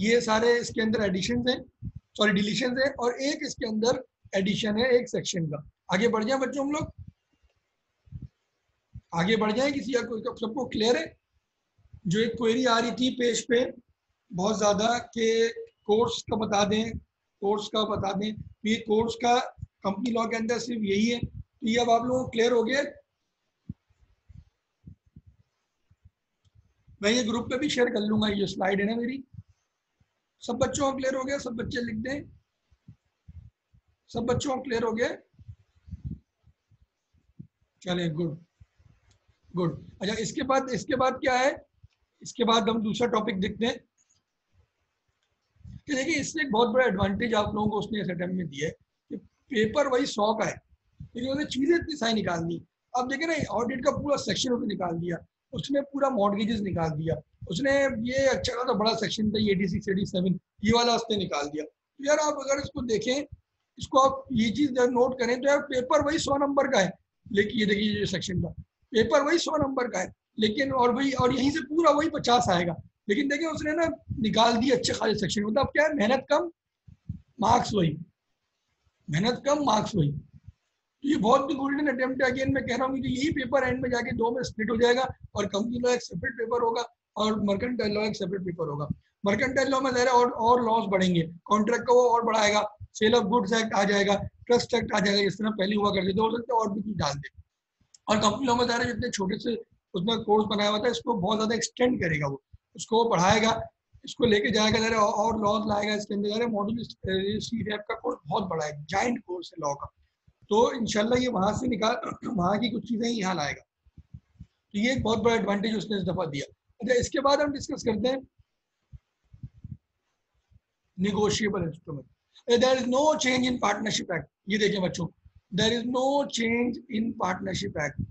ये सारे इसके अंदर एडिशन है, सॉरी डिलीशन है, और एक इसके अंदर एडिशन है एक सेक्शन का। आगे बढ़ जाए बच्चों हम लोग, आगे बढ़ जाए, किसी का सबको क्लियर है? जो एक क्वेरी आ रही थी पेज पे बहुत ज्यादा कि कोर्स का बता दें, कोर्स का बता दें, तो ये कोर्स का कंपनी लॉ के अंदर सिर्फ यही है। तो ये अब आप लोगों को क्लियर हो गया। मैं ये ग्रुप पे भी शेयर कर लूंगा, ये स्लाइड है ना मेरी। सब बच्चों को क्लियर हो गया? सब बच्चे लिख दें, सब बच्चों को क्लियर हो गया? चले, गुड गुड। अच्छा, इसके बाद क्या है? इसके बाद हम दूसरा टॉपिक देखते हैं कि देखिए इससे एक बहुत बड़ा एडवांटेज आप लोगों को उसने इस अटेम्प्ट में दिया है कि पेपर वही 100 का है, लेकिन उसने चीजें इतनी सारी निकाल दी। अब देखिए ना, ऑडिट का पूरा सेक्शन उसने निकाल दिया, उसने पूरा मॉर्गेजेस निकाल दिया, उसने ये अच्छा खासा बड़ा सेक्शन था 86 87, ये वाला उसने निकाल दिया। तो यार आप अगर इसको देखें, इसको आप ये चीज नोट करें तो यार पेपर वही 100 नंबर का है, लेकिन ये देखिए ये सेक्शन का पेपर वही 100 नंबर का है, लेकिन और वही, और यहीं से पूरा वही 50 आएगा, लेकिन देखिए उसने ना निकाल दी अच्छे खासे सेक्शन। मतलब क्या है, मेहनत कम मार्क्स वही, मेहनत कम मार्क्स वही। तो ये बहुत गोल्डन अटेम्प्ट है। अगेन मैं कह रहा हूँ कि यही पेपर एंड में जाके दो में स्प्लिट हो जाएगा, और कंपनी लॉ एक सेपरेट पेपर होगा और मर्केंटाइल लॉ एक सेपरेट पेपर होगा। मर्केंटाइल लॉ में जरा और लॉस बढ़ेंगे, कॉन्ट्रैक्ट का वो और बढ़ाएगा, सेल ऑफ गुड्स एक्ट आ जाएगा, ट्रस्ट एक्ट आ जाएगा, इस तरह पहले हुआ करते थे, हो सकता है और भी कुछ डाल दे। और कंपनी लॉ में जरा जितने छोटे से उसमें कोर्स बनाया हुआ था, इसको बहुत ज्यादा एक्सटेंड करेगा, वो उसको बढ़ाएगा, इसको लेके जाएगा जरा और लॉज लाएगा इसके अंदर। जरा मॉड्यूल सी रैप का कोर्स बहुत बड़ा है, जाइंट कोर्स है लॉ का, तो इंशाल्लाह ये वहां से निकाल वहां की कुछ चीजें यहाँ लाएगा। तो ये एक बहुत बड़ा एडवांटेज उसने इस दफा दिया। अच्छा, इसके बाद हम डिस्कस करते हैं negotiable instrument. There is no change in partnership act. ये देखिए बच्चों, there is no change in partnership act.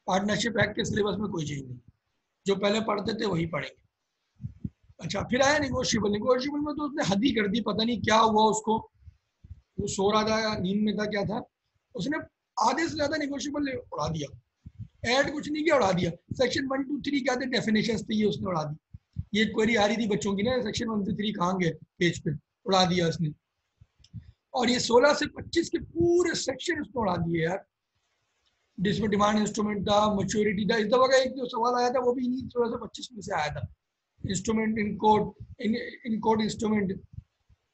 Partnership act के सिलेबस में कोई चेंज नहीं, जो पहले पढ़ते थे वही पढ़ेंगे। अच्छा, फिर आया निगोशिएबल। निगोशिएबल में तो उसने हद ही कर दी, पता नहीं क्या हुआ उसको, वो सो रहा था, नींद में था, क्या था, उसने आधे से ज्यादा निगोशिएबल उड़ा दिया, ऐड कुछ नहीं किया, उड़ा दिया। सेक्शन 1 2 3 क्या थे, डेफिनेशंस थे, ये उसने उड़ा दी। ये क्वेरी आ रही थी बच्चों की ना, सेक्शन 1 से 3 कहाँ गए पेज पे, उड़ा दिया उसने। और ये 16 से 25 के पूरे सेक्शन उसने उड़ा दिए यार, जिसमें डिमांड इंस्ट्रूमेंट था, मैच्योरिटी था। इस दफा का एक जो सवाल आया था वो भी इन्हीं 16 से 25 में से आया था, instrument in code, in code instrument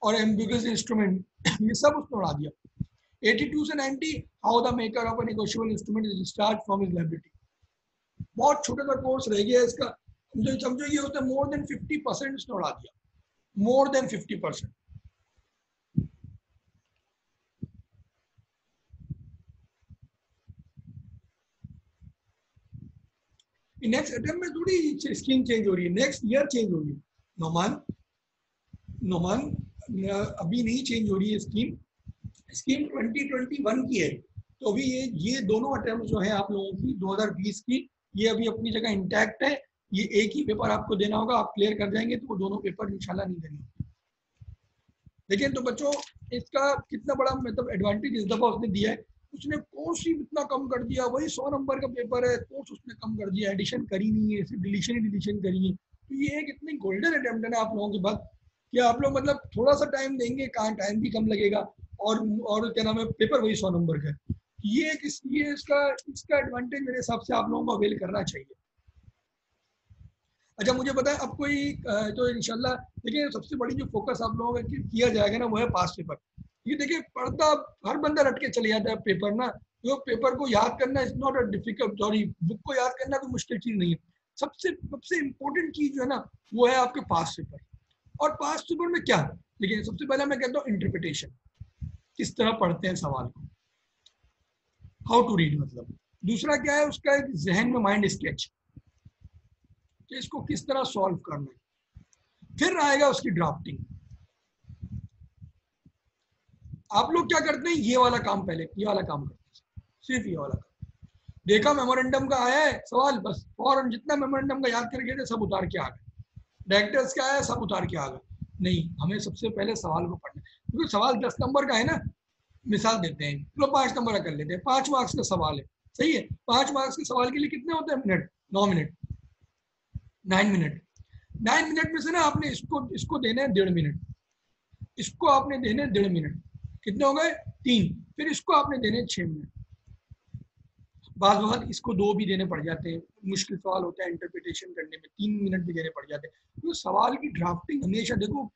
और एम्बिगुअस इंस्ट्रूमेंट, ये सब उसने उड़ा दिया। 82 से 90, how the maker of a negotiable instrument is discharge from his liability. बहुत छोटा सा कोर्स रह गया इसका, जो समझो ये होता है मोर देन 50% उसने उड़ा दिया, मोर देन 50%। नेक्स्ट अटेम्प्ट में थोड़ी स्कीम चेंज हो रही है, नेक्स्ट ईयर चेंज होगी। नोमान, नोमान, अभी नहीं चेंज हो रही है स्कीम, स्कीम 2021 की है। तो अभी ये दोनों अटेम्प्ट जो है आप लोगों की 2020 की, ये अभी अपनी जगह इंटैक्ट है। ये एक ही पेपर आपको देना होगा, आप क्लियर कर जाएंगे तो वो दोनों पेपर इंशाल्लाह नहीं देने होंगे। देखिए तो बच्चों, इसका कितना बड़ा मतलब एडवांटेज इस दफा उसने दिया है, उसने कोर्स ही इतना कम कर दिया, वही 100 नंबर का पेपर है, कोर्स उसने कम कर दिया, एडिशन करी नहीं है, सिर्फ डिलीशन ही डिलीशन करी है। तो ये एक इतनी गोल्डन अटेम्प्ट है ना आप लोगों के पास, कि आप लोग मतलब थोड़ा सा टाइम देंगे, कहाँ टाइम भी कम लगेगा, और क्या नाम है, पेपर वही 100 नंबर का है। ये इसका एडवांटेज मेरे हिसाब से आप लोगों को अवेल करना चाहिए। अच्छा, मुझे पता है अब कोई तो इंशाल्लाह देखिए सबसे बड़ी जो फोकस आप लोगों का किया जाएगा ना, वो है पास पेपर। ये देखिए पढ़ता हर बंदा रट के चले जाता है पेपर ना, तो पेपर को याद करना is not a difficult, sorry book को याद करना कोई मुश्किल चीज नहीं है। सबसे सबसे इम्पोर्टेंट चीज जो है ना, वो है आपके पास पेपर। और पास पेपर में क्या, देखिए सबसे पहले मैं कहता हूँ इंटरप्रिटेशन, किस तरह पढ़ते हैं सवाल को, हाउ टू रीड मतलब। दूसरा क्या है, उसका एक जहन में माइंड स्केच, कि इसको किस तरह सॉल्व करना है। फिर आएगा उसकी ड्राफ्टिंग। आप लोग क्या करते हैं, ये वाला काम पहले, ये वाला काम करते हैं, सिर्फ ये वाला काम। देखा मेमोरेंडम का आया है सवाल, बस फौरन जितना मेमोरेंडम का याद करके थे सब उतार के आ गए, डायरेक्टर्स का आया सब उतार के आ गए। नहीं, हमें सबसे पहले सवाल को पढ़ना है, क्योंकि सवाल 10 नंबर का है ना। मिसाल देते हैं, चलो 5 नंबर का कर लेते हैं, 5 मार्क्स का सवाल है, सही है। 5 मार्क्स के सवाल के लिए कितने होते हैं मिनट, 9 मिनट, 9 मिनट। 9 मिनट में से ना आपने इसको इसको देना है 1.5 मिनट, इसको आपने देने 1.5 मिनट, कितने हो गए 3, फिर इसको आपने देने 6 मिनट। बाद वक्त इसको 2 भी देने पड़ जाते हैं, मुश्किल सवाल होता है इंटरप्रिटेशन करने में 3 मिनट भी देने पड़ जाते हैं। तो सवाल की ड्राफ्टिंग हमेशा देखो,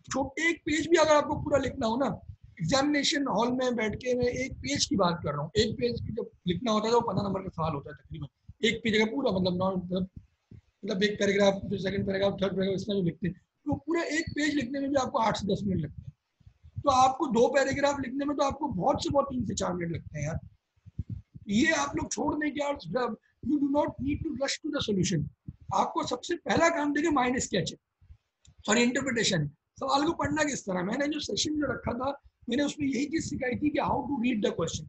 छोटे एक पेज भी अगर आपको पूरा लिखना हो ना, एग्जामिनेशन हॉल में बैठ के मैं एक पेज की बात कर रहा हूँ, एक पेज की जब लिखना होता है तो 15 नंबर का सवाल होता है तकरीबन, एक पेज का पूरा मतलब एक पैराग्राफ, फिर सेकंड पैराग्राफ, थर्ड पैराग्राफ, इसमें भी लिखते हैं, तो पूरा एक पेज लिखने में भी आपको 8 से 10 मिनट लगते हैं। तो आपको 2 पैराग्राफ लिखने में तो आपको बहुत से बहुत 3 से 4 मिनट लगते हैं यार। ये आप लोग छोड़ दें कि यार you do not need to rush to the solution. आपको सबसे पहला काम देंगे माइंड स्केच है, सॉरी इंटरप्रिटेशन। सवाल को पढ़ना किस तरह, मैंने जो सेशन जो रखा था मैंने उसमें यही चीज सिखाई थी कि how to read the question.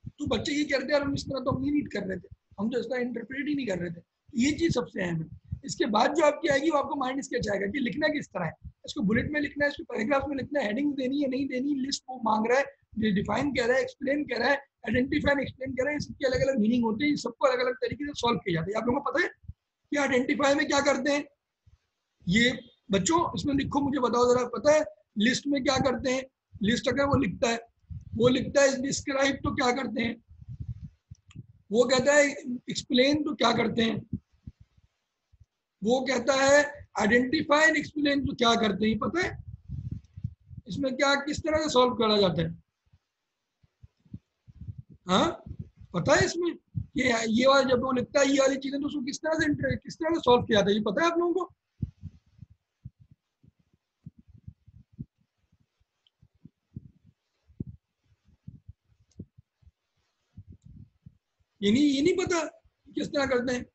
तो बच्चे ये करते हैं, हम इस तरह तो हम नहीं रीड कर रहे थे, हम तो इस तरह इंटरप्रेट ही नहीं कर रहे थे। ये चीज सबसे अहम है। इसके बाद जो आपकी आएगी वो आपको माइंड स्केच आएगा कि लिखना किस तरह है, इसको बुलेट में लिखना है, इसको पैराग्राफ में लिखना है, हेडिंग देनी है नहीं देनी, लिस्ट वो मांग रहा है, डिफाइन कह रहा है, एक्सप्लेन कह रहा है, आइडेंटिफाई एक्सप्लेन कह रहा है, सबके अलग अलग मीनिंग होते हैं, सबको अलग अलग तरीके से सॉल्व किया जाता है। आप लोगों को पता है कि आइडेंटिफाई में क्या करते हैं ये बच्चों, इसमें लिखो मुझे बताओ जरा, पता है लिस्ट में क्या करते हैं, लिस्ट अगर वो लिखता है डिस्क्राइब तो क्या करते हैं, वो कहता है एक्सप्लेन तो क्या करते हैं, वो कहता है आइडेंटिफाई एंड एक्सप्लेन तो क्या करते हैं, पता है इसमें क्या किस तरह से सॉल्व करा जाता है, हाँ पता है इसमें ये वाला जब वो लिखता है ये वाली चीजें तो उसको किस तरह से सॉल्व किया जाता है, ये पता है आप लोगों को? ये नहीं पता किस तरह करते हैं?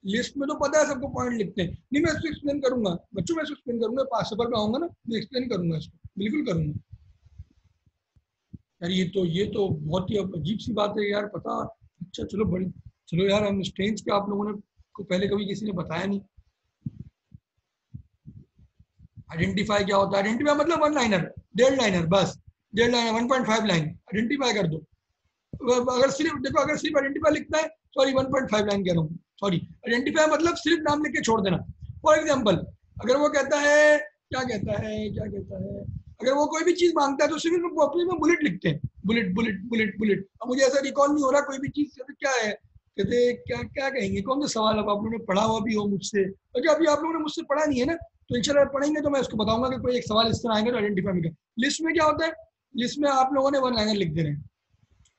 लिस्ट में तो पता है सबको पॉइंट लिखते हैं, नहीं मैं इसको एक्सप्लेन करूंगा बच्चों, मैं इसको एक्सप्लेन करूंगा, 5 पेपर पे आऊंगा ना मैं एक्सप्लेन करूंगा इसको, बिल्कुल करूंगा यार। ये तो बहुत ही अजीब सी बात है यार, पता। अच्छा चलो बड़ी, चलो यार हम स्ट्रेंज के आप लोगों ने को पहले कभी किसी ने बताया नहीं। आइडेंटिफाई क्या होता है? आइडेंटिफाई मतलब 1 लाइनर, 1.5 लाइनर, बस 1.5 लाइनर, 1.5 लाइन आइडेंटिफाई कर दो। अगर सिर्फ देखो, अगर सिर्फ आइडेंटिफाई लिखना है, सॉरी 1.5 लाइन कह रहा हूँ, सॉरी आइडेंटिफाई मतलब सिर्फ नाम लिख के छोड़ देना। फॉर एग्जाम्पल अगर वो कहता है, क्या कहता है, अगर वो कोई भी चीज मांगता है तो सिर्फ वो अपने में बुलेट लिखते हैं, बुलेट बुलेट बुलेट बुलेट। अब मुझे ऐसा रिकॉल नहीं हो रहा कोई भी चीज, कहते क्या है, कहते क्या क्या कहेंगे, कौन सा सवाल अब आप लोगों ने पढ़ा हुआ भी हो मुझसे, क्योंकि अभी आप लोगों ने मुझसे पढ़ा नहीं है ना, तो इंशाल्लाह पढ़ेंगे तो मैं उसको बताऊंगा कि कोई एक सवाल इस तरह आएंगे तो आइडेंटिफाई में। लिस्ट में क्या होता है, लिस्ट में आप लोगों ने 1 लाइनर लिख देने।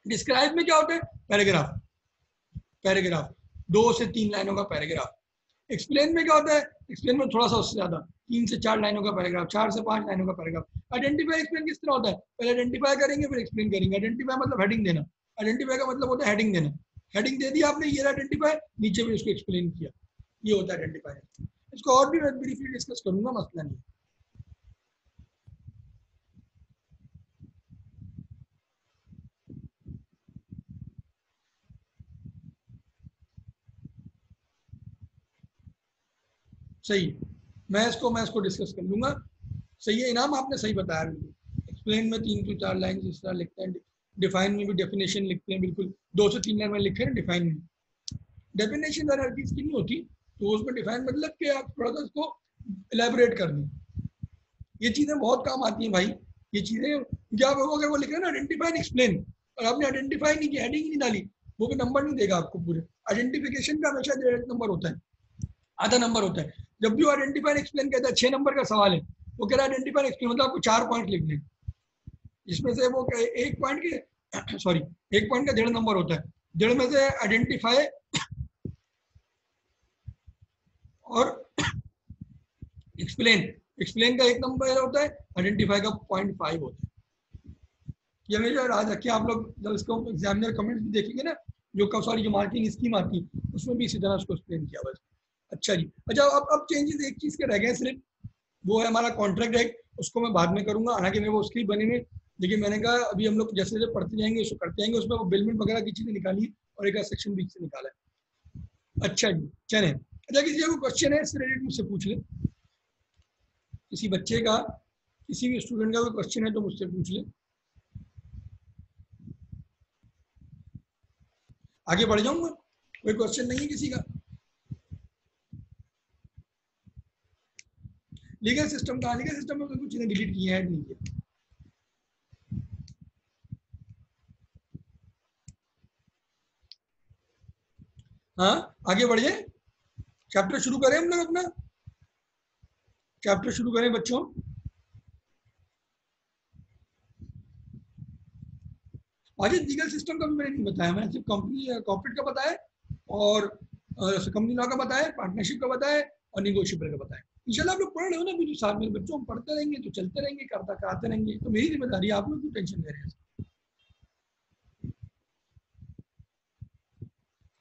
डिस्क्राइब में क्या होता है, पैराग्राफ, पैराग्राफ 2 से 3 लाइनों का पैराग्राफ। एक्सप्लेन में क्या होता है, एक्सप्लेन में थोड़ा सा उससे ज्यादा, 3 से 4 लाइनों का पैराग्राफ, 4 से 5 लाइनों का पैराग्राफ। आइडेंटिफाई एक्सप्लेन किस तरह होता है, पहले आइडेंटिफाई करेंगे फिर एक्सप्लेन करेंगे। आइडेंटिफाई मतलब हेडिंग देना, आइडेंटिफाई का मतलब होता है हेडिंग देना, हेडिंग दे दी आपने, ये आइडेंटिफाई, नीचे भी उसको एक्सप्लेन किया, ये होता है आइडेंटिफाई। इसको और भी मैं ब्रीफली डिस्कस करूंगा, मसला नहीं। सही है, मैं इसको डिस्कस कर लूंगा। सही है इनाम, आपने सही बताया बिल्कुल। एक्सप्लेन में 3 से 4 लाइन इस तरह लिखते हैं, डिफाइन में भी डेफिनेशन लिखते हैं, बिल्कुल 2 से 3 लाइन में लिखे हैं डिफाइन में। डेफिनेशन हर चीज की नहीं होती, तो उसमें डिफाइन मतलब कि आप थोड़ा सा उसको इलेबोरेट कर दें। ये चीजें बहुत काम आती हैं भाई, ये चीजें क्या अगर वो लिख रहे हैं ना आइडेंटिफाई एक्सप्लेन, और आपने आइडेंटिफाई नहीं किया, हेडिंग नहीं डाली, वो भी नंबर नहीं देगा आपको पूरे। आइडेंटिफिकेशन का हमेशा डायरेक्ट नंबर होता है, आधा नंबर होता है। जब भी आइडेंटिफाई एक्सप्लेन कहता है 6 नंबर का सवाल है, वो कह रहा है आइडेंटिफाई एक्सप्लेन मतलब आपको 4 पॉइंट लिखने, इसमें से वो एक पॉइंट के सॉरी एक पॉइंट का 1.5 नंबर होता है, 1.5 में से आइडेंटिफाई और एक्सप्लेन, एक्सप्लेन का 1 नंबर होता है, आइडेंटिफाई का 0.5 होता है। ये हमेशा याद रखिए आप लोग, जब इसको एग्जामिनर कमेंट्स भी देखेंगे ना, जो सॉरी जो मार्किंग स्कीम आती है उसमें भी इसी तरह उसको एक्सप्लेन किया बस। अच्छा जी, अच्छा अब चेंजेस एक चीज के रह गए सिर्फ, वो है हमारा कॉन्ट्रैक्ट एक्ट, उसको मैं बाद में करूंगा, हालांकि मैं वो उसकी बने में, लेकिन मैंने कहा अभी हम लोग जैसे जैसे पढ़ते जाएंगे उसको करते जाएंगे, उसमें वो बिलमेंट वगैरह की चीजें निकाली और एक सेक्शन बीच से निकाला है। अच्छा जी चले, अच्छा किसी को क्वेश्चन है इससे रिलेटेड मुझसे पूछ ले, किसी बच्चे का, किसी भी स्टूडेंट का कोई क्वेश्चन है तो मुझसे पूछ ले, आगे बढ़ जाऊंगा। कोई क्वेश्चन नहीं है किसी का? लीगल सिस्टम का, लीगल सिस्टम में कुछ चीजें डिलीट की हैं, ऐड नहीं किया। हाँ आगे बढ़ जाए, चैप्टर शुरू करें हम लोग अपना, चैप्टर शुरू करें बच्चों। आज लीगल सिस्टम का भी मैंने नहीं बताया, मैंने सिर्फ कंपनी कॉर्पोरेट का बताया और कंपनी लॉ का बताया, पार्टनरशिप का बताया और निगोशिएबल का बताया। इंशाल्लाह आप लोग पढ़ रहे हो ना अभी, जो साथ में बच्चों हम पढ़ते रहेंगे तो चलते रहेंगे, करता कराते रहेंगे, तो मेरी जिम्मेदारी है, आप लोग क्यों टेंशन ले रहे हैं?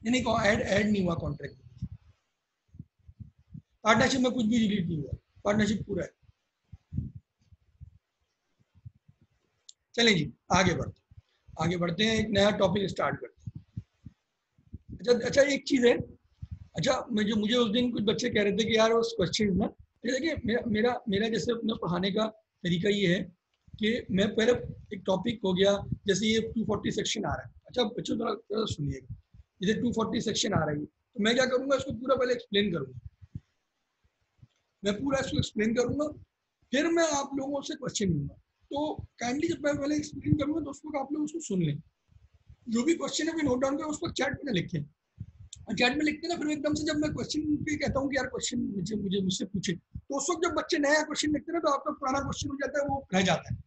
नहीं ऐड ऐड नहीं हुआ कॉन्ट्रैक्ट, पार्टनरशिप में कुछ भी डिलीट नहीं हुआ, पार्टनरशिप पूरा है। चलें जी आगे बढ़ते हैं, एक नया टॉपिक स्टार्ट करते हैं। अच्छा एक चीज़ है, अच्छा मुझे उस दिन कुछ बच्चे कह रहे थे कि यार उस क्वेश्चन ना, देखिए मेरा मेरा मेरा जैसे अपना पढ़ाने का तरीका ये है कि मैं पहले एक टॉपिक हो गया, जैसे ये 240 सेक्शन आ रहा है, अच्छा बच्चों थोड़ा सुनिएगा, जैसे 240 सेक्शन आ रही है तो मैं क्या करूँगा, इसको पूरा पहले एक्सप्लेन करूँगा, मैं पूरा इसको एक्सप्लेन करूँगा, फिर मैं आप लोगों से क्वेश्चन लूँगा। तो काइंडली जब मैं पहले एक्सप्लेन करूँगा तो उसको आप लोग उसको सुन लें, जो भी क्वेश्चन है भी नोट डाउन करें, उसको चैट में लिखें, और चैट में लिखते ना, फिर एकदम से जब मैं क्वेश्चन पे कहता हूँ कि यार क्वेश्चन मुझसे पूछे, तो उस वक्त जब बच्चे नया क्वेश्चन लिखते हैं ना, तो आपका पुराना क्वेश्चन हो जाता है, वो रह जाता है,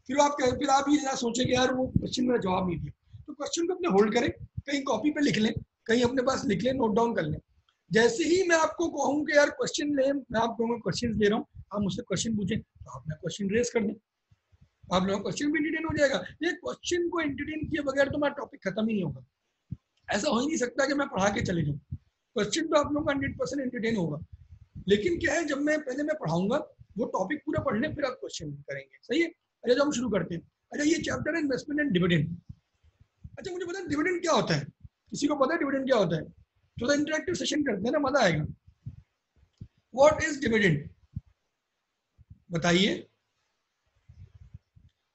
फिर आप ये ना सोचे कि यार वो क्वेश्चन मेरा जवाब नहीं दिया, तो क्वेश्चन को अपने होल्ड करें, कहीं कॉपी पे लिख लें, कहीं अपने पास लिख लें, नोट डाउन कर लें। जैसे ही मैं आपको कहूँ कि यार क्वेश्चन लें, मैं आप लोगों को क्वेश्चन दे रहा हूँ, आप मुझसे क्वेश्चन पूछें, तो आप अपना क्वेश्चन रेज कर दें, आप लोगों का क्वेश्चन भी एंटरटेन हो जाएगा। ये क्वेश्चन को एंटरटेन किए बगैर तो मेरा टॉपिक खत्म ही नहीं होगा, ऐसा हो ही नहीं सकता कि मैं पढ़ा के चले जाऊँ, क्वेश्चन तो आप लोगों का 100% एंटरटेन होगा। लेकिन क्या है, जब मैं पहले मैं पढ़ाऊंगा, वो टॉपिक पूरा पढ़ लें, फिर आप क्वेश्चन करेंगे, सही है। अच्छा तो हम शुरू करते हैं। अच्छा ये चैप्टर है इन्वेस्टमेंट एंड डिविडेंड। अच्छा मुझे पता है डिविडेंड क्या होता है, किसी को पता है डिविडेंड क्या होता है? थोड़ा इंटरेक्टिव सेशन करते हैं ना, मजा आएगा। व्हाट इज डिविडेंड, बताइए।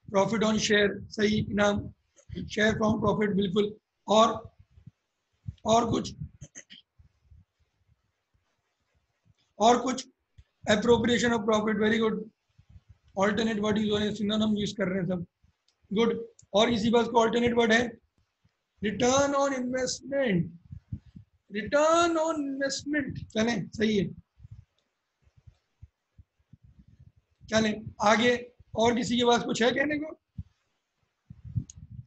प्रॉफिट ऑन शेयर, सही, इनाम, शेयर फ्रॉम प्रॉफिट, बिल्कुल। और कुछ, और कुछ, appropriation of profit, very good. Alternate word use हो रहे हैं, सिनोनिम यूज कर रहे हैं सब, गुड। और इसी बात को ऑल्टरनेट वर्ड है return on investment, return on investment, चलें सही है। चलें आगे, और किसी के पास कुछ है कहने को?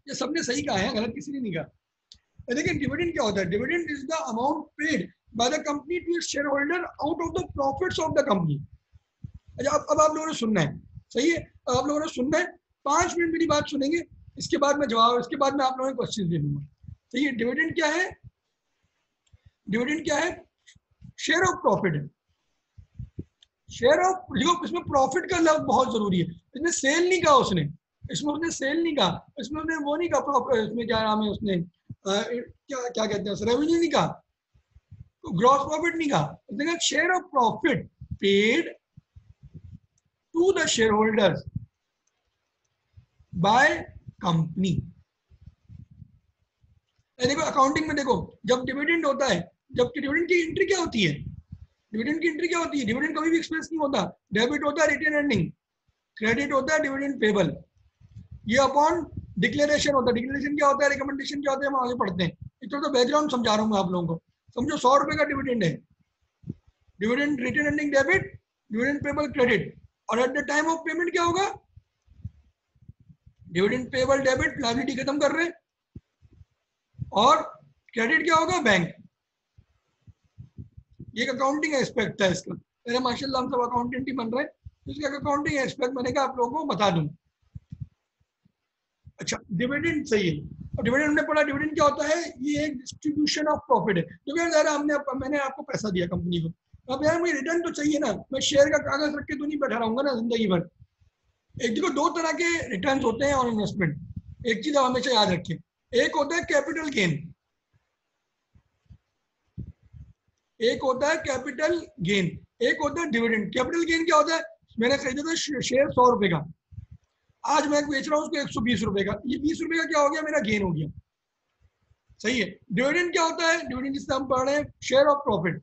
ये सबने सही कहा है, गलत किसी ने नहीं कहा। देखिए डिविडेंड क्या होता है, dividend is the amount paid by the company to its shareholder out of the profits of the company. अच्छा अब आप लोगों ने सुनना है, सही है, अब आप लोगों ने सुनना है, 5 मिनट मेरी बात सुनेंगे, इसके बाद मैं जवाब, इसके बाद मैं आप लोगों को क्वेश्चन दे दूंगा। सही है, डिविडेंड क्या है, डिविडेंड क्या है, शेयर ऑफ प्रॉफिट है, शेयर ऑफ, देखो इसमें प्रॉफिट का लफ्ज बहुत जरूरी है, इसमें सेल नहीं कहा उसने, इसमें उसने सेल नहीं कहा, इसमें उसने वो नहीं कहा, इसमें क्या नाम है उसने क्या क्या कहते हैं, रेवेन्यू नहीं कहा, ग्रॉस प्रॉफिट नहीं कहा, उसने कहा share of profit paid to the shareholders by company. देखो अकाउंटिंग में देखो, जब डिविडेंड होता है, जब डिविडेंड की एंट्री क्या होती है, डिविडेंड की एंट्री क्या होती है, डिविडेंड कभी भी एक्सपेंस नहीं होता, डेबिट होता है रिटेन अर्निंग, क्रेडिट होता है डिविडेंड पेबल, ये अपॉन डिक्लेरेशन होता है, डिक्लेरेशन क्या होता है, रिकमेंडेशन क्या होता है, हम आगे पढ़ते हैं, इतना तो बैकग्राउंड समझा रहा हूँ आप लोगों को। समझो 100 रुपए का डिविडेंड है, dividend retain earning debit, dividend payable credit, और at the time of payment क्या होगा, डिविडेंड पेबल डेबिट, लायबिलिटी खत्म कर रहे हैं, और क्रेडिट क्या होगा, बैंक। ये अकाउंटिंग एस्पेक्ट है इसका, मेरा माशाल्लाह हम सब अकाउंटेंट ही बन रहे हैं, इसका अकाउंटिंग एस्पेक्ट मैंने कहा आप लोगों को बता दूं। अच्छा डिविडेंड सही है, और डिविडेंड हमने पढ़ा, डिविडेंड क्या होता है, ये एक डिस्ट्रीब्यूशन ऑफ प्रॉफिट है, क्योंकि यार मैंने आपको पैसा दिया कंपनी को, अब यार मुझे रिटर्न तो चाहिए ना, मैं शेयर का कागज रख के तो नहीं बैठा रहूंगा ना जिंदगी भर। एक देखो दो तरह के रिटर्न होते हैं ऑन इन्वेस्टमेंट, एक चीज आप हमेशा याद रखिए, एक होता है कैपिटल गेन, एक होता है कैपिटल गेन, एक होता है डिविडेंड। कैपिटल गेन क्या होता है, मैंने खरीदा था शेयर 100 रुपए का, आज मैं बेच रहा हूँ उसको 120 रुपए का, ये 20 रुपए का क्या हो गया, मेरा गेन हो गया, सही है। डिविडेंड क्या होता है, डिविडेंड जिससे हम पढ़ रहे हैं शेयर ऑफ प्रॉफिट,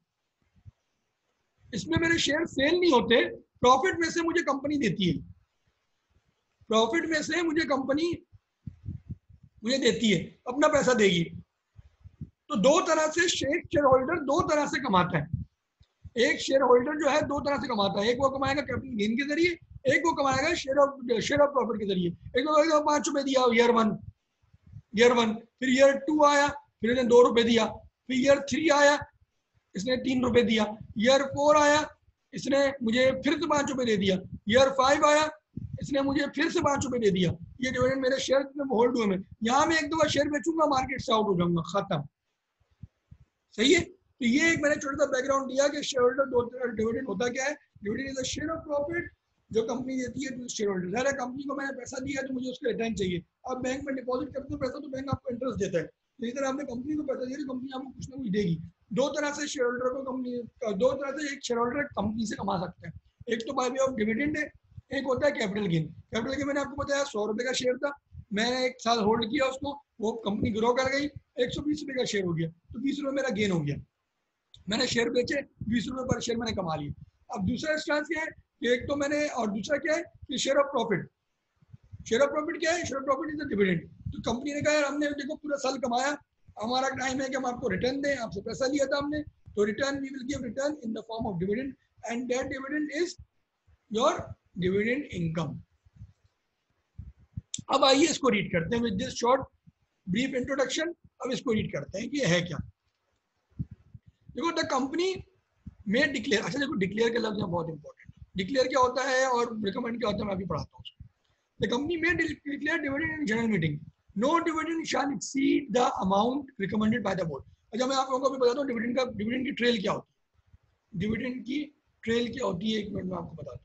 इसमें मेरे शेयर सेल नहीं होते, प्रॉफिट में से मुझे कंपनी देती है, प्रॉफिट में से मुझे कंपनी मुझे देती है, अपना पैसा देगी। तो दो तरह से शेयर होल्डर दो तरह से कमाता है। एक शेयर होल्डर जो है दो तरह से कमाता है, एक वो कमाएगा कैपिटल गेन के जरिए, एक वो कमाएगा शेयर ऑफ प्रॉफिट के जरिए। एक तो 5 रुपए दिया ईयर वन, फिर ईयर 2 आया, फिर इसने 2 रुपए दिया, फिर ईयर 3 आया, इसने 3 रुपए दिया, ईयर 4 आया, इसने मुझे फिर से 5 रुपए दे दिया, ईयर 5 आया, इसने मुझे फिर से 5 रुपए दे दिया। ये डिविडेंड मेरे शेयर में होल्ड हुए, में यहाँ में एक दो बार शेयर बेचूंगा, मार्केट से आउट हो जाऊंगा, खत्म। सही है। तो ये एक मैंने छोटा सा बैकग्राउंड दिया कि शेयर होल्डर डिविडेंड होता क्या है। Dividend is a share of profit जो कंपनी देती है टू शेयर होल्डर। अगर कंपनी को मैंने पैसा दिया तो मुझे उसका रिटर्न चाहिए। आप बैंक में डिपॉजिट करते हो पैसा तो बैंक आपको इंटरेस्ट देता है, तो इधर आपने कंपनी को पैसा दिया तो कंपनी आपको कुछ ना कुछ देगी। दो तरह से शेयर होल्डर को कंपनी, दो तरह से एक शेयर होल्डर कंपनी से कमा सकते हैं। एक तो बाय वे ऑफ डिविडेंड है, एक होता है कैपिटल गेन। कैपिटल गेन मैंने आपको बताया 100 रुपए का शेयर था, मैंने 1 साल होल्ड किया उसको, वो कंपनी ग्रो कर गई, 120 रुपए का शेयर हो गया, तो 20 रुपए मेरा गेन हो गया। मैंने शेयर बेचे, 20 रुपए पर शेयर मैंने कमा लिया। अब दूसरा स्टांस क्या है कि एक तो मैंने, और दूसरा क्या है कि share of profit. Share of profit क्या है? Share of profit is the dividend. तो कंपनी ने कहा यार हमने देखो पूरा साल कमाया, हमारा टाइम है कि हम आपको रिटर्न दें, आपसे पैसा लिया था हमने, तो return we will give return in the form of dividend and that dividend is your dividend income. अब आइए इसको रीड करते हैं with this short brief introduction. अब इसको रीड करते हैं कि ये है क्या। देखो द कंपनी में डिक्लेयर, अच्छा देखो डिक्लेयर का लफ्ज बहुत इंपॉर्टेंट है। डिक्लेयर क्या होता है और रिकमेंड क्या होता है मैं अभी पढ़ाता हूँ। द कंपनी में declare dividend in general meeting, no dividend shall exceed the amount recommended by the board. अच्छा मैं आप लोगों को भी बताता हूँ डिविडेंड की ट्रेल क्या होती है। डिविडेंड की ट्रेल क्या होती है, एक मिनट में आपको बताता हूँ।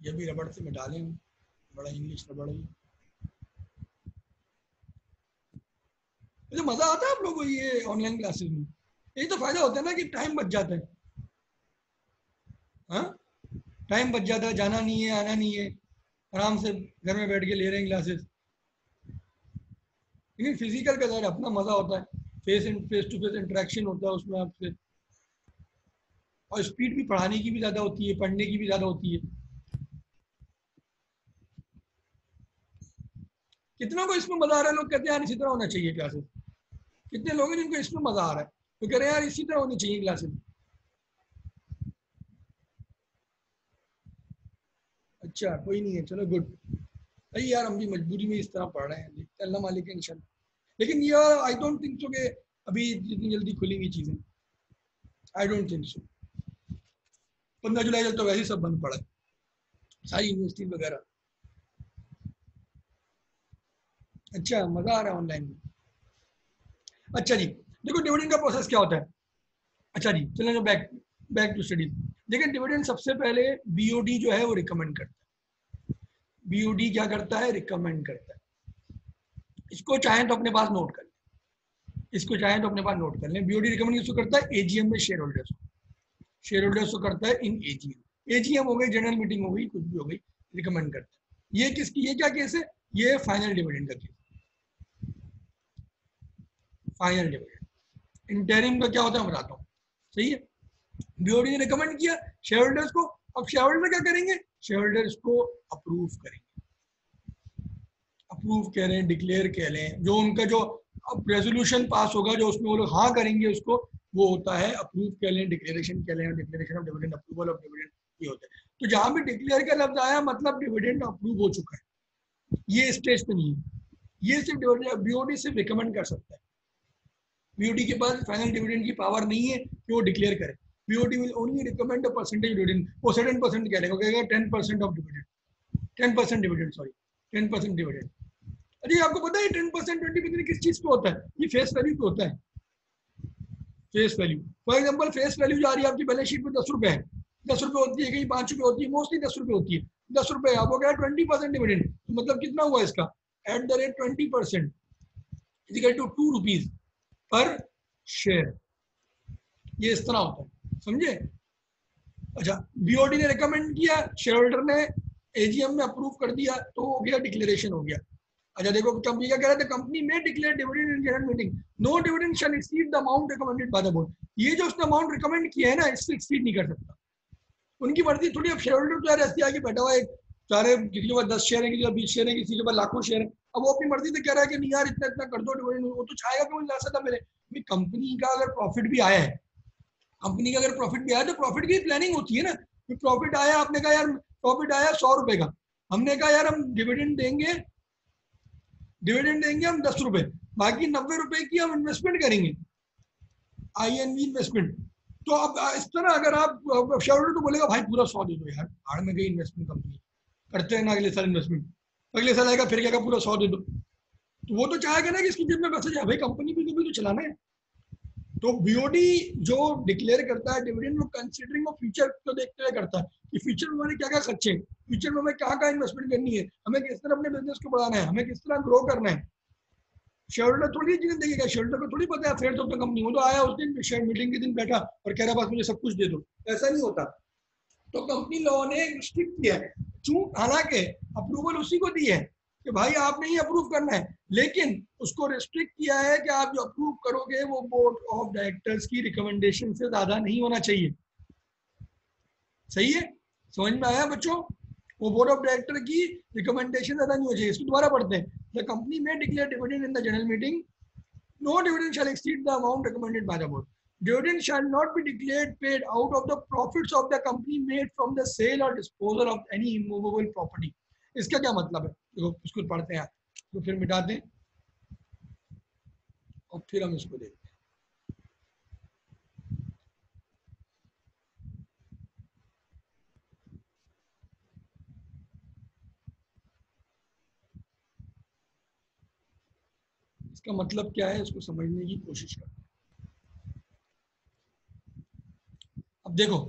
ये भी रबड़ से में डालें, बड़ा इंग्लिश रबड़ है। तो मजा आता है आप लोगों को ये ऑनलाइन क्लासेस में। यही तो फायदा होता है ना कि टाइम बच जाता है। हाँ टाइम बच जाता है, जाना नहीं है आना नहीं है, आराम से घर में बैठ के ले रहे हैं क्लासेस। लेकिन फिजिकल का ज़रा अपना मजा होता है, फेस टू फेस इंटरेक्शन होता है उसमें आपसे, और स्पीड भी पढ़ाने की भी ज़्यादा होती है, पढ़ने की भी ज़्यादा होती है। कितनों को इसमें मजा आ रहा है? लोग कहते हैं यार इसी तरह होना चाहिए क्लासेस। कितने लोग हैं जिनको इसमें मजा आ रहा है तो कह रहे हैं यार इसी तरह होनी चाहिए क्लासेस। अच्छा कोई नहीं है, चलो गुड। भाई यार हम भी मजबूरी में इस तरह पढ़ रहे हैं, देखते अल्लाह मालिक के इंशाल्लाह। लेकिन ये आई डोंट थिंक सो कि अभी जितनी जल्दी खुलेंगी चीजें, आई डोंट थिंक सो। 15 जुलाई तक तो वैसे ही सब बंद पड़ा है, सारी यूनिवर्सिटी वगैरह। अच्छा मजा आ रहा है ऑनलाइन में। अच्छा जी देखो डिविडेंड का प्रोसेस क्या होता है। अच्छा जी चलो बैक बैक टू स्टडी। देखिए डिविडेंड सबसे पहले बीओडी जो है वो रिकमेंड करता है। बीओडी क्या करता है? रिकमेंड करता है। इसको चाहें तो अपने पास नोट कर लें, इसको चाहें तो अपने पास नोट कर लें। बीओडी रिकमेंड किसको करता है? एजीएम में शेयर होल्डर्स को, शेयर होल्डर्स को करता है इन एजीएम। एजीएम हो गई, जनरल मीटिंग हो गई, कुछ भी हो गई, रिकमेंड करता है। ये किसकी, ये क्या केस है? ये फाइनल डिविडेंड का केस। फाइनल डिविडेंड इंटरिम का क्या होता है बताता हूँ। सही है, बीओडी ने रिकमेंड किया शेयर होल्डर्स को, अब शेयर होल्डर क्या करेंगे? शेयर होल्डर्स को अप्रूव करेंगे। अप्रूव कह रहे हैं, डिक्लेयर कह रहे हैं, जो उनका जो अब रेजोल्यूशन पास होगा जो उसमें वो लोग हाँ करेंगे उसको, वो होता है अप्रूव कह लें, डिक्लेरेशन कह लें, declaration of dividend, approval of dividend, ये होता है। तो जहां भी डिक्लेयर का लफ्ज आया मतलब डिविडेंड अप्रूव हो चुका है, ये स्टेज पे नहीं है। ये सिर्फ बीओडी सिर्फ रिकमेंड कर सकता है। बीओडी के पास फाइनल डिविडेंड की पावर नहीं है कि वो डिक्लेयर करे। BOD will only recommend a percentage dividend, वो 7% कहेगा 10% of dividend, 10% dividend, sorry 10% dividend. अरे आपको पता है 10% 20% किस चीज पे होता है? ये फेस वैल्यू पे होता है। Face value, for example face value जा रही है आपकी बैलेंस शीट पे 10 रुपए है, 10 रुपए होती है, कहीं 5 रुपए होती है, मोस्टली 10 रुपए होती है। 10 रुपए आपको क्या 20% डिविडेंड, तो मतलब कितना हुआ इसका? At the rate 20% equal to 2 rupees per share. ये इस तरह होता है, समझे? अच्छा बीओडी ने रिकमेंड किया, शेयर होल्डर ने एजीएम में अप्रूव कर दिया, तो हो गया डिक्लेरेशन हो गया। अच्छा देखो कंपनी क्या कह रहा था, कंपनी में declare dividend in general meeting, no dividend shall exceed the amount recommended by the board. ये जो उसने अमाउंट रिकमेंड किया है ना, इससे एक्सीड नहीं कर सकता। उनकी मर्जी थोड़ी। अब शेयर होल्डर तो यार ऐसी आगे बैठा हुआ है, सारे किसी के पास 10 शेयर है, किसी के पास 20 शेयर है, किसी के पास लाखों शेयर है। अब वो अपनी मर्जी से कह रहा है कि नहीं यार इतना इतना कर दो डिविडेंड, वो तो चाहेगा कि मुझे ज्यादा से ज्यादा मिले। कंपनी का अगर प्रॉफिट भी आया है, कंपनी का अगर प्रॉफिट भी आया तो प्रॉफिट की प्लानिंग होती है ना। प्रॉफिट आया, आपने कहा यार प्रॉफिट आया 100 रुपए का, हमने कहा यार हम डिविडेंड देंगे, डिविडेंड देंगे हम 10 रुपए, बाकी 90 रुपए की हम इन्वेस्टमेंट करेंगे, INV इन्वेस्टमेंट। तो अब इस तरह अगर आप शेयर होल्डर तो बोलेगा भाई पूरा 100 दे दो यार, भाड़ में गई इन्वेस्टमेंट, कंपनी करते हैं ना अगले साल इन्वेस्टमेंट, अगले साल आएगा फिर क्या पूरा 100 दे दो। तो वो तो चाहेगा ना कि इसकी जेब में पैसे जाए, भाई कंपनी भी तो चलाना है। तो बीओडी जो डिक्लेयर करता है डिविडेंड, वो कंसीडरिंग ऑफ फ्यूचर को देखते हुए करता है कि फ्यूचर में हमारे क्या क्या खर्चे हैं, फ्यूचर में हमें कहाँ कहाँ इन्वेस्टमेंट करनी है, हमें किस तरह अपने बिजनेस को बढ़ाना है, हमें किस तरह ग्रो करना है। शेयर होल्डर थोड़ी चीजें देखेगा, शेयर होल्डर को थोड़ी पता है अफेयर्स ऑफ द कंपनी। वो तो आया उस दिन शेयर मीटिंग के दिन बैठा और कह रहा बस मुझे सब कुछ दे दो, ऐसा नहीं होता। तो कंपनी लॉ ने रिस्ट्रिक्ट किया है, क्यों, हालांकि अप्रूवल उसी को दी है कि भाई आपने ही अप्रूव करना है, लेकिन उसको रिस्ट्रिक्ट किया है कि आप जो अप्रूव करोगे वो बोर्ड ऑफ डायरेक्टर्स की रिकमेंडेशन से ज्यादा नहीं होना चाहिए। सही है, समझ में आया बच्चों? वो बोर्ड ऑफ डायरेक्टर की रिकमेंडेशन ज्यादा नहीं होनी चाहिए। इसको दोबारा पढ़ते हैं। द कंपनी में declare dividend in the general meeting, no dividend shall exceed the amount recommended by the board. Dividend shall not be declared paid out of the profits of the company made from the sale or disposal of any immovable property. इसका क्या मतलब है? देखो इसको पढ़ते हैं, तो फिर मिटा दें और फिर हम इसको देखते हैं। इसका मतलब क्या है, इसको समझने की कोशिश करते हैं। अब देखो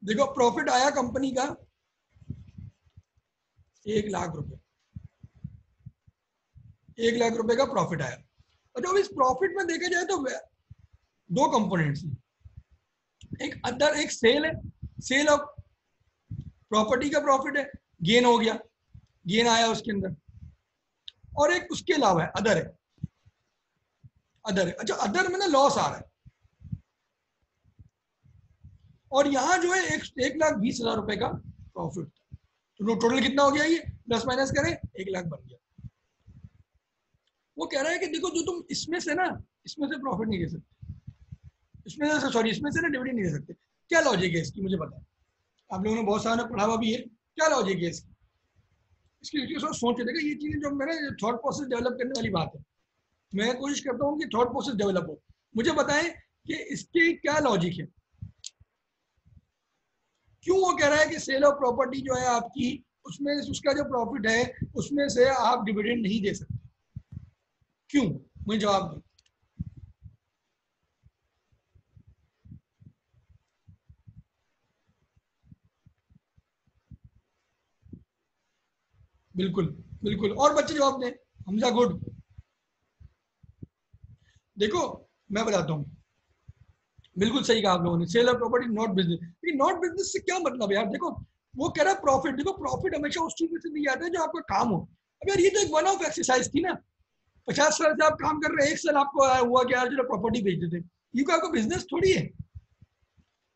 देखो प्रॉफिट आया कंपनी का 1 लाख रुपए, 1 लाख रुपए का प्रॉफिट आया। और जब इस प्रॉफिट में देखा जाए तो दो कंपोनेंट्स हैं, एक अदर, एक सेल है, सेल ऑफ प्रॉपर्टी का प्रॉफिट है, गेन हो गया, गेन आया उसके अंदर, और एक उसके अलावा है अदर है, अदर है। अच्छा अदर में ना लॉस आ रहा है, और यहां जो है 1,20,000 रुपए का प्रॉफिट, तो टोटल कितना हो गया, ये प्लस माइनस करें 1 लाख बन गया। वो कह रहा है कि देखो जो तुम इसमें से ना, इसमें से प्रॉफिट नहीं दे सकते, इसमें से सॉरी इसमें से ना डिविडेंड नहीं दे सकते। क्या लॉजिक है इसकी, मुझे पता है आप लोगों ने बहुत सारा पढ़ा हुआ भी है, क्या लॉजिक है इसकी? इसकी सोच देखा, ये चीजें जो मैंने थॉट प्रोसेस डेवलप करने वाली बात है, मैं कोशिश करता हूँ कि थॉट प्रोसेस डेवलप हो। मुझे बताएं कि इसके क्या लॉजिक है, क्यों वो कह रहा है कि सेल ऑफ प्रॉपर्टी जो है आपकी, उसमें उसका जो प्रॉफिट है उसमें से आप डिविडेंड नहीं दे सकते, क्यों? मुझे जवाब दो। बिल्कुल बिल्कुल, और बच्चे जवाब दें। हमजा गुड। देखो मैं बताता हूँ, बिल्कुल सही कहा आप लोगों ने, sale of property not business. लेकिन नॉट बिजनेस से क्या मतलब है यार? देखो वो कह रहा है प्रॉफिट, देखो प्रॉफिट हमेशा उस चीज में से दिया जाता है जो आपका काम हो। अब यार ये तो एक वन ऑफ एक्सरसाइज थी ना, 50 साल से आप काम कर रहे हैं, एक साल आपको हुआ कि यार जो प्रॉपर्टी बेच देते, ये कोई आपका बिजनेस थोड़ी है,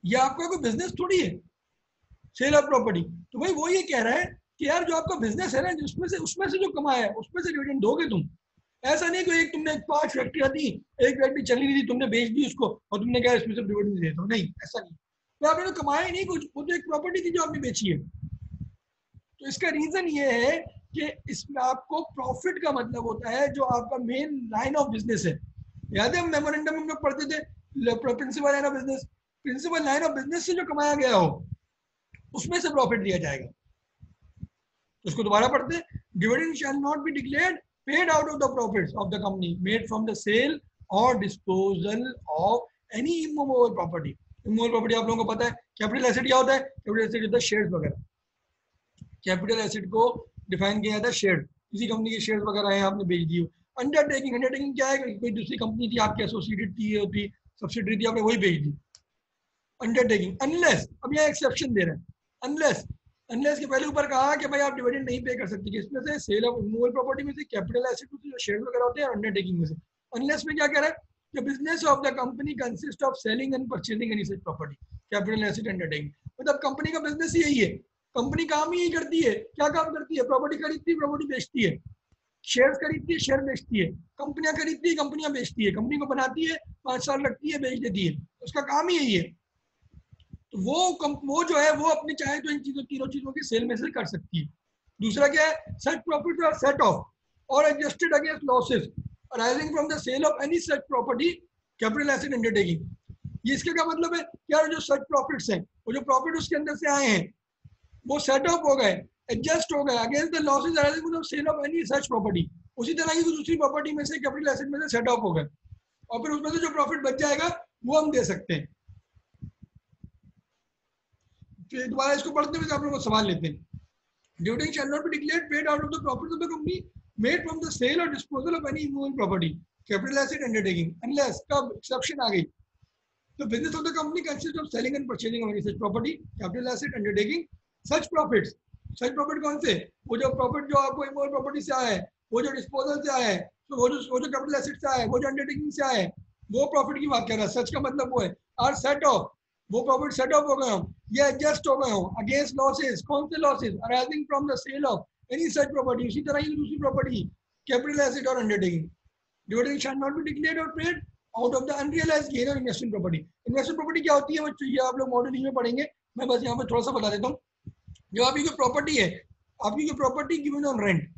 ये आपका कोई बिजनेस थोड़ी है सेल ऑफ प्रॉपर्टी। तो भाई वो ये कह रहा है कि यार जो आपका बिजनेस है ना, उसमें से जो कमाया है उसमें से डिविडेंड दोगे तुम। ऐसा नहीं कि एक तुमने 5 फैक्ट्रियां दी, एक फैक्ट्री चली नहीं थी, तुमने बेच दी उसको और तुमने कहा इसमें से डिविडेंड दे दो, नहीं ऐसा नहीं। तो आपने तो कमाया ही नहीं कुछ, वो तो एक प्रॉपर्टी थी जो आपने बेची है। तो इसका रीजन ये है कि इसमें आपको प्रॉफिट का मतलब होता है जो आपका मेन लाइन ऑफ बिजनेस है। याद है हम मेमोरेंडम में हम लोग पढ़ते थे principal line of business, principal line of business से जो कमाया गया हो उसमें से प्रॉफिट दिया जाएगा। तो उसको दोबारा पढ़ते हैं, dividend shall not be declared paid out of the profits of the company made from the sale or disposal of any immovable property. Immovable property आप लोगों को पता है, कैपिटल एसेट क्या होता है? कैपिटल एसेट होता है शेयर्स वगैरह। कैपिटल एसेट को डिफाइन किया जाता है शेयर, किसी कंपनी के शेयर्स वगैरह हैं आपने बेच दिए। अंडरटेकिंग, अंडरटेकिंग क्या है? कोई दूसरी कंपनी थी आपकी, एसोसिएटेड थी, सब्सिडरी थी, आपने वही बेच दी। अंडरटेकिंग अनलेस, अब यहाँ एक्सेप्शन दे रहे हैं, अनलेस अनलेस के पहले ऊपर कहा कि भाई आप डिविडेंड नहीं पे कर सकते, किसमें से, सेल ऑफ मूवेबल प्रॉपर्टी में से, कैपिटल एसेट में से जो शेयर वगैरह होते हैं, और अंडरटेकिंग में से। अनलेस में क्या कह रहा है, the business of the company consist of selling and purchasing any such property, capital asset undertaking. मतलब कंपनी का बिजनेस ही यही है, कंपनी काम ही यही करती है। क्या काम करती है, प्रॉपर्टी खरीदती है, प्रॉपर्टी बेचती है, शेयर खरीदती है, शेयर बेचती है, कंपनियां खरीदती है, कंपनियां बेचती है, कंपनी को बनाती है, 5 साल लगती है, बेच देती है, उसका काम ही यही है। तो वो जो है वो अपनी चाहे तो इन चीजों, तीनों चीजों की सेल में से कर सकती है। दूसरा क्या है, such profit or set off or adjusted against losses arising from the sale of any such property capital asset undertaking. ये इसका क्या मतलब है, यार जो सच प्रॉफिट्स हैं, वो जो प्रॉफिट उसके अंदर से आए हैं, वो सेट ऑफ हो गए, एडजस्ट हो गए against the losses arising from sale of any such property. उसी तरह की दूसरी प्रॉपर्टी में से, कैपिटल एसेट में से सेट ऑफ हो गए, और फिर उसमें से जो प्रॉफिट बच जाएगा वो हम दे सकते हैं। फिर दोबारा इसको पढ़ते हुए आप लोग सवाल लेते हैं। Dividend shall not be declared paid out of the profits of the company made from the sale or disposal of any movable property, capital asset undertaking, unless कब exception आ गई। The business of the company consists of selling and purchasing of any such property, capital asset undertaking, such profits, such profit कौन से, वो जो profit जो आपको immovable property से आया है, वो जो डिस्पोजल से आया है, तो वो जो कैपिटल एसेट से आया है, वो जो अंडरटेकिंग से आया है, वो प्रॉफिट की बात कर रहा है। सच का मतलब वो है, आर सेट ऑफ, वो प्रॉफिट सेट ऑफ हो गए हो या एडजस्ट हो गए हो अगेंस्ट लॉसेस। कौन से losses, arising from the sale of any such property, उसी तरह की दूसरी property, capital asset or undertaking. Dividend shall not be declared or paid out of the unrealised gain of investment property. Investment property क्या होती है बच्चों, ये आप लोग मॉडल में पढ़ेंगे, मैं बस यहाँ पे थोड़ा सा बता देता हूँ। जो आपकी जो प्रॉपर्टी है, आपकी जो प्रॉपर्टी गिवन ऑन रेंट,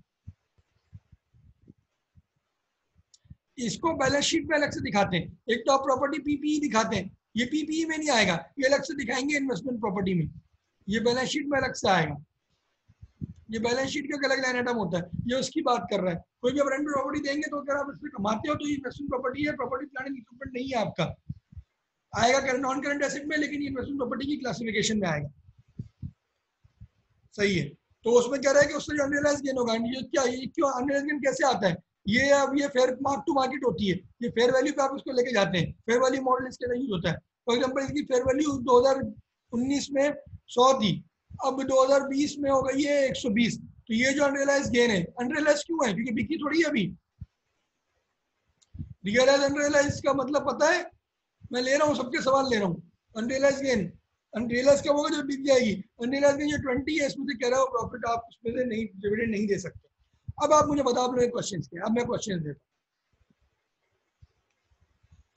इसको बैलेंस शीट में अलग से दिखाते हैं। एक तो आप प्रॉपर्टी पीपीई दिखाते हैं, ये पीपीई में नहीं आएगा, ये अलग से दिखाएंगे इन्वेस्टमेंट प्रॉपर्टी में, ये बैलेंस शीट में अलग से आएगा। ये बैलेंस शीट का अलग लाइन आइटम होता है, ये उसकी बात कर रहा है। कोई भी आप रेंट प्रॉपर्टी देंगे तो अगर आप इसमें कमाते हो तो ये इन्वेस्टमेंट प्रॉपर्टी है, प्रॉपर्टी प्लांट एंड इक्विपमेंट नहीं है आपका, आएगा नॉन करंट एसेट में, लेकिन ये इन्वेस्टमेंट प्रॉपर्टी की क्लासिफिकेशन में आएगा। सही है, तो उसमें कह रहा है कि उससे जो अनरियलाइज गेन होगा, ये क्या, ये क्यों अनरियलाइज गेन कैसे आता है, ये अब ये फेयर मार्क टू मार्केट होती है, ये फेयर वैल्यू पे आप इसको लेके जाते हैं, फेयर वैल्यू मॉडल इसके अंदर यूज होता है। फॉर एग्जांपल इसकी फेयर वैल्यू 2019 में 100 थी, अब 2020 में हो गई है 120, तो ये जो अनरियलाइज गेन है, अनरियलाइज क्यों है, क्योंकि बिकी थोड़ी है अभी। रियलाइज अनरियलाइज का मतलब पता है, मैं ले रहा हूँ सबके सवाल ले रहा हूँ। अनरियलाइज गेन, अनरियलाइज कब होगा, जब बिक जाएगी। अनरियलाइज गेन जो 20 है, इसमें से कह रहा हो प्रॉफिट आप उसमें से नहीं, डिविडेंड नहीं दे सकते। अब आप मुझे बताओ, आप लोग क्वेश्चन के, अब मैं क्वेश्चन देता हूँ,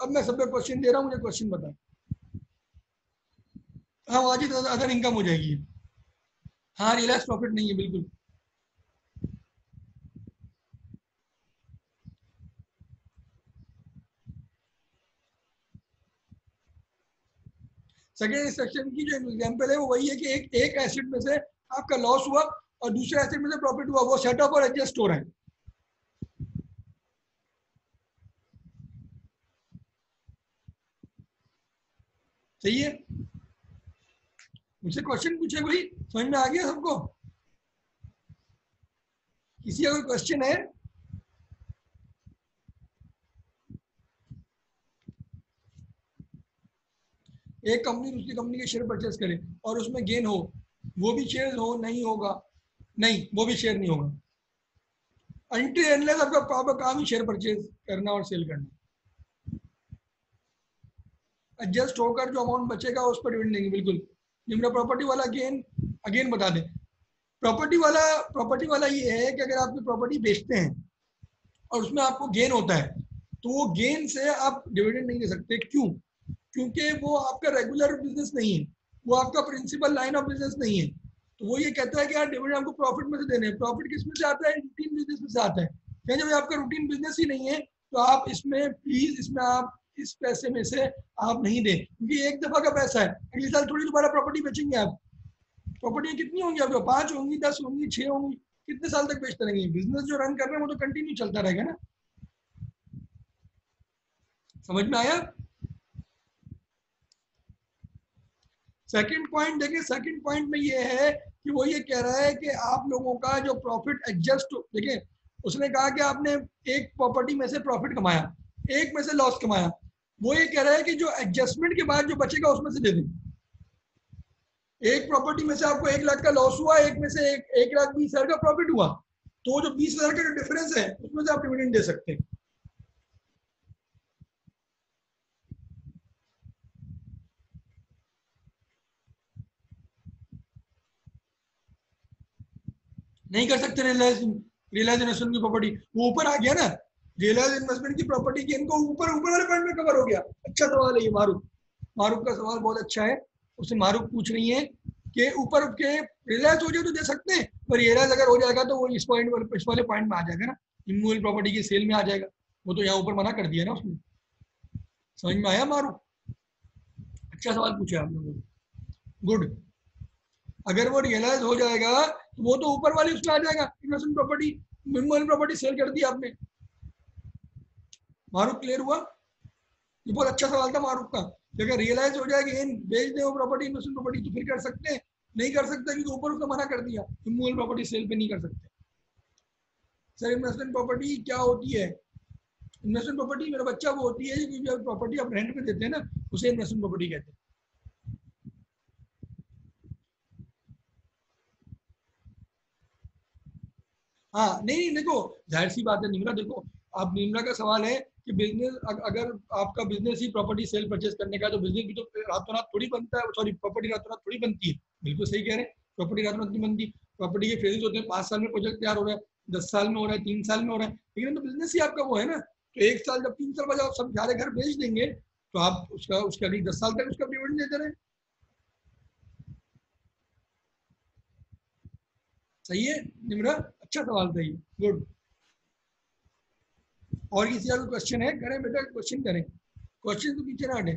अब मैं सब पे क्वेश्चन दे रहा हूँ, मुझे क्वेश्चन बताओ। हाँ, आज ही अदर इनकम हो जाएगी। हाँ, रियलाइज प्रॉफिट नहीं है बिल्कुल। सेकेंड सेक्शन की जो एग्जांपल है वो वही है कि एक एसेट में से आपका लॉस हुआ और दूसरे एसेट में से प्रॉफिट हुआ, वो सेटअप और एडजस्ट हो रहा है। सही है, मुझसे क्वेश्चन पूछे कोई, समझ में आ गया सबको, किसी का कोई क्वेश्चन है? एक कंपनी दूसरी कंपनी के शेयर परचेज करे और उसमें गेन हो, वो भी शेयर हो, नहीं होगा, नहीं वो भी शेयर नहीं होगा, अनटिल अनलेस आपका काम ही शेयर परचेज करना और सेल करना। एडजस्ट होकर जो अमाउंट बचेगा उस पर डिविडेंड देंगे, बिल्कुल। ये मेरा प्रॉपर्टी वाला गेन अगेन बता दें, प्रॉपर्टी वाला ये है कि अगर आप प्रॉपर्टी बेचते हैं और उसमें आपको गेन होता है, तो वो गेन से आप डिविडेंड नहीं दे सकते। क्यों? क्योंकि वो आपका रेगुलर बिजनेस नहीं है, वो आपका प्रिंसिपल लाइन ऑफ बिजनेस नहीं है। तो वो ये कहता है कि यार डिविडेंड आपको प्रॉफिट में से देने हैं। प्रॉफिट किस में से आता है? रूटीन बिजनेस में से आता है। क्या जब आपका रूटीन बिजनेस ही नहीं है तो आप इसमें प्लीज, इसमें आप इस पैसे में से आप नहीं दें, क्योंकि एक दफा का पैसा है, अगले साल थोड़ी दोबारा प्रॉपर्टी बेचेंगे आप। प्रॉपर्टी कितनी होंगी आपको? 5 होंगी, 10 होंगी, 6 होंगी, कितने साल तक बेचते रहेंगे? बिजनेस जो रन कर रहे हैं वो तो कंटिन्यू चलता रहेगा ना। समझ में आया? सेकंड पॉइंट देखिए, सेकंड पॉइंट में ये है कि वो ये कह रहा है कि आप लोगों का जो प्रॉफिट एडजस्ट, देखिए उसने कहा कि आपने एक प्रॉपर्टी में से प्रॉफिट कमाया, एक में से लॉस कमाया, वो ये कह रहा है कि जो एडजस्टमेंट के बाद जो बचेगा उसमें से दे दें। एक प्रॉपर्टी में से आपको 1 लाख का लॉस हुआ, एक में से 1,20,000 का प्रॉफिट हुआ, तो जो 20,000 का जो डिफरेंस है उसमें से आप डिविडेंड दे सकते हैं। नहीं कर सकते रियलाइज, रियलाइज इन्वेस्टमेंट की प्रॉपर्टी वो ऊपर आ गया ना, रियलाइज इन्वेस्टमेंट की प्रॉपर्टी की इनको ऊपर ऊपर वाले पॉइंट में कवर हो गया। अच्छा सवाल है ये मारूफ, मारूफ का सवाल बहुत अच्छा है। उससे मारूफ पूछ रही है कि ऊपर के रियलाइज हो जाए तो दे सकते हैं, पर रियलाइज अगर हो जाएगा तो वो इस वाले पॉइंट में आ जाएगा ना, इमूवेबल प्रॉपर्टी की सेल में आ जाएगा। वो तो यहाँ ऊपर मना कर दिया ना उसने। समझ में आया मारूफ? अच्छा सवाल पूछा आप लोगों ने, गुड। अगर वो रियलाइज हो जाएगा तो वो तो ऊपर वाली उसमें आ जाएगा, investment property, minimum property sell कर दी आपने। मारूफ क्लियर हुआ? ये बहुत अच्छा सवाल था मारूफ का। अगर रियलाइज हो जाएगी इन बेच दे वो प्रॉपर्टी, इन्वेस्टमेंट प्रॉपर्टी, तो फिर कर सकते हैं, नहीं कर सकते क्योंकि ऊपर उसने मना कर दिया, इमूवेबल प्रॉपर्टी सेल पे नहीं कर सकते। सर इन्वेस्टमेंट प्रॉपर्टी क्या होती है? इन्वेस्टमेंट प्रॉपर्टी मेरा बच्चा वो होती है कि जो प्रॉपर्टी आप रेंट पे देते हैं ना, उसे इन्वेस्टमेंट प्रॉपर्टी कहते हैं। हाँ नहीं देखो, जाहिर सी बात है निम्रा, देखो आप, निम्रा का सवाल है कि बिजनेस, अगर आपका बिजनेस ही प्रॉपर्टी सेल परचेज करने का, तो बिजनेस भी तो रातों रात थोड़ी बनता है, सॉरी प्रॉपर्टी रातों रात थोड़ी बनती है। बिल्कुल सही कह रहे हैं, प्रॉपर्टी रातों रात नहीं बनती। प्रॉपर्टी के फेजेस होते हैं, 5 साल में प्रोजेक्ट तैयार हो रहा है, 10 साल में हो रहा है, 3 साल में हो रहा है, लेकिन तो बिजनेस ही आपका वो है ना। तो 1 साल जब 3 साल बाद आप सब सारे घर बेच देंगे, तो आप उसका उसके अगली 10 साल तक उसका डिविडेंड देते रहे। सही है निम्रा, अच्छा सवाल था ये, गुड। और किसी का कोई क्वेश्चन है? करें बेटा, क्वेश्चन करें, क्वेश्चन तो पीछे ना हटे।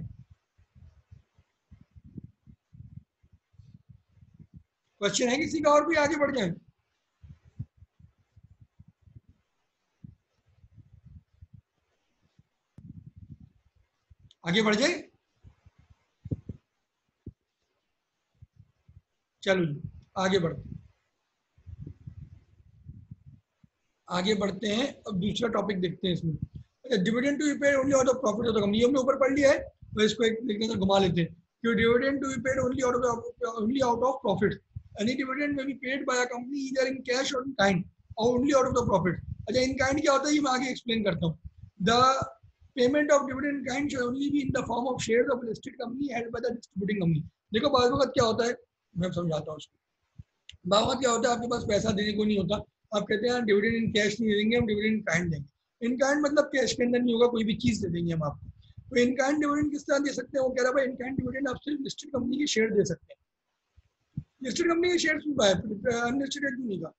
क्वेश्चन है किसी का और भी, आगे बढ़ जाए? आगे बढ़ जाए, चलो जी आगे बढ़ते हैं, आगे बढ़ते हैं। अब दूसरा टॉपिक देखते हैं इसमें। अच्छा, dividend to be paid only out of profit of the company, हमने ऊपर पढ़ लिया है, तो इसको एक देखने से घुमा लेते हैं कि dividend to be paid only out of profit, any dividend may be paid by a company either in cash or in kind or only out of the profit. अच्छा, इन काइंड क्या होता है ये मैं आगे एक्सप्लेन करता हूँ। The payment of dividend in kind should only be in the form of shares of listed company held by the distributing company. देखो बाद वक्त क्या होता है, मैं समझाता हूँ उसको। बावत क्या होता है, आपके पास पैसा देने को नहीं होता, आप कहते हैं डिविडेंड इन कैश नहीं देंगे, हम डिविडेंड इन काइंड देंगे। इन काइंड मतलब कैश के अंदर नहीं होगा, कोई भी चीज दे देंगे हम आपको। तो इन काइंड डिविडेंड किस तरह दे सकते हैं? वो कह रहा है भाई इन काइंड डिविडेंड आप सिर्फ लिस्टेड कंपनी के शेयर दे सकते हैं। लिस्टेड कंपनी के शेयर क्यों है, अनलिस्टेड क्यों नहीं का?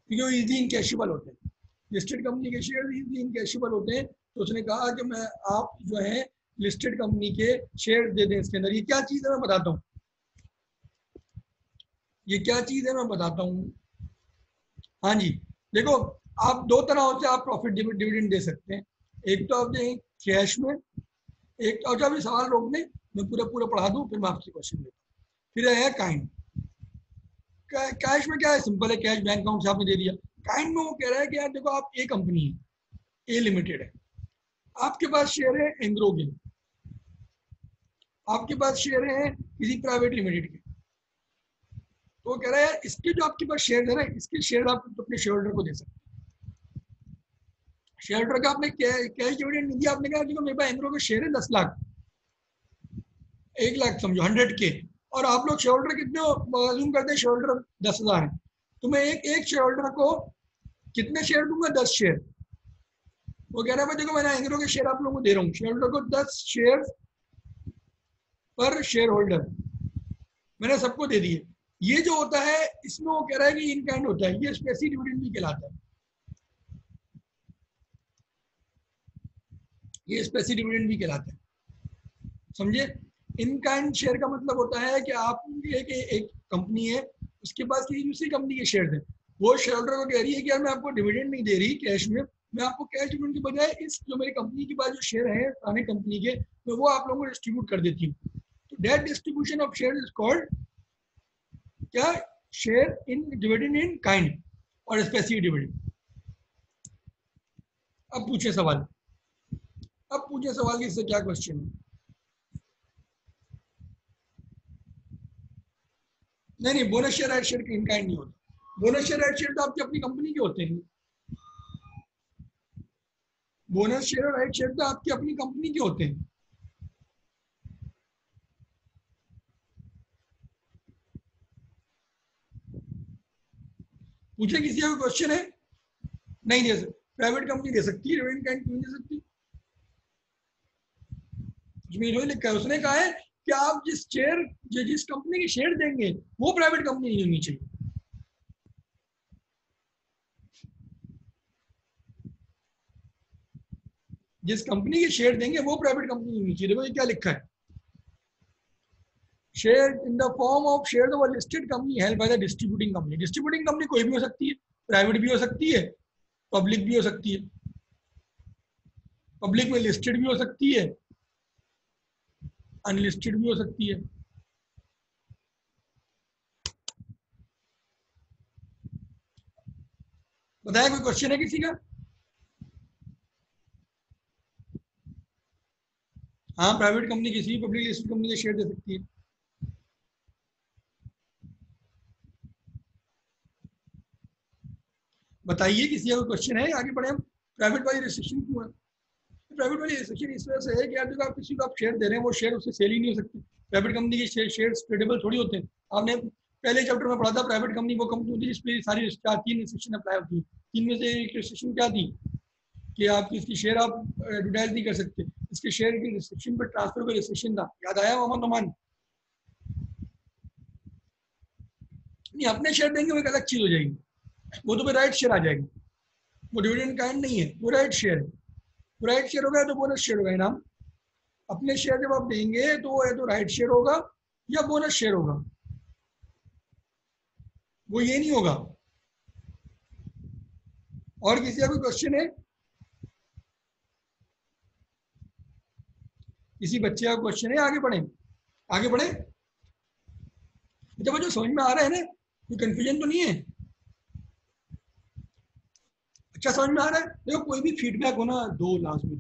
क्योंकि वो इजी इनकैशेबल होते हैं। लिस्टेड कंपनी के शेयर इजी इनकैशेबल होते हैं, तो उसने कहा कि मैं आप जो है लिस्टेड कंपनी के शेयर दे दें इसके अंदर। ये क्या चीज है मैं बताता हूँ, ये क्या चीज है मैं बताता हूँ। हाँ जी, देखो आप दो तरह से आप प्रॉफिट डिविडेंड दे सकते हैं। एक तो आप दें कैश में, एक तो अच्छा अभी सवाल रोक दें, मैं पूरा पूरा पढ़ा दूं फिर मैं आपसे क्वेश्चन लेता हूँ। फिर है काइंड। कैश में क्या है, सिंपल है, कैश बैंक अकाउंट से आपने दे दिया। काइंड में वो कह रहा है कि यार देखो आप ए कंपनी है, ए लिमिटेड है, आपके पास शेयर है एंग्रो के, आपके पास शेयर है किसी प्राइवेट लिमिटेड के। तो वो कह रहा है इसके जो आपके पास शेयर है ना, इसके शेयर आप तो अपने शेयर होल्डर को दे सकते हैं। शेयर होल्डर का आपने कैश डिविडेंड नहीं दिया, आपने कहा देखो मेरे पास एंग्रो के शेयर है 10 लाख, 1 लाख समझो 100 के, और आप लोग शेयर होल्डर कितने अज्यूम करते हैं, शेयर होल्डर 10,000 है, तो मैं एक एक शेयर होल्डर को कितने शेयर दूंगा, 10 शेयर। वो कह रहा है भाई देखो मैंने एंग्रो के शेयर आप लोगों को दे रहा हूँ, शेयर होल्डर को 10 शेयर पर शेयर होल्डर मैंने सबको दे दिए। ये जो होता है इसमें वो कह रहा है कि इन काइंड होता है, ये स्पेसिफिक डिविडेंड भी कहलाता है, ये स्पेसिफिक डिविडेंड भी कहलाता है, समझे? इन काइंड शेयर का मतलब होता है कि आप एक कंपनी है, उसके पास किसी दूसरी कंपनी के शेयर थे, वो शेयर होल्डर को कह रही है कि यार मैं आपको डिविडेंड नहीं दे रही कैश में, मैं आपको कैश डिविडेंड के बजाय इस जो मेरी कंपनी के पास जो शेयर है पुराने कंपनी के, मैं वो आप लोगों को डिस्ट्रीब्यूट कर देती हूँ। तो that distribution of share is called क्या, share in dividend in kind or specific dividend. अब पूछे सवाल, अब पूछे सवाल कि इससे क्या क्वेश्चन है। नहीं नहीं, bonus share right share in kind नहीं होता। बोनस शेयर राइट शेयर तो आपकी अपनी कंपनी के होते हैं। बोनस शेयर और राइट शेयर तो आपकी अपनी कंपनी के होते हैं। पूछे किसी का क्वेश्चन है? नहीं दे सकती, प्राइवेट कंपनी दे सकती है, डिविडेंड काइंड क्यों नहीं दे सकती? उसमें जो लिखा है, उसने कहा है कि आप जिस कंपनी के शेयर देंगे वो प्राइवेट कंपनी नहीं होनी चाहिए। जिस कंपनी के शेयर देंगे वो प्राइवेट कंपनी नहीं होनी चाहिए। देखो ये क्या लिखा है, share in the form of share of listed company held by the distributing company. Distributing company कोई भी हो सकती है, प्राइवेट भी हो सकती है, पब्लिक भी हो सकती है। पब्लिक में लिस्टेड भी हो सकती है, अनलिस्टेड भी हो सकती है। बताया, कोई क्वेश्चन है किसी का? हाँ, प्राइवेट कंपनी किसी भी पब्लिक लिस्टेड कंपनी के शेयर दे सकती है। बताइए किसी का कोई क्वेश्चन है, आगे बढ़े हम। प्राइवेट वाली रिस्ट्रिक्शन क्यों है? प्राइवेट वाली रिस्ट्रिक्शन इस वजह से है कि यार देखो, आप किसी को आप शेयर दे रहे हैं, वो शेयर उससे सेल ही नहीं हो सकते। प्राइवेट कंपनी के शेयर ट्रेडेबल थोड़ी होते हैं। आपने पहले चैप्टर में पढ़ा था, प्राइवेट कंपनी वो कंपनी होती है जिसपे सारी 3 रिस्ट्रिक्शन अप्लाई होती है। 3 में से एक रिस्ट्रिक्शन क्या थी कि आप इसकी शेयर आप एडवर्टाइज नहीं कर सकते। इसके शेयर की रिस्ट्रिक्शन पर ट्रांसफर का रिस्ट्रिक्शन था, याद आया मोहम्मद नोमान? नहीं, अपने शेयर देंगे वो एक अलग चीज हो जाएगी, वो तो फिर राइट शेयर आ जाएगी। वो डिविडेंड काइंड नहीं है, वो राइट शेयर है। वो राइट शेयर होगा तो बोनस शेयर होगा इनाम। अपने शेयर जब आप देंगे तो वो या तो राइट शेयर होगा या बोनस शेयर होगा, वो ये नहीं होगा। और किसी का कोई क्वेश्चन है? किसी बच्चे का क्वेश्चन है? आगे बढ़े, आगे बढ़े। जब जो समझ में आ रहा है ना, कोई कंफ्यूजन तो नहीं है? अच्छा समझ में आ रहा है? देखो कोई भी फीडबैक हो ना, दो लाजमी।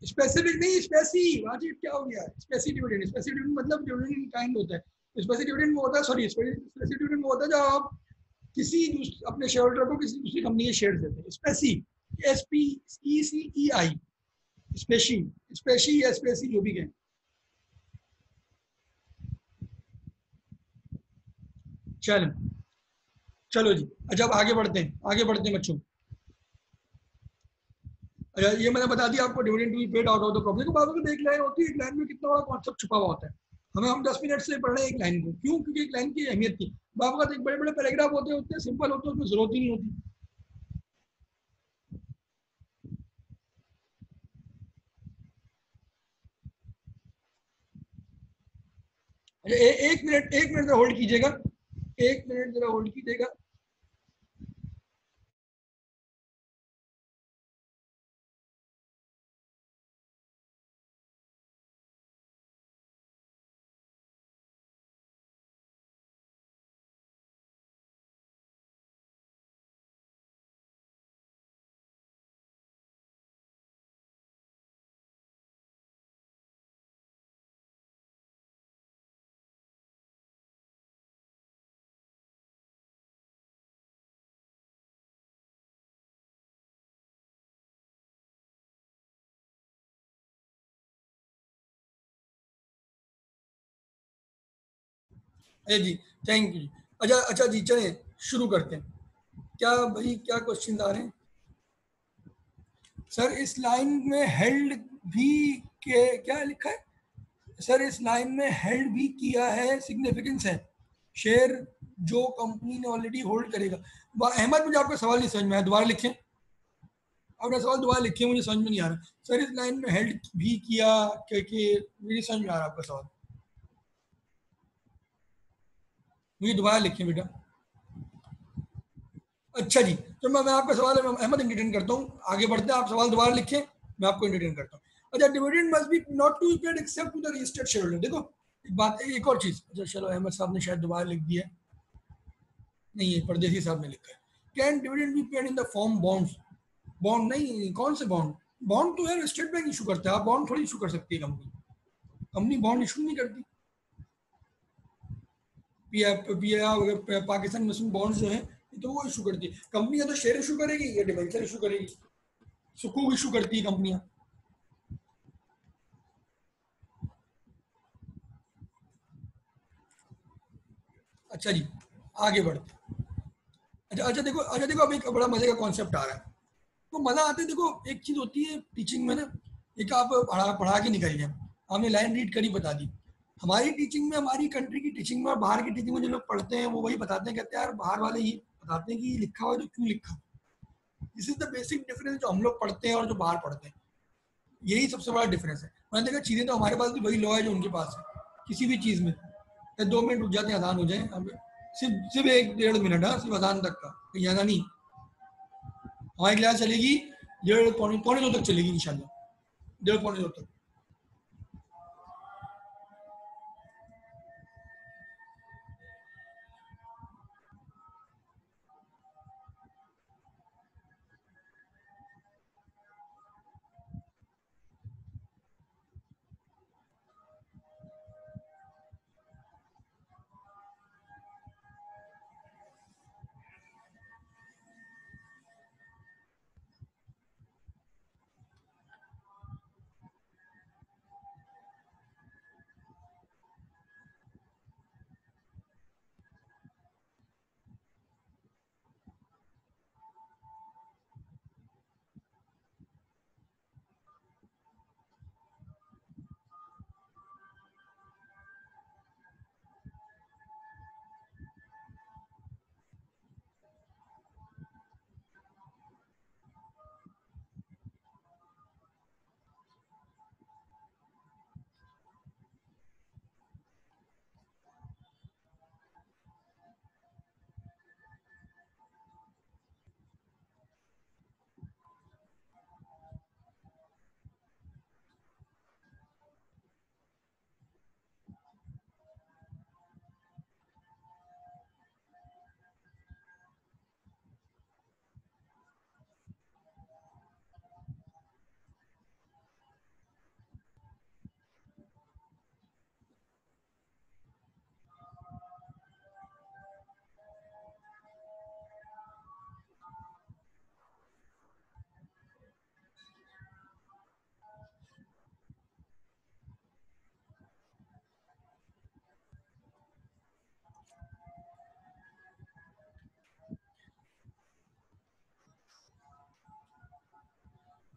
स्पेसिफिक नहीं, स्पेसिफिक आज क्या हो गया, स्पेसिफिक डिविडेंड। स्पेसिफिक डिविडेंड मतलब डिविडेंड काइंड होता है। स्पेसिफिक डिविडेंड वो होता है, सॉरी, स्पेसिफिक डिविडेंड वो होता है जब आप किसी अपने शेयर होल्डर को किसी दूसरी कंपनी के शेयर देते हैं। स्पेसी, SPECEI, स्पेशी, स्पेशी या स्पेसी जो भी कहें। चलो, चलो जी। अच्छा अब आगे बढ़ते हैं, आगे बढ़ते हैं बच्चों। अच्छा ये मैंने बता दिया आपको, dividend to be paid out of the profit. तो बाबू को एक लाइन होती है, एक लाइन में कितना बड़ा कॉन्सेप्ट छुपा हुआ होता है। हम 10 मिनट से पढ़ रहे हैं एक लाइन को, क्यों? क्योंकि एक लाइन की अहमियत थी। बाबू का एक बड़े बड़े पैराग्राफ होते हैं, उतने सिंपल होते हैं, उसमें जरूरत ही नहीं होती। अच्छा एक मिनट, एक मिनट जरा होल्ड कीजिएगा, एक मिनट जरा होल्ड कीजिएगा। Ajay ji, thank you. अच्छा अच्छा जी, चलें शुरू करते हैं। क्या भाई, क्या क्वेश्चन आ रहे हैं? सर इस लाइन में हेल्ड भी के क्या लिखा है? सर इस लाइन में हेल्ड भी किया है सिग्निफिकेंस है, शेयर जो कंपनी ने ऑलरेडी होल्ड करेगा। अहमद, मुझे आपका सवाल नहीं समझ में आया, दोबारा लिखें। आपका सवाल दोबारा लिखिए, मुझे समझ में नहीं आ रहा। सर इस लाइन में हेल्ड भी किया कि मुझे समझ में आ रहा आपका सवाल, मुझे दोबारा लिखिए बेटा। अच्छा जी, तो मैं आपका सवाल अहमद इंटरटेन करता हूँ, आगे बढ़ते हैं। आप सवाल दोबारा लिखें, मैं आपको इंटरटेन करता हूँ। अच्छा, dividend must be not to be paid except to the registered shareholder. देखो एक बात, एक और चीज। अच्छा चलो, अहमद साहब ने शायद दोबारा लिख दिया है। नहीं, ये परदेसी साहब ने लिखा है। Can dividend be paid in the form bonds? Bond नहीं, कौन से बॉन्ड? बॉन्ड तो यार स्टेट बैंक इशू करता है, आप बॉन्ड थोड़ी इशू कर सकती है कंपनी। कंपनी बॉन्ड इशू नहीं करती। पाकिस्तान इन्वेस्टमेंट बॉन्ड्स जो है तो वो इशू करती है कंपनियां, तो शेयर इशू करेगी या डिबेंचर इशू करेगी, सुकूक इशू करती है कंपनियां। अच्छा जी, आगे बढ़ते हैं। अच्छा देखो अब एक बड़ा मजे का कॉन्सेप्ट आ रहा है। तो मजा आता है, देखो एक चीज होती है टीचिंग में ना, एक आप पढ़ा पढ़ा के निकल गए, हमने लाइन रीड करी बता दी। हमारी टीचिंग में, हमारी कंट्री की टीचिंग में और बाहर की टीचिंग में जो लोग पढ़ते हैं वो वही बताते हैं, कहते हैं यार बाहर वाले ही बताते हैं कि ये लिखा हुआ है तो क्यों लिखा। This is the basic difference जो हम लोग पढ़ते हैं और जो बाहर पढ़ते हैं, यही सबसे बड़ा डिफरेंस है। मैंने देखा चीजें तो हमारे पास भी वही लॉ है जो उनके पास है किसी भी चीज में। 2 मिनट रुक जाते हैं, अजान हो जाए, अब सिर्फ सिर्फ 1 डेढ़ मिनट, हाँ सिर्फ अजान तक का, ज्यादा नहीं। हमारी क्लास चलेगी 1:30 पौने 2 तक चलेगी इंशाल्लाह, 1:30 पौने 2 तक।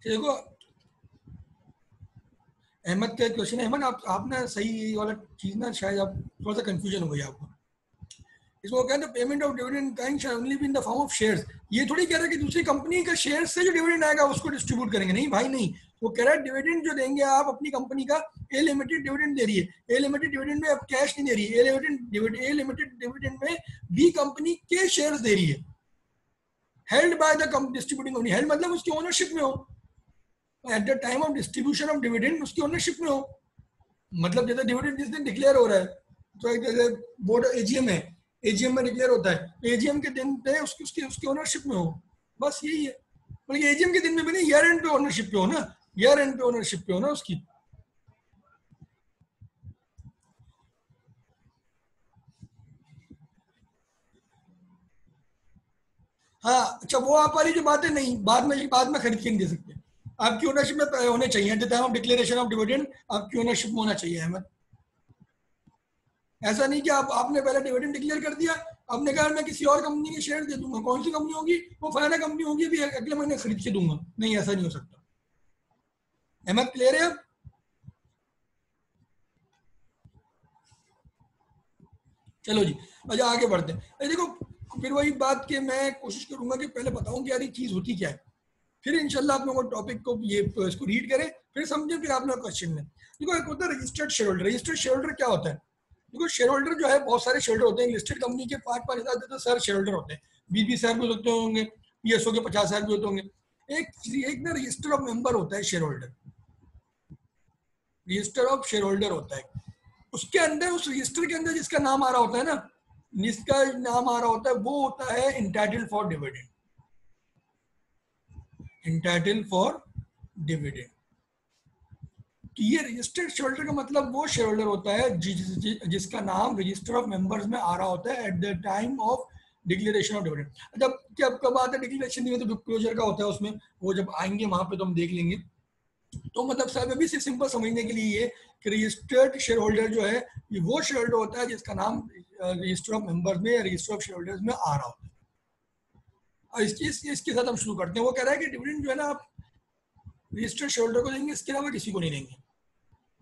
देखो अहमद का क्वेश्चन है, अहमद आप ना सही वाला चीज ना, शायद आप थोड़ा सा कंफ्यूजन हो गया आपको। इसको कहते हैं payment of dividend kind shall only be in the form of shares. ये थोड़ी कह रहा है कि दूसरी कंपनी का शेयर से जो डिविडेंड आएगा उसको डिस्ट्रीब्यूट करेंगे, नहीं भाई नहीं। वो कह रहा है डिविडेंड जो देंगे आप अपनी कंपनी का, ए लिमिटेड डिविडेंड दे रही है, ए लिमिटेड डिविडेंड में अब कैश नहीं दे रही है, ए limited dividend may B company के शेयर्स दे रही है, held by the distributing company. Held मतलब उसकी ओनरशिप में हो, eight the time of distribution of dividend उसकी ओनरशिप में हो। मतलब जैसे डिविडेंड जिस दिन डिक्लेयर हो रहा है, तो एक जैसे बोर्ड एजीएम है, एजीएम में डिक्लेयर होता है, एजीएम के दिन पे उसकी उसकी उसकी ओनरशिप में हो, बस यही है। मतलब एजीएम के दिन में भी नहीं, ईयर एंड पे ओनरशिप पे हो ना, ईयर एंड पे ओनरशिप पे हो ना उसकी। हाँ अच्छा, वो आप वाली जो बात है नहीं, बाद में खरीद के नहीं दे सकते। आपकी ओनरशिप में होने चाहिए, eight the time of declaration of dividend आपकी ओनरशिप में होना चाहिए अहमद। ऐसा नहीं कि आपने पहले डिविडेंड डिक्लेयर कर दिया, आपने कहा मैं किसी और कंपनी के शेयर दे दूंगा, कौन सी कंपनी होगी वो, फलाना कंपनी होगी, अभी अगले महीने खरीद के दूंगा, नहीं ऐसा नहीं हो सकता। अहमद क्लियर है अब? चलो जी, अच्छा आगे बढ़ते हैं। देखो फिर वही बात कि मैं कोशिश करूंगा कि पहले बताऊं कि यार ये चीज होती क्या है, फिर इंशाल्लाह आप लोगों को टॉपिक को ये इसको रीड करें, फिर समझें, फिर आप लोग क्वेश्चन में। देखो एक होता है registered shareholder. Registered share holder क्या होता है? देखो शेयर होल्डर जो है, बहुत सारे शेयर होल्डर होते हैं लिस्टेड कंपनी के, 5-5 हजार सर शेयर होल्डर होते हैं, 20-20 हजार भी होते होंगे, पीएसओ के 50 हजार भी होते होंगे। एक एक ना रजिस्टर ऑफ मेंबर होता है share holder, register of share holder होता है। उसके अंदर, उस रजिस्टर के अंदर जिसका नाम आ रहा होता है ना, जिसका नाम आ रहा होता है वो होता है entitled for dividend, entitled for dividend. तो ये रजिस्टर्ड शेयर होल्डर का मतलब वो शेयर होल्डर होता है जिसका नाम रजिस्टर ऑफ मेंबर्स में आ रहा होता है eight the time of declaration of dividend. जब जब कब आता है डिक्लेरेशन, नहीं होता, बुक क्लोजर का होता है उसमें, वो जब आएंगे वहां पे तो हम देख लेंगे। तो मतलब साहब अभी से सिंपल समझने के लिए ये कि रजिस्टर्ड शेयर होल्डर जो है ये वो शेयर होल्डर होता है जिसका नाम रजिस्टर ऑफ मेंबर्स में या रजिस्टर ऑफ शेयर होल्डर्स में आ रहा होता है। और इसके साथ हम शुरू करते हैं। वो कह रहा है कि डिविडेंड जो है ना आप रजिस्टर्ड शेयर होल्डर को देंगे, इसके अलावा किसी को नहीं देंगे।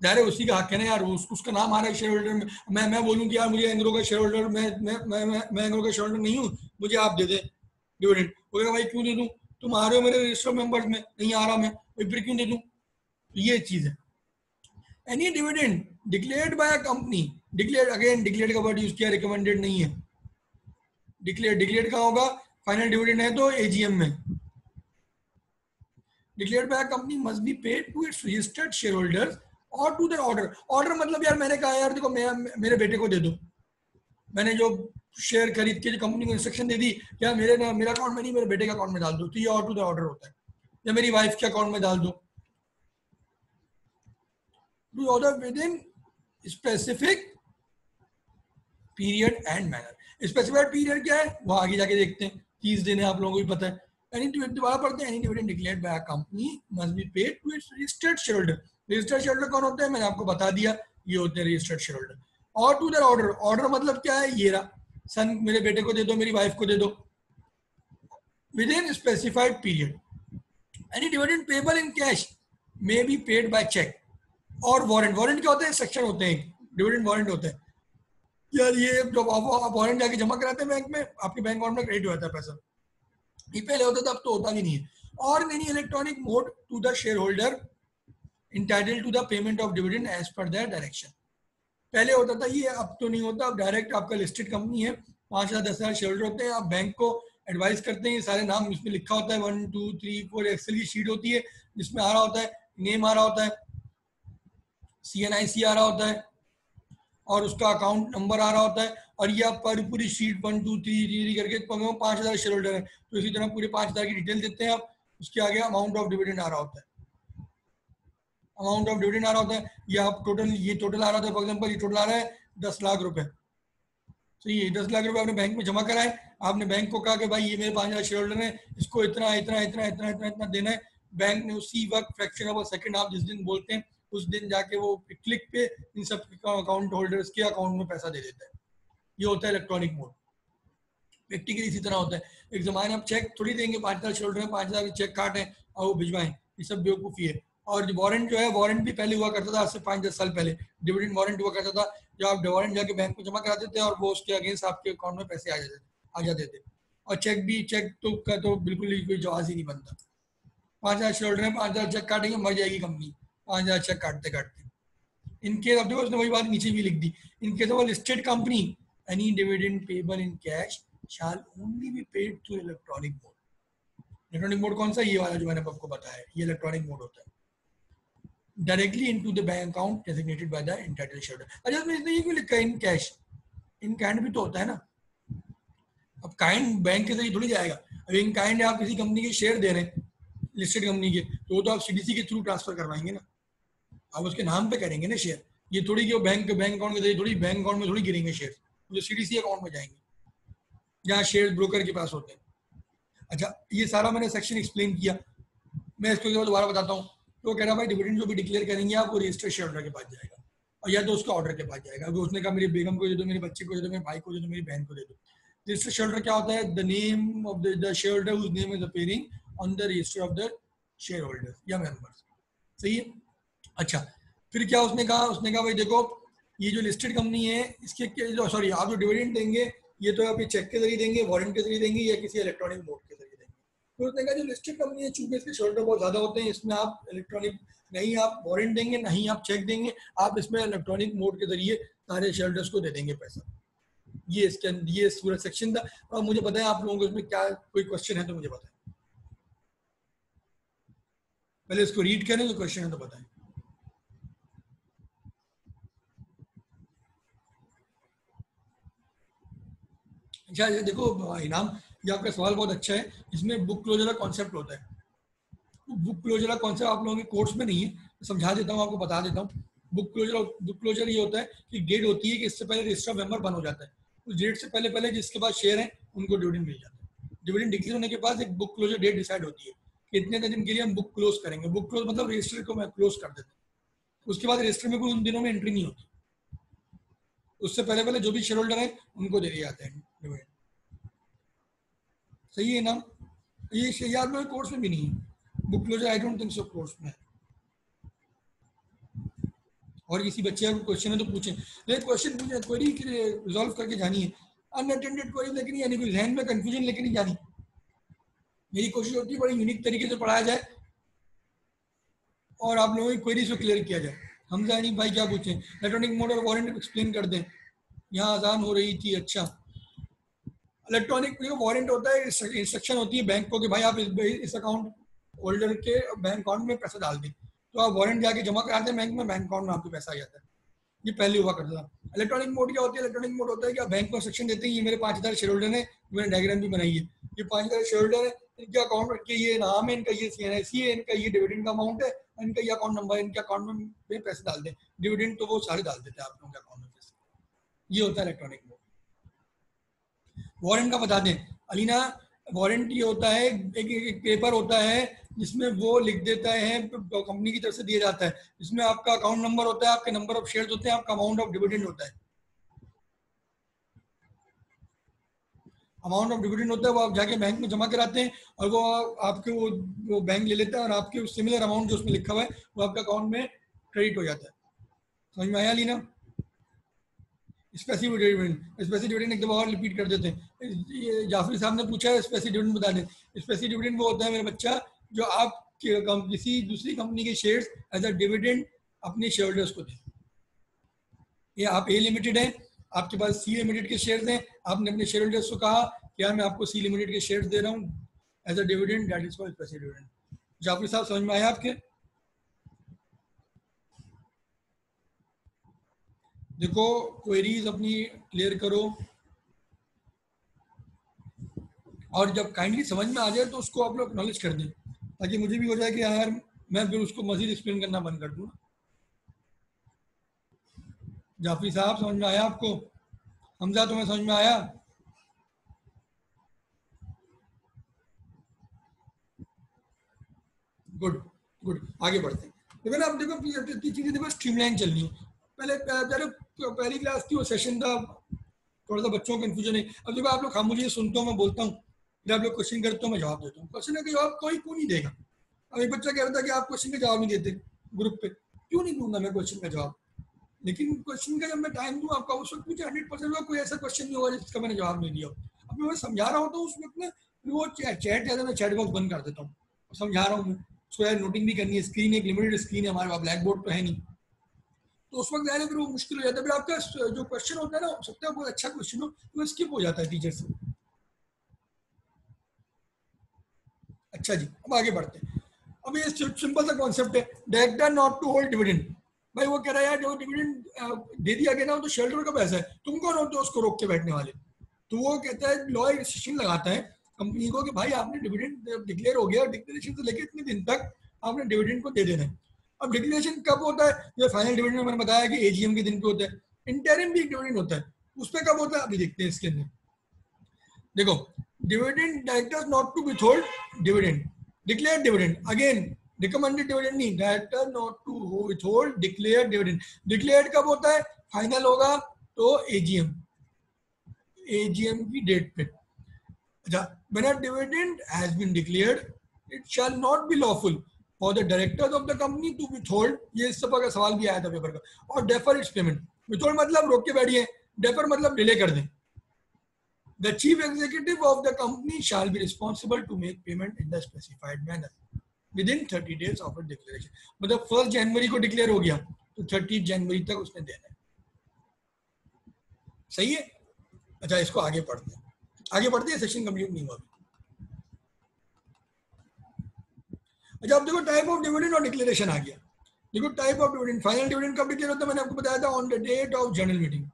जाहिर है उसी का हक है ना यार, उसका नाम आ रहा है शेयर होल्डर में। मैं बोलूँ कि यार मुझे एंग्रो का शेयर होल्डर, मैं एंग्रो का शेयर होल्डर नहीं हूँ, मुझे आप दे दें डिविडेंड। बोलेगा भाई क्यों दे दूँ, तुम आ रहे हो मेरे रजिस्टर मेंबर्स में, नहीं आ रहा मैं, फिर क्यों दे दूँ। ये चीज है। Any dividend declared by a company, declared, again declared का वर्ड यूज किया, रिकमेंडेड नहीं है। डिक्लेयर्ड, डिक्लेयर्ड कहाँ होगा, फाइनल डिविडेंड है तो एजीएम में। Declared by a company must be paid to its registered shareholders or to their order. Order मतलब यार मैंने कहा यार देखो मेरे बेटे को दे दो, मैंने जो शेयर खरीद के जो कंपनी को इंस्ट्रक्शन दे दी, क्या मेरा अकाउंट में नहीं मेरे बेटे के अकाउंट में डाल दो, तो ये और टू द ऑर्डर होता है। या मेरी वाइफ के अकाउंट में डाल दो, to order within specific period and manner. Specified period क्या है वो आगे जाके देखते हैं, 30 दिन है, आप लोगों को भी पता है। एनी डिविडेंड दोबारा पढ़ते हैं, any dividend declared by a company must be paid to its registered shareholder. Registered shareholder कौन होते हैं, मैंने आपको बता दिया, ये होते हैं रजिस्टर्ड शेयर होल्डर। और टू देयर ऑर्डर, ऑर्डर मतलब क्या है, ये रहा, सन मेरे बेटे को दे दो, मेरी वाइफ को दे दो, within specified period. Any dividend payable in cash may be paid by cheque or warrant. Warrant क्या होते हैं, सेक्शन होते हैं, डिविडेंड वारंट होते हैं। यार ये जब आप वारंट जाके जमा कराते हैं बैंक में, आपके बैंक अकाउंट में क्रेडिट हो जाता है पैसा, ये पहले होता था, अब तो होता भी नहीं है। Or in any electronic mode to the share holder entitled to the payment of dividend as per their direction. पहले होता था ये, अब तो नहीं होता। अब डायरेक्ट आपका लिस्टेड कंपनी है, 5,000 10,000 शेयर होल्डर होते हैं, आप बैंक को एडवाइस करते हैं, ये सारे नाम इसमें लिखा होता है, 1 2 3 4 एक्सेल की शीट होती है जिसमें आ रहा होता है, नेम आ रहा होता है, CNIC आ रहा होता है और उसका अकाउंट नंबर आ रहा होता है। और ये आप पूरी शीट 1 2 3 करके 5,000 शेयर होल्डर है, तो इसी तरह पूरे 5,000 की डिटेल देते हैं आप। उसके आगे अमाउंट ऑफ डिविडेंड आ रहा होता है, अमाउंट ऑफ डिविडेंड आ रहा होता है। ये आप टोटल, ये टोटल आ रहा था, फॉर एग्जाम्पल ये टोटल आ रहा है 10 लाख रुपए। तो ये 10 लाख रुपए आपने बैंक में जमा कराए, आपने बैंक को कहा कि भाई ये मेरे 5,000 शेयर होल्डर है, इसको इतना इतना इतना इतना इतना इतना देना है। बैंक ने उसी वक्त फ्रैक्शन ऑफ अ सेकंड, आप जिस दिन बोलते हैं उस दिन जाके वो क्लिक पे इन सब अकाउंट होल्डर्स के अकाउंट में पैसा दे देता है। ये होता है इलेक्ट्रॉनिक मोड। प्रैक्टिकली इसी तरह होता है। एक जमाने आप चेक थोड़ी देंगे, 5,000 शेयर होल्डर है, 5,000 के चेक काटें और वो भिजवाएं, ये सब बेवकूफ़ी है। और वारंट जो है, वारंट भी पहले हुआ करता था, आज से 5-10 साल पहले डिविडेंड वारंट हुआ करता था, जो आप वारंट जाके बैंक में जमा कराते थे और वो उसके अगेंस्ट आपके अकाउंट में पैसे आ जाते थे। और चेक भी, चेक तो का तो बिल्कुल ही कोई जवाब ही नहीं बनता। 5,000 शेयर होल्डर है, 5,000 चेक काटेंगे, मर जाएगी कंपनी 5,000 चेक काटते काटते। इनकेस, अब देखो उसने वही बात नीचे भी लिख दी, in case of listed company any dividend payable in cash shall only be paid through electronic mode. Electronic mode कौन सा, ये वाला जो मैंने आपको बताया, ये इलेक्ट्रॉनिक मोड होता है। Directly into the bank account designated by the entitled share holder. अच्छा इसमें इसने ये क्यों लिखा है इन कैश, इन काइंड भी तो होता है ना। अब काइंड बैंक के जरिए थोड़ी जाएगा। अब इन काइंड आप किसी कंपनी के शेयर दे रहे हैं, लिस्टेड कंपनी के, तो वो तो आप CDC के थ्रू ट्रांसफर करवाएंगे ना, आप उसके नाम पे करेंगे ना शेयर। ये थोड़ी कि वो बैंक अकाउंट के जरिए थोड़ी, बैंक अकाउंट में थोड़ी गिरेंगे शेयर, जो CDC अकाउंट में जाएंगे जहाँ शेयर ब्रोकर के पास होते हैं। अच्छा ये सारा मैंने सेक्शन एक्सप्लेन किया, मैं इसको दोबारा बताता हूँ। तो कह रहा भाई डिविडेंड जो भी डिक्लेयर करेंगे आप, वो रजिस्टर्ड शेयर होल्डर के पास जाएगा, और या तो उसके ऑर्डर के पास जाएगा। अगर उसने कहा मेरी बेगम को दे दो, मेरे बच्चे को दे दो, मेरे भाई को दे दो, मेरी बहन को दे दो। रजिस्टर्ड शेयर होल्डर क्या होता है, the name of the share holder whose name is appearing on the register of the share holder या मेंबर्स। सही है। अच्छा फिर क्या उसने कहा, उसने कहा भाई देखो ये जो लिस्टेड कंपनी है, इसके सॉरी आप जो डिविडेंड देंगे ये तो आप चेक के जरिए देंगे, वारंट के जरिए देंगे, या किसी इलेक्ट्रॉनिक मोड के जरिए देंगे। तो उसने कहा जो लिस्टेड कंपनी है, चूंकि इसके शेयर होल्डर बहुत ज्यादा होते हैं, इसमें आप इलेक्ट्रॉनिक नहीं आप वारंट देंगे, नहीं आप चेक देंगे, आप इसमें इलेक्ट्रॉनिक मोड के जरिए सारे शेयर होल्डर्स को दे देंगे पैसा। ये इसके ये पूरा सेक्शन था। और मुझे बताएं आप लोगों को इसमें क्या कोई क्वेश्चन है तो मुझे बताएं, पहले इसको रीड करें, तो क्वेश्चन है तो बताएं। अच्छा देखो इनाम, ये आपका सवाल बहुत अच्छा है। इसमें बुक क्लोजर का कॉन्सेप्ट होता है, बुक क्लोजर का कॉन्सेप्ट आप लोगों के कोर्स में नहीं है, समझा देता हूँ, आपको बता देता हूँ। बुक क्लोजर ये होता है कि डेट होती है कि इससे पहले रजिस्टर मेंबर बंद हो जाता है, उस डेट से पहले पहले जिसके पास शेयर है उनको डिविडेंड मिल जाता है। डिविडेंड डिक्लेयर होने के बाद एक बुक क्लोजर डेट डिसाइड होती है कि इतने दिन के लिए हम बुक क्लोज करेंगे। बुक क्लोज मतलब रजिस्टर को क्लोज कर देते हैं, उसके बाद रजिस्टर में कोई उन दिनों में एंट्री नहीं होती, उससे पहले पहले जो भी शेयर होल्डर है उनको दे दिए जाते हैं डिविडेंड। सही है ना? ये याद में कोर्स में भी नहीं है book closure, I don't think so course में। और किसी बच्चे का क्वेश्चन है तो पूछें, लेकिन क्वेश्चन पूछे, क्वेरी रिजॉल्व करके जानी है। अनअटेंडेड क्वेरी लेके नहीं जानी, कोई जहन में कंफ्यूजन लेके नहीं जानी। मेरी कोशिश होती है बड़ी यूनिक तरीके से पढ़ाया जाए और आप लोगों की क्वेरीज को क्लियर किया जाए। हम जानी भाई क्या पूछें, इलेक्ट्रॉनिक मोड और वारंट एक्सप्लेन कर दें। यहाँ आसान हो रही थी, अच्छा इलेक्ट्रॉनिक वारंट होता है, इंस्ट्रक्शन होती है बैंक को कि भाई आप इस अकाउंट होल्डर के बैंक अकाउंट में पैसा डाल दें, तो आप वारंट जाके जमा कराते हैं बैंक में, बैंक अकाउंट में आपको पैसा आ जाता है। ये पहले हुआ करता था। इलेक्ट्रॉनिक मोड क्या होती है? इलेक्ट्रॉनिक मोड होता है कि आप बैंक को इंस्ट्रक्शन देते हैं, ये मेरे 5000 शेयर होल्डर है, मैंने डायग्राम भी बनाई है, ये 5000 शेयर होल्डर है, इनके अकाउंट के ये नाम है, इनका ये CNIC है, इनका ये डिविडेंड का अमाउंट है, इनका ये अकाउंट नंबर है, इनके अकाउंट में पैसे डाल दें। डिविडेंड तो वो सारे डाल देते हैं आप लोगों के अकाउंट में पैसे। ये होता है इलेक्ट्रॉनिक मोड। वारंट का बता दें अलीना, वारंट ये होता है एक पेपर होता है जिसमें वो लिख देता है, कंपनी की तरफ से दिया जाता है, जिसमें आपका अकाउंट नंबर होता है, आपके नंबर ऑफ शेयर्स होते हैं, आपका अमाउंट ऑफ डिविडेंड होता है। अमाउंट ऑफ डिविडेंड होता है वो आप जाके बैंक में जमा कराते हैं और वो आपके वो बैंक ले लेता है और आपके सिमिलर अमाउंट जो उसमें लिखा हुआ है वो आपके अकाउंट में क्रेडिट हो जाता है। समझ में आया लीना? स्पेसिफिक डिविडेंड एक दफा और रिपीट कर देते हैं। ये जाफरी साहब ने पूछा है स्पेसिफिक डिविडेंड बता दें। स्पेसिफिक डिविडेंड वो होता है मेरा बच्चा जो आप किसी दूसरी कंपनी के शेयर्स एज अ डिविडेंड अपने शेयर होल्डर्स को दें। ये आप ए लिमिटेड है, आपके पास सी लिमिटेड के शेयर्स हैं, आपने अपने शेयर होल्डर्स को कहा कि यार मैं आपको सी लिमिटेड के शेयर्स दे रहा हूँ as a dividend, that is called specific dividend. Jafri साहब समझ में आया आपके? देखो क्वेरीज अपनी क्लियर करो और जब काइंडली समझ में आ जाए तो उसको आप लोग एक्नॉलेज कर दें ताकि मुझे भी हो जाए कि यार मैं फिर उसको मजीद एक्सप्लेन करना बंद कर दूँ। जाफरी साहब समझ में आया आपको? हमजा तुम्हें समझ में आया? गुड गुड, आगे बढ़ते हैं। देखो ना, अब देखो चीजें देखो स्ट्रीमलाइन चल रही है। पहली क्लास थी वो सेशन था, थोड़ा सा बच्चों को कंफ्यूजन है। अब देखो आप लोग खामोशी सुनते हो, मैं बोलता हूँ, फिर आप लोग क्वेश्चन करते हो, मैं जवाब देता हूँ। क्वेश्चन का जवाब कोई क्यों नहीं देगा? अब एक बच्चा कह रहा था कि आप क्वेश्चन का जवाब नहीं देते ग्रुप पे, क्यों नहीं दूंगा मैं क्वेश्चन का जवाब? लेकिन क्वेश्चन का जब मैं टाइम दूँ आपका, उस वक्त मुझे 100% कोई ऐसा क्वेश्चन नहीं होगा जिसका मैंने जवाब नहीं दिया। अब मैं समझा रहा हूँ तो उस वक्त में वो चैट ज़्यादा, मैं चैट बॉक्स बंद कर देता हूँ, समझा रहा हूँ मैं उसको, यार नोटिंग भी करनी है, स्क्रीन एक लिमिटेड स्क्रीन है हमारे पास, ब्लैक बोर्ड तो है नहीं, तो उस वक्त जाने फिर वो मुश्किल हो जाता है। फिर आपका जो क्वेश्चन होता है ना, हो सकता है बहुत अच्छा क्वेश्चन हो तो स्किप हो जाता है टीचर से। अच्छा जी, अब आगे बढ़ते हैं। अब ये सिंपल सा कॉन्सेप्ट है, director not to hold dividend. भाई वो कह रहा है यार जो डिविडेंड दे दिया गया ना, तो शेल्टर का पैसा है, तुम कौन होते हो उसको रोक के बैठने वाले? तो वो कहता है, लॉ एक रिस्ट्रिक्शन लगाता है कंपनी को कि भाई आपने डिविडेंड डिक्लेयर हो गया, डिक्लेरेशन से लेकर इतने दिन तक आपने डिविडेंड को दे देना है। अब डिक्लेरेशन कब होता है? ये फाइनल डिविडेंड मैंने बताया कि एजीएम के दिन पे होता है। इंटरिम भी एक डिविडेंड होता है, उस पर कब होता है अभी देखते हैं इसके अंदर। देखो, dividend directors not to withhold dividend, declare dividend, again recommended dividend नहीं, director not to withhold declare dividend. Declare कब होता है? फाइनल होगा तो एजीएम, एजीएम की डेट पे। अच्छा, when a dividend has been declared, it shall not be lawful for the directors of the company to withhold, ये इस सब का सवाल भी आया था पेपर का, और defer its payment। withhold मतलब रोक के बैठिए, defer मतलब डिले कर दें। The chief executive of the company shall be responsible to make payment in the specified manner within 30 days of a declaration। मतलब 1 जनवरी को डिक्लेयर हो गया तो 30 जनवरी तक उसने देना है। सही है? अच्छा, इसको आगे पढ़ते हैं, आगे बढ़ते हैं, सेक्शन कंप्लीट नहीं हुआ। अच्छा, अब देखो टाइप ऑफ डिविडेंड और डिक्लेरेशन आ गया। देखो type of dividend, final dividend कब डिक्लेयर होता है? मैंने आपको बताया था on the date of general meeting,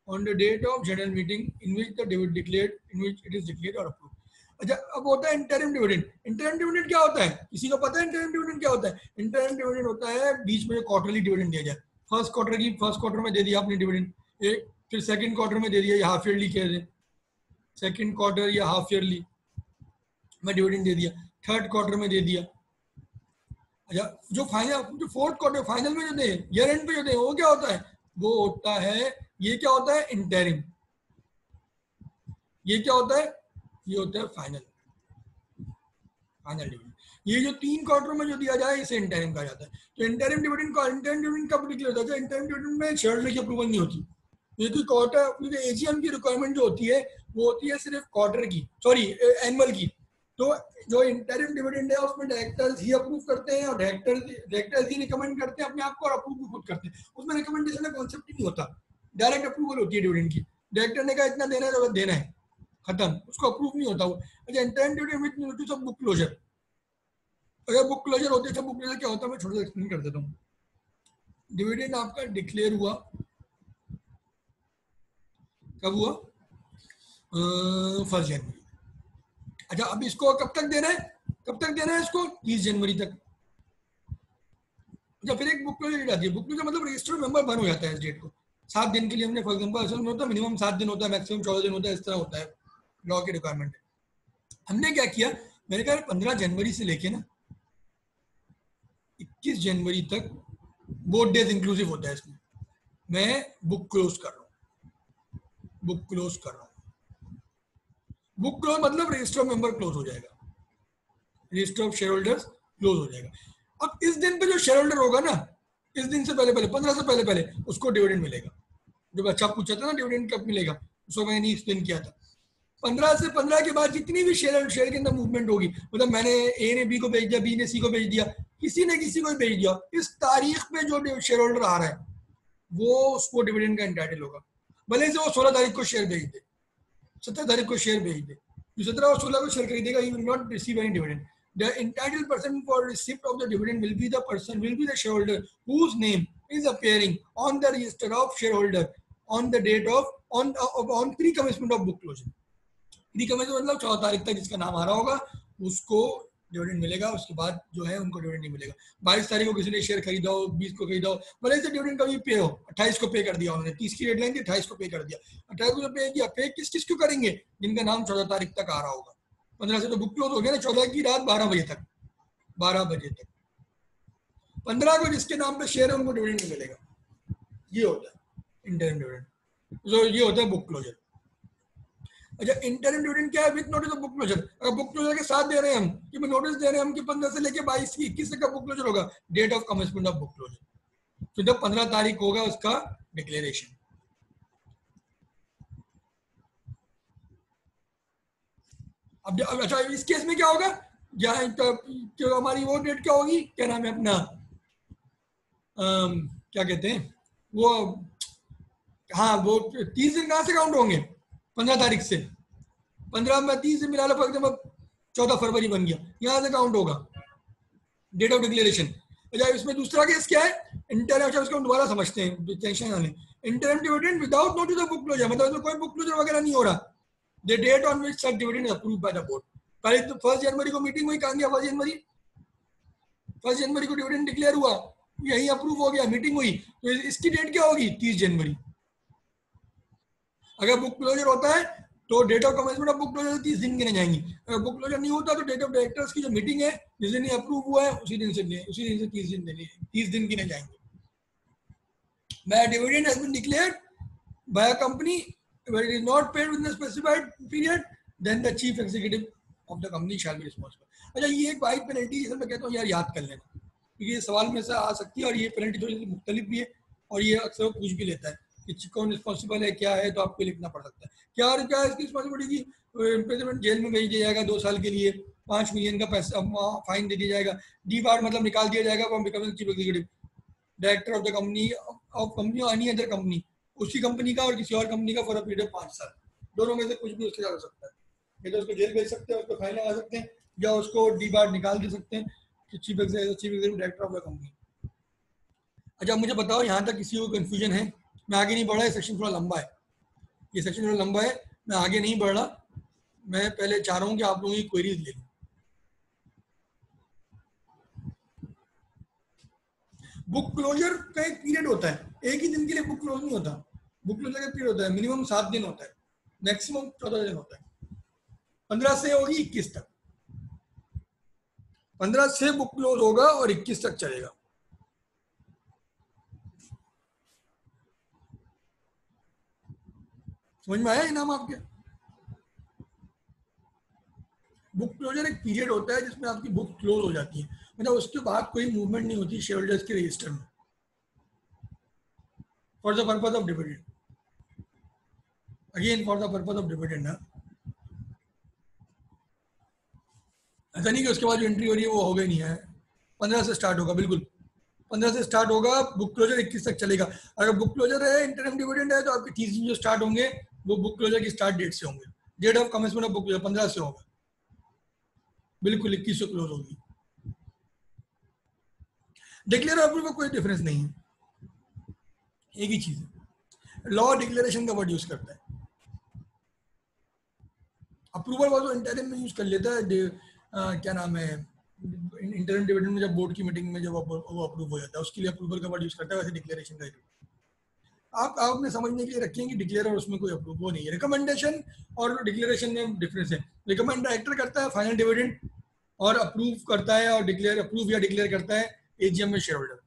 on the date of general meeting in which the dividend declared, in which it is declared और अप्रूव्ड। अच्छा, अब होता है इंटरिम डिविडेंड। इंटरिम डिविडेंड क्या होता है, किसी को पता है इंटरिम डिविडेंड क्या होता है? इंटरिम डिविडेंड होता है बीच में क्वार्टरली डिविडेंड दिया जाए। फर्स्ट क्वार्टर में दे दिया आपने डिविडेंड, एक फिर सेकंड क्वार्टर में दे दिया या हाफ ईयरली कह दें, सेकंड क्वार्टर या हाफ ईयरली में डिविडेंड दे दिया, थर्ड क्वार्टर में दे दिया। अच्छा, जो फाइनल, जो फोर्थ क्वार्टर फाइनल में जो दे, ईयर एंड पे जो दे, वो क्या होता है? वो होता है, ये क्या होता है? इंटरिम। ये क्या होता है? ये होता है फाइनल, फाइनल डिविडेंड। ये जो 3 क्वार्टर में जो दिया जाए इसे इंटरिम कहा जाता है। तो इंटरिम डिविडेंड का, इंटरिम डिविडेंड कब डिक्लेयर होता है? इंटरिम डिविडेंड में शेयरहोल्डर की अप्रूवल नहीं होती, क्योंकि क्वार्टर एजीएम की रिक्वायरमेंट जो होती है वो होती है सिर्फ क्वार्टर की, सॉरी एनुअल की। तो जो इंटरिम डिविडेंड है उसमें डायरेक्टर्स ही अप्रूव करते हैं, और डायरेक्टर्स ही रिकमेंड करते हैं अपने आप को, और अप्रूव भी खुद करते हैं। उसमें रिकमेंडेशन का कॉन्सेप्ट ही नहीं होता, डायरेक्ट अप्रूवल होती है डिविडेंड की। डायरेक्टर ने कहा इतना देना है तो देना है, खत्म, उसको अप्रूव नहीं होता वो। अच्छा, interim dividend with notice of book closure. अगर बुक क्लोजर होते हैं, बुक क्लोजर क्या होता है मैं थोड़ा सा एक्सप्लेन कर देता हूँ। डिविडेंड आपका डिक्लेयर हुआ, कब हुआ? 1 जनवरी। अच्छा, अब इसको कब तक देना है? कब तक देना है इसको? 30 जनवरी तक। अच्छा, फिर एक बुक क्लोजर डेट आती है। बुक क्लोजर मतलब रजिस्टर्ड मेंबर बन हो जाता है इस डेट को, 7 दिन के लिए हमने, फॉर एग्जांपल असल में होता है मिनिमम 7 दिन होता है, मैक्सिमम 14 दिन होता है, इस तरह होता है, लॉ की रिक्वायरमेंट है। हमने क्या किया, मेरे ख्याल 15 जनवरी से लेके ना 21 जनवरी तक, बोथ डेज इंक्लूसिव होता है इसमें, मैं बुक क्लोज कर रहा हूँ, बुक क्लोज कर रहा हूँ। बुक क्लोज मतलब रजिस्टर मेंबर क्लोज हो जाएगा, register of share holders close हो जाएगा। अब इस दिन पे जो शेयर होल्डर होगा ना, इस दिन से पहले 15 से पहले उसको डिविडेंड मिलेगा। जो अच्छा पूछा था ना डिविडेंड कब मिलेगा, उसको मैंने एक्सप्लेन किया था। 15 के बाद जितनी भी शेयर के अंदर मूवमेंट होगी, मतलब मैंने ए ने बी को भेज दिया, बी ने सी को भेज दिया, किसी ने किसी को भेज दिया, इस तारीख में जो शेयर होल्डर आ रहा है वो उसको डिविडेंड का एंटाइटल होगा। भले से वो 16 तारीख को शेयर भेज दे, 17 तारीख को शेयर भेज दे, जो 17 और 16 को शेयर खरीदेगा, he will not receive any dividend. The entitled person for receipt of the dividend will be the shareholder whose name is appearing on the register of shareholder on the date of on pre-commencement of book closure. Pre-commencement मतलब 14 तारीख तक जिसका नाम आ रहा होगा उसको dividend मिलेगा, उसके बाद जो है उनको डिविडेंड नहीं मिलेगा। 22 तारीख को किसी ने शेयर खरीदा हो, 20 को खरीदा हो, भले से डिविडेंड कभी पे हो, 28 को पे कर दिया उन्होंने, 30 की डेडलाइन थी, 28 को पे कर दिया, 28 को पे किया। पे किस किस को करेंगे? जिनका नाम 14 तारीख तक आ रहा होगा। 15 से तो बुक क्लोज हो गया ना, 14 की रात 12 बजे तक, 12 बजे तक 15 को जिसके नाम पे शेयर है उनको डिविडेंड नहीं मिलेगा। ये होता है इंटरिम डिविडेंड, तो ये होता है बुक क्लोजर। अच्छा, इंटरिम डिविडेंड क्या है? With notice of book closure. अगर बुक क्लोजर के साथ दे रहे हैं हम, कि नोटिस दे रहे हैं हम कि 15 से लेके 22 की 21 तक का बुक क्लोजर होगा, date of commencement of book closure, तो जब 15 तारीख होगा उसका डिक्लेरेशन। अब अच्छा, इस केस में क्या होगा, जो हमारी वो डेट क्या होगी, क्या नाम है अपना, क्या कहते हैं वो, हाँ वो 30 दिन कहाँ से काउंट होंगे? 15 तारीख से। 15 में 30 से मिला लो, फॉर एग्जाम्पल 14 फरवरी बन गया, यहाँ से काउंट होगा डेट ऑफ डिक्लेरेशन। अच्छा, इसमें दूसरा केस क्या है, इंटरिम, अच्छा उसको दोबारा समझते हैं, टेंशन ना लें। Interim dividend without notice of book closure, मतलब इसमें कोई बुक क्लोजर वगैरह नहीं हो रहा, the date on which such dividend is approved by the board. पहले तो 1 जनवरी को मीटिंग हुई, कहाँ गया 1 जनवरी को डिविडेंड डिक्लेयर हुआ, यही अप्रूव हो गया, मीटिंग हुई, तो इसकी डेट क्या होगी? 30 जनवरी। अगर बुक क्लोजर होता है तो date of commencement of book closure 30 दिन गिने जाएंगी। अगर बुक क्लोजर नहीं होता तो डेट ऑफ डायरेक्टर्स की जो मीटिंग है, जिस दिन अप्रूव हुआ है उसी दिन से 30 दिन गिने जाएंगे। Where dividend has been declared by a company, where it is not paid within a specified period, then the chief executive of the company shall be responsible. अच्छा, ये एक वाइड पेनल्टी, जैसे मैं कहता हूँ यार याद कर लेना, क्योंकि ये सवाल में से आ सकती है, और ये पेनल्टी थोड़ी सी मुख्तलिफ भी है, और ये अक्सर पूछ भी लेता है कि कौन रिस्पॉन्सिबल है, क्या है, तो आपको लिखना पड़ सकता है। क्या है इसकी रिस्पॉन्सिबिलिटी की? इम्प्रिजनमेंट, जेल में भेज दिया जाएगा 2 साल के लिए, 5 मिलियन का पैसा फाइन दे दिया जाएगा, डीबार मतलब निकाल दिया जाएगा from becoming chief executive director of the company, of company और एनी अदर कंपनी, उसी कंपनी का और किसी और कंपनी का फॉर अ पीरियड ऑफ 5 साल, दोनों में से कुछ भी उसके साथ हो सकता है। या तो उसको जेल भेज सकते हैं, उसको फाइन लगा सकते हैं, या उसको डीबार निकाल दे सकते हैं कि chief executive director of the company. अच्छा, मुझे बताओ यहाँ तक किसी को कंफ्यूजन है? मैं आगे नहीं बढ़ रहा, सेक्शन थोड़ा लंबा है, ये सेक्शन थोड़ा लंबा है, मैं आगे नहीं बढ़ रहा, मैं पहले चाह रहा हूँ कि आप लोगों की क्वेरीज ले लूँ। बुक क्लोजर का एक पीरियड होता है, एक ही दिन के लिए बुक क्लोज नहीं होता। बुक क्लोजर का पीरियड होता है मिनिमम 7 दिन होता है, मैक्सिमम 14 दिन होता है। 15 से होगी 21 तक, 15 से बुक क्लोज होगा और 21 तक चलेगा। समझ में आया इनाम आपके? बुक क्लोजर एक पीरियड होता है जिसमें आपकी बुक क्लोज हो जाती है, मतलब उसके बाद कोई मूवमेंट नहीं होती शेयर होल्डर्स के रजिस्टर में for the purpose of dividend. Again for the purpose of dividend ना, ऐसा नहीं कि उसके बाद जो एंट्री हो रही है वो हो गई नहीं है। 15 से स्टार्ट होगा, बिल्कुल 15 से स्टार्ट होगा, बुक क्लोजर 21 तक चलेगा। अगर बुक क्लोजर है, इंटरम डिविडेंड है, तो आपके 30 दिन जो स्टार्ट होंगे वो बुक क्लोजर की स्टार्ट डेट से होंगे। Date of commencement of book closure 15 से होगा, बिल्कुल 21 से क्लोज होगी। डिक्लेयर अप्रूवल में कोई डिफरेंस नहीं है, एक ही चीज है। लॉ डिक्लेरेशन का वर्ड यूज करता है, अप्रूवल वो तो इंटरिम में यूज कर लेता है। क्या नाम है, इंटरिम डिविडेंड में जब बोर्ड की मीटिंग में जब वो अप्रूव हो जाता है उसके लिए अप्रूवल का वर्ड यूज करता है, वैसे डिक्लेरेशन का आप आपने समझने के लिए रखें कि डिक्लेयर और उसमें कोई अप्रूव वो नहीं है। रिकमेंडेशन और डिक्लेरेशन में डिफरेंस है। रिकमेंड डायरेक्टर करता है फाइनल डिविडेंड, और अप्रूव करता है और डिक्लेयर अप्रूव या डिक्लेयर करता है एजीएम में शेयर होल्डर।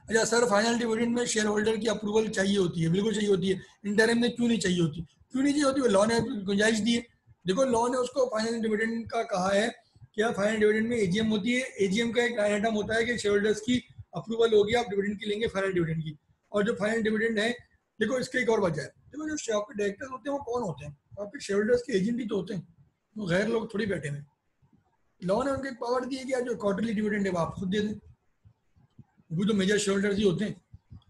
अच्छा सर, फाइनल डिविडेंड में शेयर होल्डर की अप्रूवल चाहिए होती है, बिल्कुल चाहिए होती है। इंटरिम में क्यों नहीं चाहिए होती? क्यों नहीं चाहिए होती? लॉ ने गुंजाइश दी है। देखो लॉ ने उसको फाइनल डिविडेंड का कहा है कि फाइनल डिविडेंड में एजीएम होती है, एजीएम का एक आइटम होता है कि शेयर होल्डर्स की अप्रूवल होगी, आप डिविडेंड की लेंगे फाइनल डिविडेंड की। और जो फाइनल डिविडेंड है, देखो इसके एक और वजह है। देखो जो आपके डायरेक्टर्स होते हैं वो कौन होते हैं? आपके शेयर होल्डर्स के एजेंट ही तो होते हैं, वो गैर लोग थोड़ी बैठे हैं। लॉ ने उनको एक पावर दी है कि जो क्वार्टरली डिविडेंड है वो आप खुद दे दें, वो तो मेजर शेयर होल्डर्स ही होते हैं।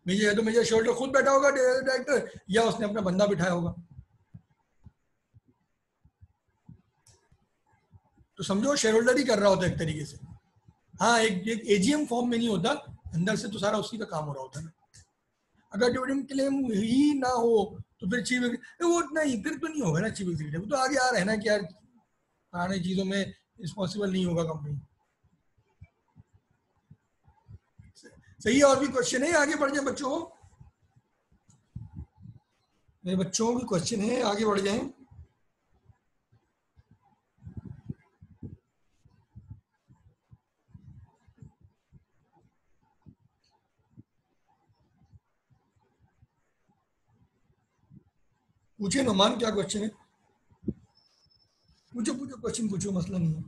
मेजर है तो मेजर शेयर होल्डर खुद बैठा होगा डायरेक्टर, या उसने अपना बंदा बिठाया होगा। तो समझो शेयर होल्डर ही कर रहा होता है एक तरीके से। हाँ, एक एजीएम फॉर्म में नहीं होता, अंदर से तो सारा उसी का काम हो रहा होता है ना। अगर डिविडेंड क्लेम ही ना हो तो फिर चीफ वो नहीं, फिर तो नहीं होगा ना चीफ एग्जीक्यूटिव, तो आगे आ रहे हैं ना कि यार पुराने चीजों में रिस्पॉन्सिबल नहीं होगा कंपनी। सही है, और भी क्वेश्चन है? आगे बढ़ जाए बच्चों, मेरे बच्चों की क्वेश्चन है, आगे बढ़ जाए। पूछे नोमान, क्या क्वेश्चन है? पूछो पूछो, क्वेश्चन पूछो, मसला नहीं है।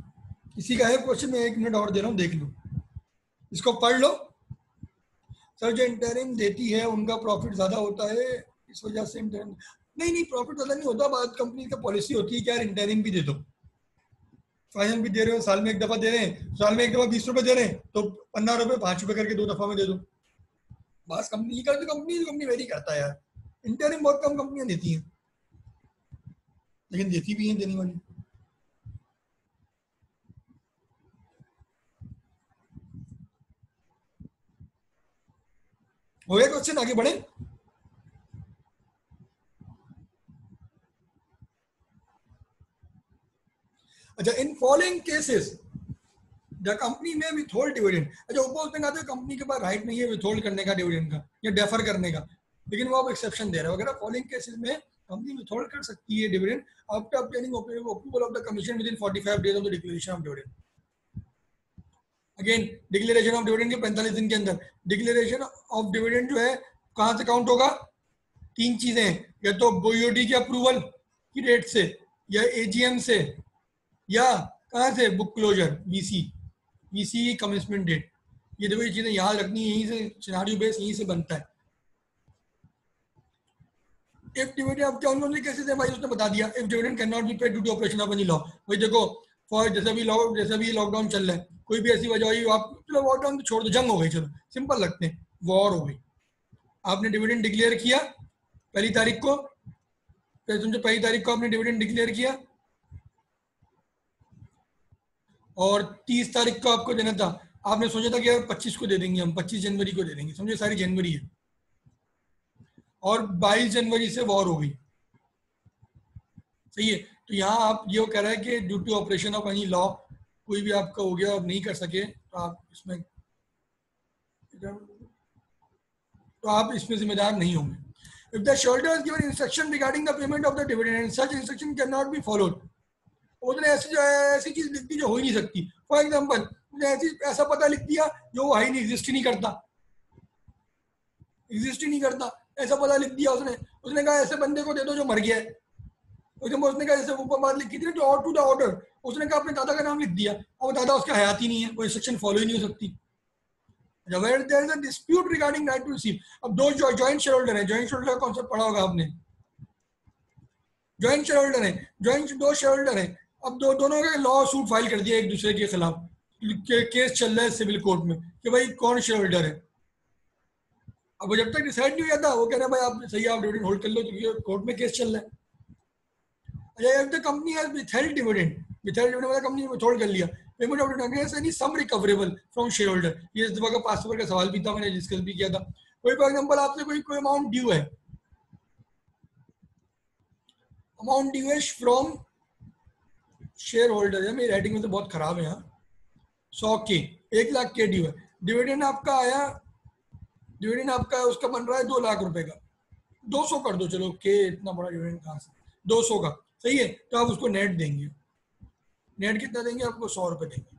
किसी का है क्वेश्चन? मैं 1 मिनट और दे रहा हूँ, देख लो, इसको पढ़ लो। सर जो इंटरिम देती है उनका प्रॉफिट ज्यादा होता है, इस वजह से इंटरिम नहीं, नहीं प्रॉफिट ज्यादा नहीं होता। बात कंपनी का पॉलिसी होती है कि यार इंटरिम भी दे दो, फाइनल भी दे रहे हो, साल में एक दफा दे रहे हैं, साल में एक दफा 20 रुपए दे रहे हैं, तो 15 रुपए 5 रुपए करके 2 दफा में दे दो। बस कंपनी कर दो, कंपनी वेरी करता है यार। इंटरिम बहुत कम कंपनियां देती हैं, लेकिन देती भी हैं देने वाली। हो गया क्वेश्चन, आगे बढ़े। अच्छा, in following cases the company में विथहोल्ड डिविडेंड। अच्छा, ऊपर उसने कहा था कंपनी के पास राइट नहीं है विथहोल्ड करने का डिविडेंड का या डेफर करने का, लेकिन वो आप एक्सेप्शन दे रहे हो। अगर फॉलोइंग केसेस में कंपनी विथहोल्ड कर सकती है dividend after obtaining approval of the commission with in 45 days of the declaration of dividend. Again declaration of dividend के 45 दिन के अंदर। डिक्लेरेशन ऑफ डिविडेंड जो है कहां से काउंट होगा? 3 चीजें, या तो बोईओडी के अप्रूवल की डेट से, या एजीएम से, या कहां से? बुक क्लोजर, वीसी, वीसी की कमेंसमेंट डेट। ये देखो, ये चीजें याद रखनी है, यहीं से सिनेरियो बेस यहीं से बनता है। इफ डिविडेंड, अब क्या उन्होंने कैसे है भाई, उसने बता दिया। If dividend can not be paid due to operation of any law. भाई देखो, फॉर जैसे भी लॉकडाउन चल रहा है, कोई भी ऐसी वजह हुई, आप चलो लॉकडाउन तो छोड़ दो, जंग हो गई, चलो सिंपल लगते हैं, वॉर हो गई, आपने डिविडेंड डिक्लेयर किया 1 तारीख को, फिर समझो 1 तारीख को आपने डिविडेंड डिक्लेयर किया, और 30 तारीख को आपको देना था। आपने सोचा था कि यार 25 को दे देंगे, हम 25 जनवरी को दे देंगे, समझो सारी जनवरी है, और 22 जनवरी से वॉर हो गई। सही है, तो यहाँ आप ये कह रहा है कि due to operation of any law कोई भी आपका हो गया और नहीं कर सके तो आप इसमें जिम्मेदार नहीं होंगे. If the shareholder has given instruction regarding the payment of the dividend and such instruction cannot be followed, उसने ऐसी चीज लिख दी जो हो ही नहीं सकती. फॉर एग्जाम्पल उसने ऐसा पता लिख दिया जो वो है ही नहीं, एग्जिस्ट ही नहीं करता. ऐसा पता लिख दिया उसने कहा ऐसे बंदे को दे दो जो मर गया है. उसने कहा जैसे ऊपर बात लिखी थी ना, जो टू द ऑर्डर, उसने कहा अपने दादा का नाम लिख दिया और दादा उसका हयात ही नहीं है, वो इंस्ट्रक्शन फॉलो ही नहीं हो सकती. Where there is a dispute regarding right to receive. अब दो जॉइंट शेयर होल्डर है, जॉइंट शेयर होल्डर का कॉन्सेप्ट पढ़ा होगा आपने. जॉइंट शेयर होल्डर है, दो शेयर होल्डर है. अब दोनों का लॉ सूट फाइल कर दिया एक दूसरे के खिलाफ, केस चल रहा है सिविल कोर्ट में कि भाई कौन शेयर होल्डर है. अब वो जब तक डिसाइड नहीं हो जाता वो कह रहे हैं भाई आप सही, आप डिविडेंड होल्ड कर लो क्योंकि कोर्ट में केस चल रहा है. If the company has withheld dividend मतलब कंपनी ने withhold कर लिया payment of dividend against any sum recoverable from share holder. ये इस दफा का 5 नंबर का सवाल भी था, मैंने डिस्कस भी किया था. कोई फॉर एग्जांपल आपसे कोई अमाउंट ड्यू है, फ्रॉम शेयर होल्डर है. मेरी राइटिंग में तो बहुत खराब है यहाँ. 100 के 1 लाख के ड्यू है. डिविडेंड आपका आया, उसका बन रहा है 2 लाख रुपए का. 200 कर दो चलो, के इतना बड़ा डिविडेंड कहाँ से, 200 का सही है. तो आप उसको नेट देंगे. नेट कितना देंगे आपको, 100 रुपए देंगे.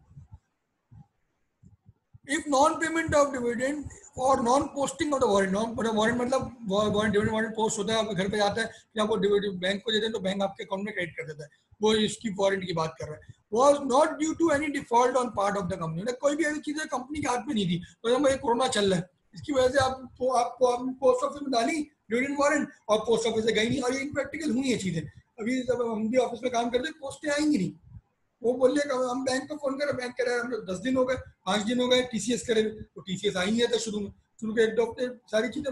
If non payment of dividend or non posting of the warrant, warrant मतलब डिविडेंड वारंट पोस्ट होता है, आपके घर पे जाता है कि आपको डिविडेंड बैंक को देते हैं तो बैंक आपके अकाउंट में क्रेडिट कर देता है, वो इसकी वारंट की बात कर रहा है. Was not due to any default on part of the company. कोई भी ऐसी चीज कंपनी के हाथ में नहीं थी. तो भाई कोरोना चल रहा है, इसकी वजह से आपको पोस्ट ऑफिस में डाली डिविडेंड वारंट और पोस्ट ऑफिस से गई नहीं. और ये इम्प्रैक्टिकल हुई है चीजें. अभी जब हम भी ऑफिस में काम करते पोस्टें आएंगी नहीं. वो बोल रहे हम बैंक को फोन करें, बैंक कह रहा है हम 10 दिन हो गए, 5 दिन हो गए टीसीएस करे, तो टीसीएस आई नहीं है. तो शुरू के 1 हफ्ते सारी चीजें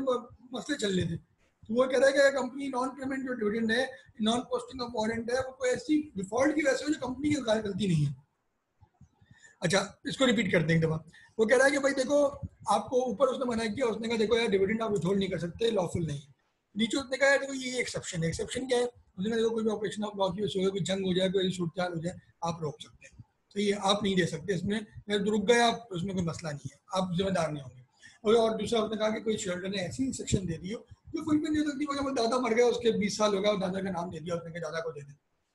मसले चल रहे थे. तो वो कह रहा है कि कंपनी नॉन पेमेंट जो डिविडेंड है, नॉन पोस्टिंग ऑफ वारंट है, वो कोई ऐसी डिफॉल्ट की वजह से जो कंपनी की गलती नहीं है. अच्छा, इसको रिपीट करते हैं एक दफा. वो कह रहा है कि भाई देखो आपको ऊपर उसने मना किया, उसने कहा देखो यार डिविडेंड आप विथहोल्ड नहीं कर सकते, लॉफुल नहीं. नीचे उसने कहा देखो ये एक्सेप्शन है. एक्सेप्शन क्या है, उसने देखो कोई भी ऑपरेशन ऑफ लॉ की वजह से कोई जंग हो जाए, कोई सूरत हो जाए, आप रोक सकते हैं. तो ये आप नहीं दे सकते इसमें, रुक गए आप, उसमें कोई मसला नहीं है, आप जिम्मेदार नहीं होंगे. और दूसरा उसने कहा कि कोई शेयरहोल्डर ने ऐसी इंस्ट्रक्शन दे दी हो जो कोई भी नहीं दे सकती. मतलब दादा मर गया, उसके 20 साल हो गया, दादा का नाम दे दिया, उसने कहा दादा को दे दे,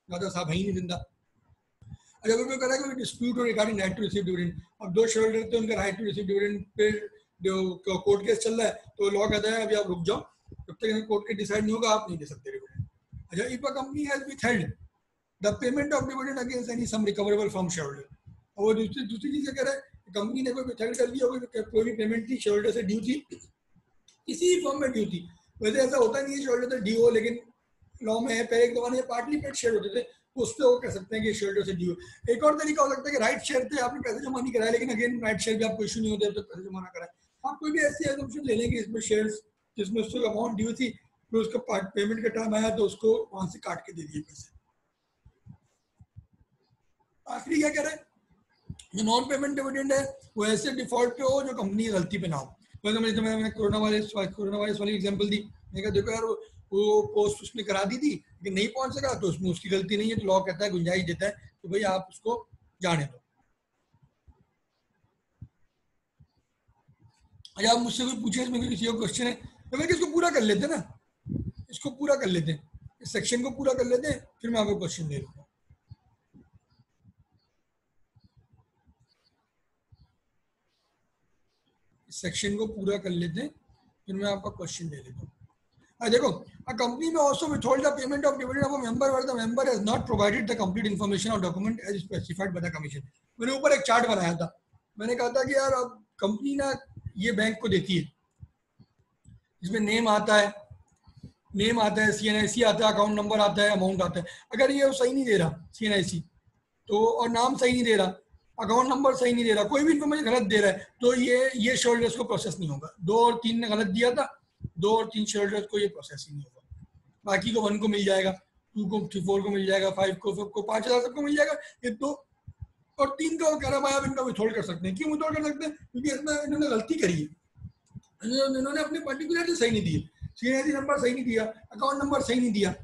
दादा साहब है ही नहीं जिंदा. अगर कोई कह रहा है कि dispute regarding right to receive dividend, अब 2 शेयरहोल्डर थे, उनका right to receive dividend pay जो कोर्ट केस चल रहा है, तो लॉ कहता है अभी आप रुक जाओ, जब तक कोर्ट के डिसाइड नहीं होगा आप नहीं दे सकते डिविडेंड. अच्छा, if a company has withheld the payment of dividend against any sum recoverable from shareholder. और दूसरी चीज कह रहा है कंपनी ने कोई विथहेल्ड कर दिया, कोई भी पेमेंट थी शेयरहोल्डर से ड्यू थी, किसी फॉर्म में ड्यू थी. वैसे ऐसा होता नहीं है शेयरहोल्डर से ड्यू हो, लेकिन लॉ में है पहले एक जमाने में पार्टली पेड शेयर होते थे, उस पर वो कह सकते हैं कि शेयरहोल्डर से ड्यू. एक और तरीका हो सकता है कि राइट शेयर थे, आपने पैसे जमा नहीं कराया, लेकिन अगेन राइट शेयर भी आपको इशू नहीं होते तो पैसे जमा ना कराए. आप कोई भी ऐसी एजम्पशन ले लेंगे इसमें शेयर्स जिसमें उसको अमाउंट ड्यू थी, फिर उसका पेमेंट का टाइम आया तो उसको वहां से काट के दे दिए पैसे. आखिरी क्या कह रहे हैं, जो नॉन पेमेंट डिविडेंड है वो ऐसे डिफॉल्ट पे हो जो कंपनी की गलती पे ना हो. मैंने कोरोना वायरस वाली एग्जांपल दी. मैंने कहा देखो यार वो पोस्ट उसने करा दी थी लेकिन नहीं पहुंच सका, तो उसमें उसकी गलती नहीं है, तो लॉ कहता है गुंजाइश देता है तो भाई आप उसको जाने दो. अच्छा, आप मुझसे कोई पूछे इसमें किसी का क्वेश्चन है तो मैं इसको पूरा कर लेते ना, इसको पूरा कर लेते हैं, इस सेक्शन को पूरा कर लेते हैं, फिर मैं आपको क्वेश्चन दे दूंगा. इस सेक्शन को पूरा कर लेते हैं, फिर मैं आपका क्वेश्चन दे देता हूँ. देखो, a company may also withhold the payment of dividend of a member where the member has not provided the complete information or document as specified by the commission. मैंने ऊपर एक चार्ट बनाया था, मैंने कहा था कि यार अब कंपनी ना ये बैंक को देती है, इसमें नेम आता है, CNIC आता है, अकाउंट नंबर आता है, अमाउंट आता है. अगर ये सही नहीं दे रहा CNIC तो, और नाम सही नहीं दे रहा, अकाउंट नंबर सही नहीं दे रहा, कोई भी इन्फॉर्मेशन गलत दे रहा है, तो ये शेयरहोल्डर्स को प्रोसेस नहीं होगा. 2 और 3 ने गलत दिया था, 2 और 3 शेयरहोल्डर्स को ये प्रोसेस ही नहीं होगा. बाकी को 1 को मिल जाएगा, 2 को 4 को मिल जाएगा, 5 को 5,000 सबको मिल जाएगा. ये 2 और 3 का कह रहा भाई आप इनका विथहोल्ड कर सकते हैं. क्यों विथहोल्ड कर सकते हैं? क्योंकि इसमें इन्होंने गलती करी है, इन्होंने अपने पर्टिकुलर सही नहीं दिए, CNIC नंबर सही नहीं दिया, अकाउंट नंबर सही नहीं दिया,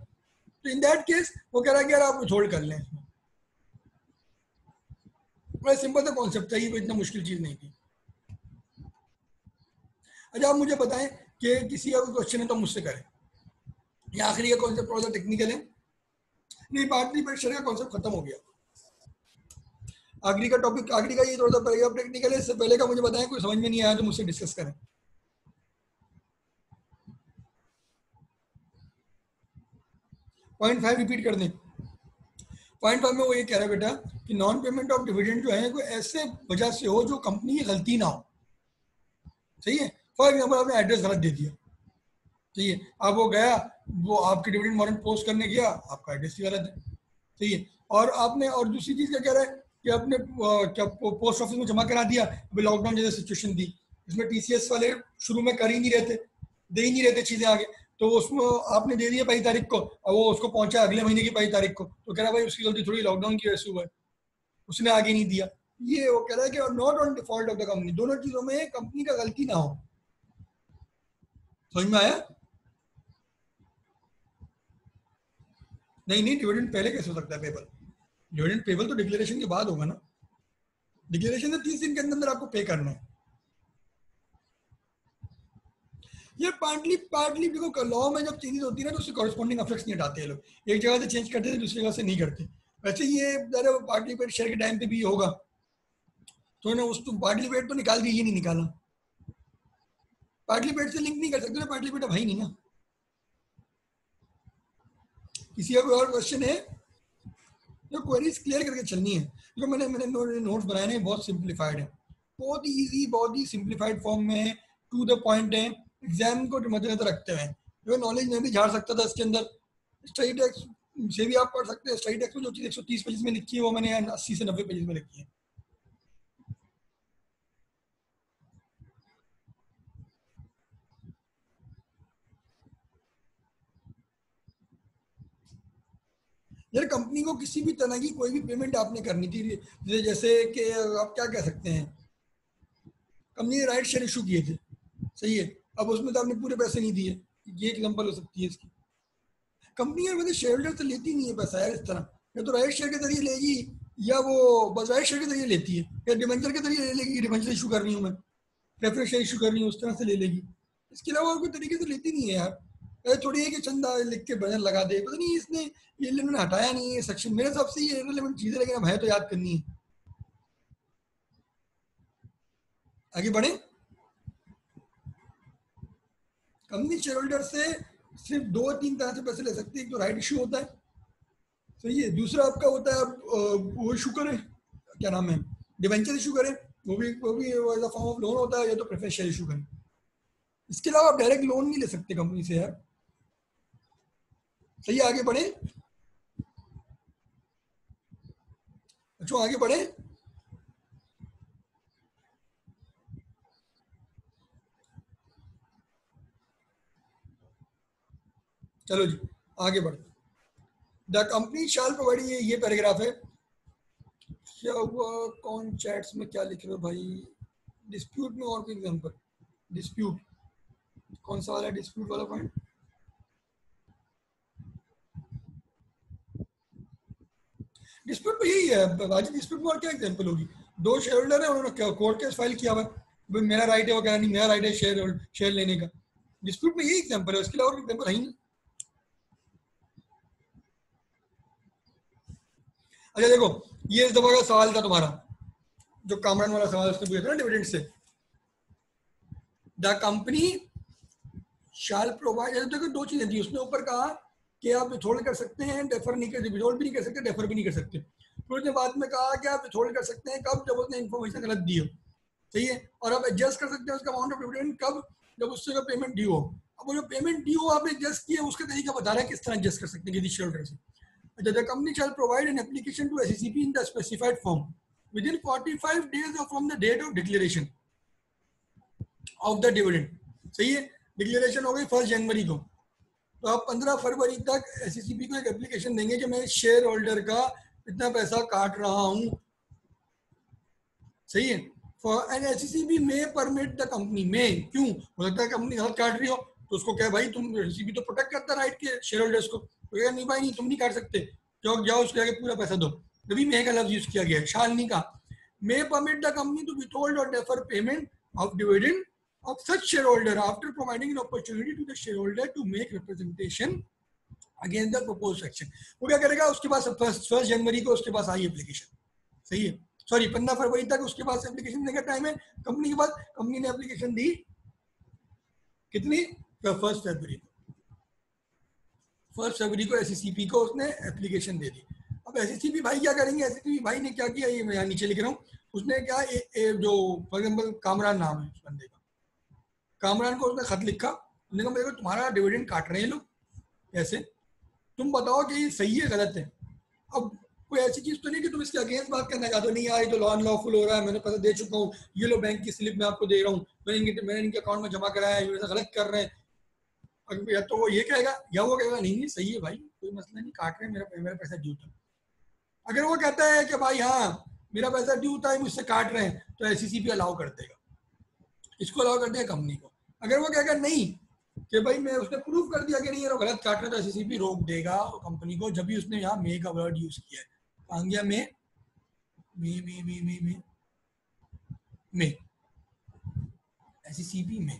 तो इन दैट केस वो कह रहा है कि यार आप विथहोल्ड कर लें इसमें। बड़ा सिंपल सा कॉन्सेप्ट था, ये कोई इतना मुश्किल चीज नहीं थी। अच्छा आप मुझे बताएं कि किसी का कोई क्वेश्चन है तो मुझसे करें। ये आखिरी का कॉन्सेप्ट थोड़ा सा टेक्निकल है, नहीं पार्टली प्रेशर का कॉन्सेप्ट खत्म हो गया। आखिरी का टॉपिक, आखिरी का ये थोड़ा सा पैराग्राफ टेक्निकल है। इससे पहले का मुझे बताएं, कोई समझ में नहीं आया तो मुझसे डिस्कस करें। पॉइंट 5 रिपीट कर दें। पॉइंट 5 में वो ये कह रहा है बेटा कि नॉन पेमेंट ऑफ डिविडेंड जो है कोई ऐसे वजह से हो जो कंपनी की गलती ना हो। सही है। फॉर एग्जाम्पल आपने एड्रेस गलत दे दिया, सही है, अब वो गया, वो आपके डिविडेंड वारंट पोस्ट करने गया, आपका एड्रेस ही गलत है, सही है। और आपने, और दूसरी चीज क्या कह रहा है कि आपने क्या पोस्ट ऑफिस में जमा करा दिया, अभी लॉकडाउन जैसी सिचुएशन थी, इसमें टीसीएस वाले शुरू में कर ही नहीं रहे थे, दे ही नहीं रहे थे चीजें आगे, तो उसमें आपने दे दिया 22 तारीख को, और वो उसको पहुंचा अगले महीने की 22 तारीख को, तो कह रहा भाई उसकी गलती थोड़ी, लॉकडाउन की वजह से हुआ है, उसने आगे नहीं दिया। ये वो कह रहा है कि not on default of the company, दोनों चीजों में कंपनी का गलती ना हो। समझ में आया? नहीं नहीं, डिविडेंड पहले कैसे हो सकता है पेबल? डिविडेंड पेबल तो डिक्लेरेशन के बाद होगा ना। डिक्लेरेशन से 30 दिन के अंदर आपको पे करना है। ये पार्टली पार्टली देखो, लॉ में जब चेंजेस होती है ना तो उससे कॉरेस्पॉन्डिंग इफेक्ट्स नहीं हटाते हैं लोग, एक जगह से चेंज करते थे दूसरी जगह से नहीं करते। वैसे ये पार्टली पेड शेयर के टाइम पे भी होगा, तो ना उस पार्टली पेड तो निकाल दी, ये नहीं निकाला, पार्टली पेड से लिंक नहीं कर सकते ना, पार्टली पेड भाई नहीं ना। किसी का कोई और क्वेश्चन है? जो क्वेरीज क्लियर करके चलनी है, जो मैंने मैंने नोट्स बनाए हैं बहुत सिंप्लीफाइड है, बहुत ही ईजी, बहुत ही सिंप्लीफाइड फॉर्म में है, टू द पॉइंट है, एग्जाम को मद्देनजर रखते हुए। जो नॉलेज में भी झाड़ सकता था इसके अंदर, स्टडी टेक्स्ट से भी आप पढ़ सकते हैं। स्टडी टेक्स्ट में जो चीज़ 130 पेजेस में लिखी है वो मैंने 80 से 90 पेजेस में लिखी है। यार कंपनी को किसी भी तरह की कोई भी पेमेंट आपने करनी थी, जैसे कि आप क्या कह सकते हैं, कंपनी ने राइट शेयर इशू किए थे, सही है, अब उसमें तो आपने पूरे पैसे नहीं दिए, ये एग्जांपल हो सकती है इसकी। कंपनी यार मतलब शेयर होल्डर से लेती नहीं है पैसा यार इस तरह, या तो राइट शेयर के जरिए लेगी, या वो बस राइट शेयर के जरिए लेती है, या डिवेंचर के जरिए ले लेगी, डिवेंचर इशू कर रही हूँ मैं, प्रेफरेंस शेयर इशू कर रही हूँ, उस तरह से ले लेगी। इसके अलावा और कोई तरीके से लेती नहीं है यार। ऐसे थोड़ी है कि चंदा लिख के बजन लगा दे, पता नहीं इसने ये इन्होंने हटाया नहीं है सेक्शन, मेरे हिसाब से ये इररिलेवेंट चीजें, लेकिन अब है तो याद करनी है। आगे बढ़े। कंपनी शेयर होल्डर से सिर्फ 2-3 तरह से पैसे ले सकती है, एक तो राइट इशू होता है, सही है, दूसरा आपका होता है आप वो इशू करें, क्या नाम है, डिवेंचर इशू करें, वो भी as a form of loan होता है, या तो प्रेफरेंस शेयर इशू करें। इसके अलावा आप डायरेक्ट लोन नहीं ले सकते कंपनी से यार। सही है, आगे बढ़े। अच्छा आगे बढ़े। चलो जी आगे बढ़ते। द कंपनी शाल प्रोवाइड, ये पैराग्राफ है। क्या हुआ, कौन चैट्स में क्या लिख रहे हो भाई? डिस्प्यूट में और कोई एग्जांपल? डिस्प्यूट कौन सा वाला, डिस्प्यूट वाला पॉइंट? डिस्प्यूट में यही है बाजी, डिस्प्यूट में और क्या एग्जांपल होगी? दो शेयर होल्डर है, उन्होंने कोर्ट केस फाइल किया हुआ है, भाई मेरा राइट है, वो कह नहीं मेरा राइट है शेयर लेने का। डिस्प्यूट में यही एग्जांपल है, उसके अलावा और एग्जांपल है ही नहीं। अच्छा देखो, ये इस दफा का सवाल था तुम्हारा, जो कामरान वाला सवाल उसने पूछा था ना डिविडेंड से। द कंपनी शाल प्रोवाइड, देखो दो चीजें थी उसने ऊपर कहा कि आप विथहोल्ड कर सकते हैं, डेफर नहीं कर, विथहोल्ड भी नहीं कर सकते, डेफर भी नहीं कर सकते। फिर उसने बाद में कहा कि आप विथहोल्ड कर सकते हैं कब, जब उसने इन्फॉर्मेशन गलत दी हो, सही है, और आप एडजस्ट कर सकते हैं उसका अमाउंट ऑफ डिविडेंड कब, जब उससे का पेमेंट ड्यू हो। अब वो जो पेमेंट ड्यू हो आपने एडजस्ट किया, उसका तरीका बता रहा है किस तरह एडजस्ट कर सकते हैं किसी शेयर होल्डर से। The company shall provide an application to SECP in the specified form within 45 days from the date of declaration of the dividend. सही है, डिक्लेरेशन हो गई 1 जनवरी को, तो आप 15 फरवरी तक SECP को एक एप्लीकेशन देंगे कि मैं शेयर होल्डर का इतना पैसा काट रहा हूं, सही है। एंड SECP में परमिट द कंपनी में, क्यों हो सकता है कंपनी गलत काट रही हो, तो उसको क्या भाई तुम एससीपी तो प्रोटेक्ट करता राइट के शेयर होल्डर्स को, तो कहेगा नहीं भाई नहीं तुम नहीं काट सकते, जाओ जाओ उसके आगे पूरा पैसा दो। तभी मे का लफ्ज यूज किया गया है, शाल नहीं कहा। May permit the company to withhold or defer payment of dividend of such shareholder after providing an opportunity to the shareholder to make representation against the proposed action। वो क्या करेगा, उसके पास फर्स्ट जनवरी को उसके पास आई एप्लीकेशन, सही है, सॉरी 15 फरवरी तक उसके पास एप्लीकेशन देने का टाइम है कंपनी के पास। कंपनी ने एप्लीकेशन दी कितनी, फर्स्ट फरवरी को, फर्स्ट फरवरी को एससीपी को उसने एप्लीकेशन दे दी। अब एससीपी भाई क्या करेंगे, एससीपी भाई ने क्या किया, ये मैं यहाँ नीचे लिख रहा हूँ, उसने क्या जो फॉर एग्जाम्पल कामरान नाम है उस बंदे का, कामरान को उसने खत लिखा, उसने कहा मेरे को तुम्हारा डिविडेंड काट रहे हैं लोग ऐसे, तुम बताओ कि ये सही है गलत है। अब कोई ऐसी चीज तो नहीं कि तुम इसके अगेंस्ट बात करना चाहते हो, नहीं यार ये तो लॉ लॉफुल हो रहा है, मैंने पैसा दे चुका हूँ, ये लो बैंक की स्लिप मैं आपको दे रहा हूँ, मैंने इनके अकाउंट में जमा कराया है, ये ऐसा गलत कर रहे हैं। या तो वो ये कहेगा या वो कहेगा नहीं नहीं सही है भाई, कोई मसला नहीं, काट रहे हैं, मेरा पैसा ड्यू था। अगर वो कहता है कि भाई हाँ मेरा पैसा ड्यू था, मुझसे काट रहे हैं, तो एससीपी अलाउ कर देगा, इसको अलाउ कर देगा कंपनी को। अगर वो कहेगा नहीं कि भाई मैं उसने प्रूफ कर दिया कि नहीं ये गलत काट रहे, तो एससीपी रोक देगा कंपनी को, जब भी उसने यहाँ मे का वर्ड यूज किया है। कहाँ गया मे, मे मे मे मे मे मे एससीपी में,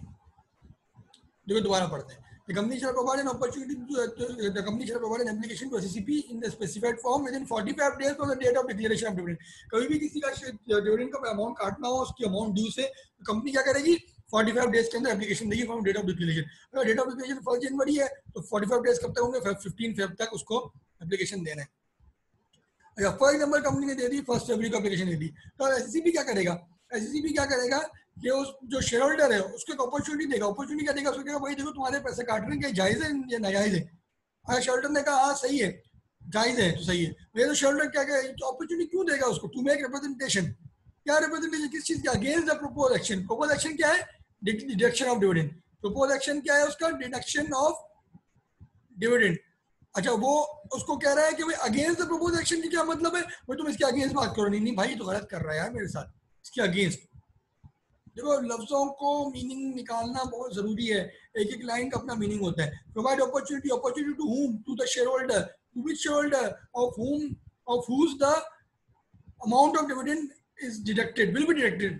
देखो दोबारा पढ़ते हैं। The company shall provide an opportunity to the company shall provide an application to SCCP in the specified form within 45 days from the date of declaration of dividend। कभी भी किसी का डिविडेंड का अमाउंट काटना हो, उसकी अमाउंट ड्यू से, तो कंपनी क्या करेगी 45 डेज के अंदर एप्लीकेशन देगी फ्रॉम डेट ऑफ डिक्लेरेशन। अगर डेट ऑफ डिक्लेरेशन 1 जनवरी है तो 45 डेज कब तक होंगे, 15 फेब तक उसको एप्लीकेशन देना है। अगर फॉर एग्जाम्पल कंपनी ने दे दी 1 फरवरी को एप्लीकेशन दे दी, तो एससीसीपी क्या करेगा, एससीसीपी क्या करेगा कि उस जो शेयर होल्डर है उसको एक अपॉर्चुनिटी देगा। अपॉर्चुनिटी क्या देगा, उसको कहेगा भाई देखो तुम्हारे पैसे काट रहे हैं, क्या जायज है या नाजायज है। अगर शेयर होल्डर ने कहा हाँ सही है जायज है तो सही है, ये तो शेयर होल्डर क्या कहेगा, तो अपॉर्चुनिटी क्यों देगा उसको, टू मेक रिप्रेजेंटेशन। क्या रिप्रेजेंटेशन किस चीज का, against the propose action. Propose action क्या है, deduction of dividend. Propose action क्या है उसका, डिडक्शन ऑफ डिविडेंड। अच्छा वो उसको कह रहा है कि भाई अगेंस्ट द प्रपोज एक्शन की क्या मतलब है, भाई तुम इसके अगेंस्ट बात करो, नहीं नहीं भाई तो गलत कर रहा है यार मेरे साथ, इसके अगेंस्ट। देखो लफ्जों को मीनिंग निकालना बहुत जरूरी है, एक एक लाइन का अपना मीनिंग होता है। Provide opportunity, opportunity to whom, to the share holder, to which share holder, of whom, of whose the amount of dividend is deducted, will be deducted।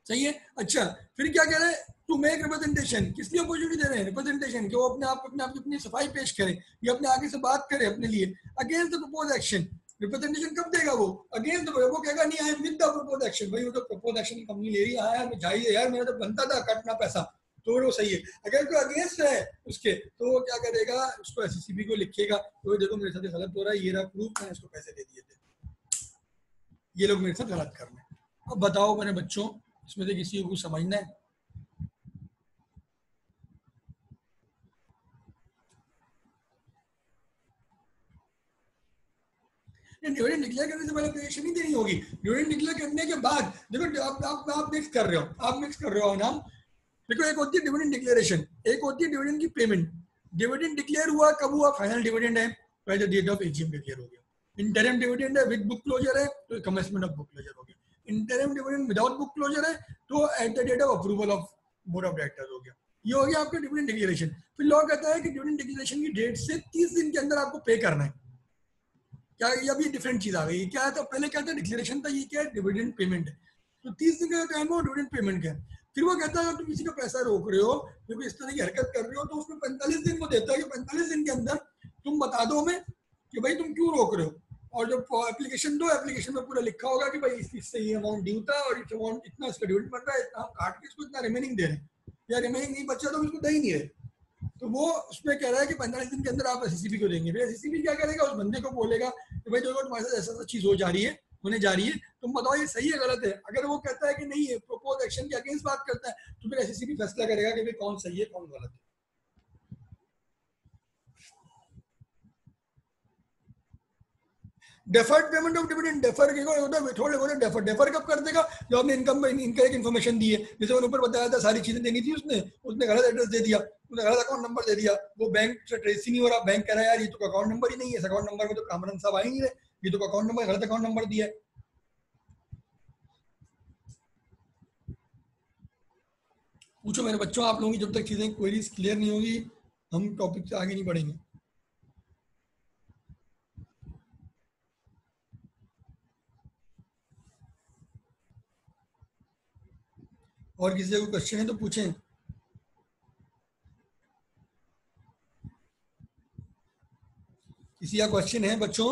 सही है। अच्छा फिर क्या कह रहे हैं, टू मेक रिप्रेजेंटेशन, किस लिए अपॉर्चुनिटी दे रहे हैं, रिप्रेजेंटेशन, कि वो अपने आप की अपनी सफाई पेश करे, या अपने आगे से बात करे अपने लिए, against the propose action. Representation कब देगा वो, अगेंस्ट वो कहेगा नहीं आई विद द प्रपोज एक्शन, भाई वो तो प्रपोज एक्शन की कंपनी ले रही है, यार जाहिर है यार मेरा तो बनता था काटना पैसा, तो वो सही है। अगर कोई अगेंस्ट है उसके, तो वो क्या करेगा, उसको एससीसीबी को लिखेगा, तो देखो मेरे साथ गलत हो रहा है, ये रहा प्रूफ, मैंने इसको पैसे दे दिए थे, ये लोग मेरे साथ गलत कर रहे हैं। अब बताओ मेरे बच्चों, इसमें से किसी को कुछ समझना है? डिविडेंड डिक्लेयर करने से पहले एप्लीकेशन नहीं देनी होगी, डिविडेंड डिक्लेयर करने के बाद देखो आप मिक्स कर रहे हो, नाम। देखो एक होती है डिविडेंड डिक्लेरेशन, एक होती है डिविडेंड की पेमेंट। डिविडेंड डिक्लेयर हुआ कब हुआ, फाइनल डिविडेंड है तो at the date of AGM declare हो गया। इंटरिम डिविडेंड है विद बुक क्लोजर है तो कमेंसमेंट ऑफ बुक क्लोजर हो गया। Interim dividend without book closure है तो at the date of approval of board of directors हो गया। ये हो गया आपका डिविडेंड डिक्लेरेशन। फिर लॉ कहता है कि डिविडेंड डिक्लेरेशन की डेट से 30 दिन के अंदर आपको पे करना है। क्या ये अभी डिफरेंट चीज आ गई, क्या है, तो पहले क्या था डिक्लेरेशन था, ये क्या है डिविडेंड पेमेंट है। तो 30 दिन का टाइम हो डिविडेंड पेमेंट का। फिर वो कहता है अगर तुम किसी का पैसा रोक रहे हो, क्योंकि इस तरह की हरकत कर रहे हो, तो उसमें 45 दिन को देता है कि 45 दिन के अंदर तुम बता दो हमें कि भाई तुम क्यों रोक रहे हो, और जब एप्लीकेशन दो, एप्लीकेशन में पूरा लिखा होगा कि भाई इससे ये अमाउंट ड्यू था और इस अमाउंट इतना इसका डिविडेंड बन रहा है, इतना हम काट के इसको इतना रिमेनिंग दे रहे हैं, या रिमेनिंग नहीं बचा तो हम इसको दे ही नहीं रहे। तो वो उसमें कह रहा है कि 45 दिन के अंदर आप एससीसीबी को देंगे। फिर एससीसीबी क्या करेगा, उस बंदे को बोलेगा कि भाई देखो तुम्हारे साथ ऐसा चीज हो जा रही है, होने जा रही है, तुम बताओ ये सही है गलत है। अगर वो कहता है कि नहीं है, प्रपोज एक्शन के अगेंस्ट बात करता है, तो फिर एससीसीबी फैसला करेगा कि भाई कौन सही है कौन गलत है। Deferred payment of dividend, defer defer defer कब कर देगा, जो आपने इनकम इनकरेक्ट इन्फॉर्मेशन दी है। जैसे मैंने ऊपर बताया था सारी चीजें देनी थी, उसने गलत एड्रेस दे दिया, उसने गलत अकाउंट नंबर दे दिया, वो बैंक से ट्रेस ही नहीं हो रहा, बैंक कह रहा है यार ये तो अकाउंट नंबर ही नहीं है, इस अकाउंट नंबर में तो कामरान साहब आ ही नहीं रहे, ये तो अकाउंट नंबर गलत अकाउंट नंबर दिया है। पूछो मेरे बच्चों, आप लोगों की जब तक चीज़ें क्वेरीज क्लियर नहीं होगी हम टॉपिक से आगे नहीं बढ़ेंगे। और किसी का कोई क्वेश्चन है तो पूछें। किसी का क्वेश्चन है बच्चों?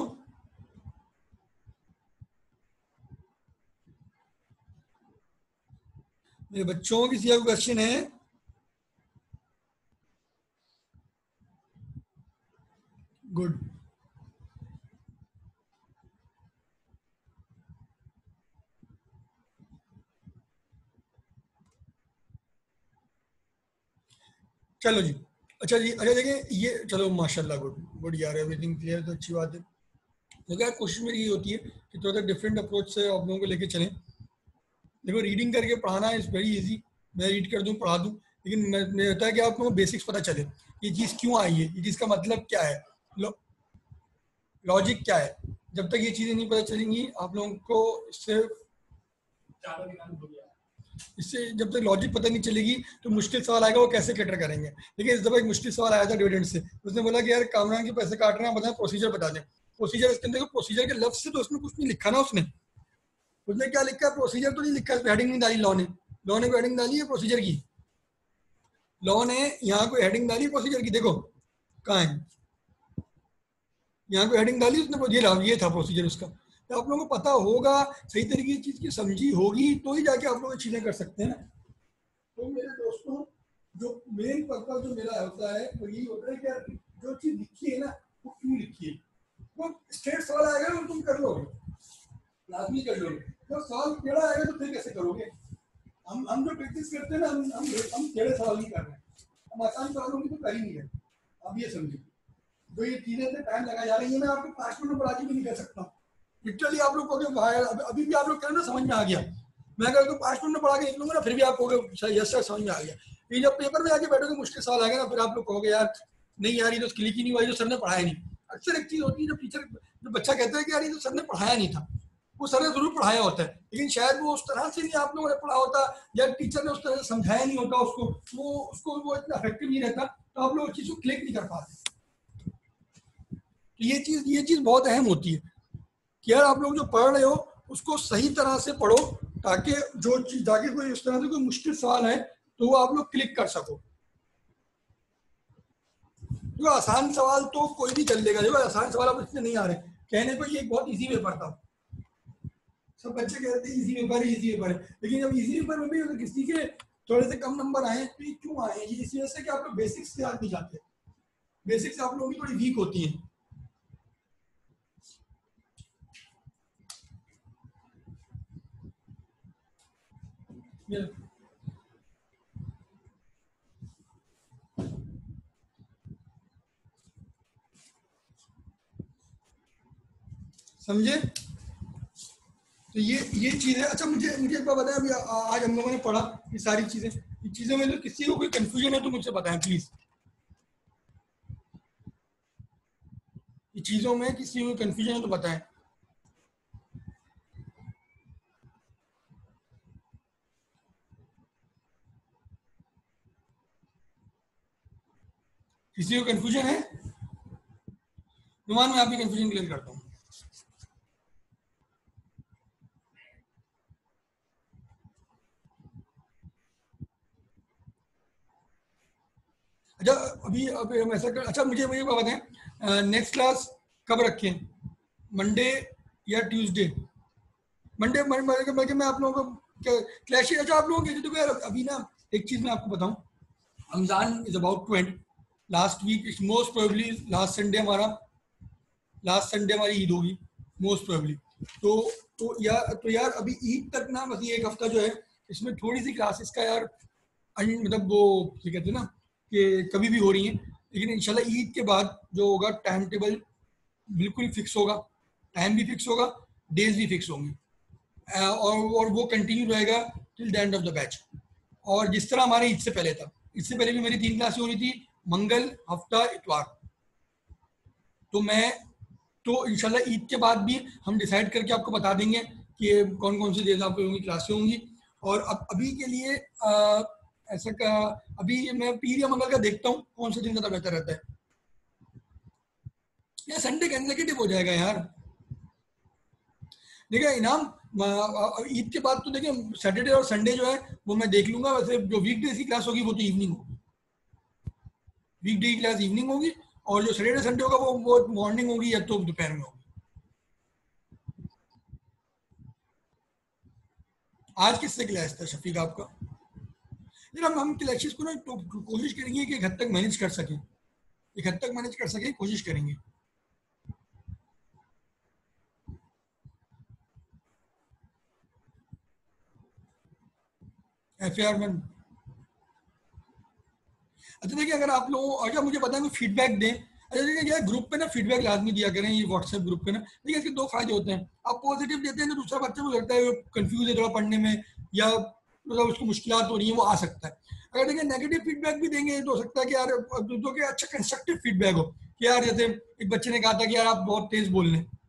मेरे बच्चों, किसी का कोई क्वेश्चन है? गुड। चलो जी। अच्छा जी, अच्छा देखिए ये, चलो माशाल्लाह, गुड गुड यार, एवरीथिंग क्लियर तो अच्छी बात है। तो यार कोशिश मेरी ये होती है कि थोड़ा सा डिफरेंट अप्रोच से आप लोगों को लेके चलें। देखो रीडिंग करके पढ़ाना इज़ वेरी इजी, मैं रीड कर दूं पढ़ा दूं, लेकिन मैं होता है कि आप लोगों को बेसिक्स पता चले, ये चीज़ क्यों आई है, ये चीज़ का मतलब क्या है, लॉजिक क्या है। जब तक ये चीज़ें नहीं पता चलेंगी आप लोगों को, इससे इससे जब तक लॉजिक पता नहीं चलेगी तो मुश्किल सवाल आएगा वो कैसे कैटर करेंगे। देखिए इस दफा एक मुश्किल सवाल आया था डिविडेंड से, उसने बोला कि यार कामरान के पैसे काट रहे हैं, बताएं प्रोसीजर बता दें। प्रोसीजर, इसके अंदर प्रोसीजर के लफ्ज से तो उसमें कुछ नहीं लिखा ना, उसने उसने क्या लिखा है, प्रोसीजर तो नहीं लिखा है, हेडिंग नहीं डाली लॉ ने कोई हेडिंग डाली है प्रोसीजर की? लॉ ने यहाँ कोई हेडिंग डाली प्रोसीजर की? देखो कहाँ है, यहाँ कोई हेडिंग डाली उसने, ये था प्रोसीजर उसका। तो आप लोगों को पता होगा, सही तरीके की चीज की समझी होगी तो ही जाके आप लोग चीजें कर सकते हैं ना। तो मेरे दोस्तों, जो मेन पर्पज जो मेरा होता है वो यही होता है कि यार जो चीज लिखी है ना वो क्यों लिखी है। वो स्ट्रेट सवाल आएगा ना तुम कर लोगे, लाजमी कर लोगे। जब सवाल टेढ़ा आएगा तो फिर कैसे करोगे। हम जो प्रैक्टिस करते हैं ना, हम टेढ़े सवाल नहीं कर रहे हैं, हम आसान सवालों की तो कर ही नहीं रहे। अब ये समझिए, जो ये चीजें से टाइम लगा जा रही है, मैं आपको 5 मिनट में पढ़ा के भी नहीं कर सकता। लिटरली आप लोग कहोगे भाई अभी भी आप लोग कह रहे ना समझ में आ गया, मैं अगर 5 मिनट में पढ़ा के निकलूंगा ना फिर भी आप कहोगे यस सर समझ में आ गया। ये जब पेपर में आके बैठोगे मुश्किल सवाल आएगा ना, फिर आप लोग कहोगे यार नहीं यार ये तो क्लिक ही नहीं हुआ, जो सर ने पढ़ाया नहीं। अक्सर एक चीज होती है, जब टीचर, जब बच्चा कहता है कि यार ये तो सर ने पढ़ाया नहीं था, वो सर ने जरूर पढ़ाया होता है लेकिन शायद वो उस तरह से नहीं आप लोगों ने पढ़ा होता, या टीचर ने उस तरह से समझाया नहीं होता उसको, वो इतना इफेक्टिव नहीं रहता, तो आप लोग उस चीज को क्लिक नहीं कर पाते। तो ये चीज बहुत अहम होती है कि यार आप लोग जो पढ़ रहे हो उसको सही तरह से पढ़ो, ताकि जो चीज, ताकि कोई इस तरह से कोई मुश्किल सवाल है तो वो आप लोग क्लिक कर सको। जो आसान सवाल तो कोई भी कर लेगा, देखो आसान सवाल अब इसमें नहीं आ रहे, कहने को ये एक बहुत इजी पेपर था, सब बच्चे कहते हैं इजी पेपर है इजी पेपर है, लेकिन जब इजी पेपर में भी अगर किसी के थोड़े से कम नंबर आए तो ये क्यों आए, ये इस वजह से कि आप लोग बेसिक्स से याद नहीं जाते, बेसिक्स आप लोगों की थोड़ी वीक होती है। समझे? तो ये चीज है। अच्छा मुझे मुझे एक बार बताएं, अभी आज हम लोगों ने पढ़ा ये सारी चीजें, ये चीजों में तो किसी को कोई कंफ्यूजन है तो मुझसे बताएं प्लीज। ये चीजों में किसी को कंफ्यूजन है तो बताएं। किसी को कंफ्यूजन है? नुमान मैं आपकी कंफ्यूजन क्लियर करता हूँ। अच्छा अभी हम ऐसा कर, अच्छा मुझे मुझे बात बताएं, नेक्स्ट क्लास कब रखें, मंडे या ट्यूसडे? मंडे बल्कि मैं आप लोगों को क्लैश, अच्छा आप लोगों के देखो यार अभी ना एक चीज मैं आपको बताऊं, Ramzan is about to end, last week most probably last Sunday हमारी ईद होगी मोस्ट प्रोबेबली। तो यार अभी ईद तक ना बस ये एक हफ्ता जो है इसमें थोड़ी सी क्लासेस का यार मतलब वो क्या कहते हैं ना कि कभी भी हो रही हैं, लेकिन इंशाल्लाह ईद के बाद जो होगा टाइम टेबल बिल्कुल फिक्स होगा, टाइम भी फिक्स होगा, डेज भी फिक्स होंगे, और वो कंटिन्यू रहेगा till the end of the batch. और जिस तरह हमारे ईद से पहले था, इससे पहले भी मेरी 3 क्लासें हो रही थी, मंगल हफ्ता इतवार। तो मैं तो इंशाल्लाह ईद के बाद भी हम डिसाइड करके आपको बता देंगे कि कौन कौन सी डेज आप लोगों की क्लासें होंगी। और अब अभी के लिए ऐसा का अभी मैं पीर या मंगल का देखता हूँ कौन सा दिन ज़्यादा बेहतर रहता है। या संडे कंसेक्यूटिव हो जाएगा यार। देखिए इनाम ईद के बाद तो देखिए सैटरडे और संडे जो है वो मैं देख लूंगा। वैसे जो वीकडेज की क्लास होगी वो तो इवनिंग होगी, वीकडे की क्लास इवनिंग होगी, और जो सैटरडे संडे होगा वो मॉर्निंग होगी या तो दोपहर में होगी। आज किससे क्लास था शफीक आपका? फिर हम क्लैशेस को ना तो कोशिश करेंगे कि एक हद तक मैनेज कर सकें, एक हद तक मैनेज कर सकें, कोशिश करेंगे। FAR में अच्छा देखिए अगर आप लोग अच्छा मुझे बताएं कोई फीडबैक दें। अच्छा देखिए क्या ग्रुप पे ना फीडबैक लाजमी दिया करें, ये व्हाट्सएप ग्रुप पे ना। देखिए इसके दो फायदे होते हैं, आप पॉजिटिव देते हैं तो दूसरा बच्चे को लगता है कंफ्यूज है थोड़ा पढ़ने में, या मतलब उसको मुश्किलात हो रही है, वो आ सकता है। अगर देखिए नेगेटिव फीडबैक भी देंगे तो हो सकता है कि यार तो कि अच्छा कंस्ट्रक्टिव फीडबैक हो कि यार जैसे एक बच्चे ने कहा था कि यार आप बहुत तेज बोल रहे हैं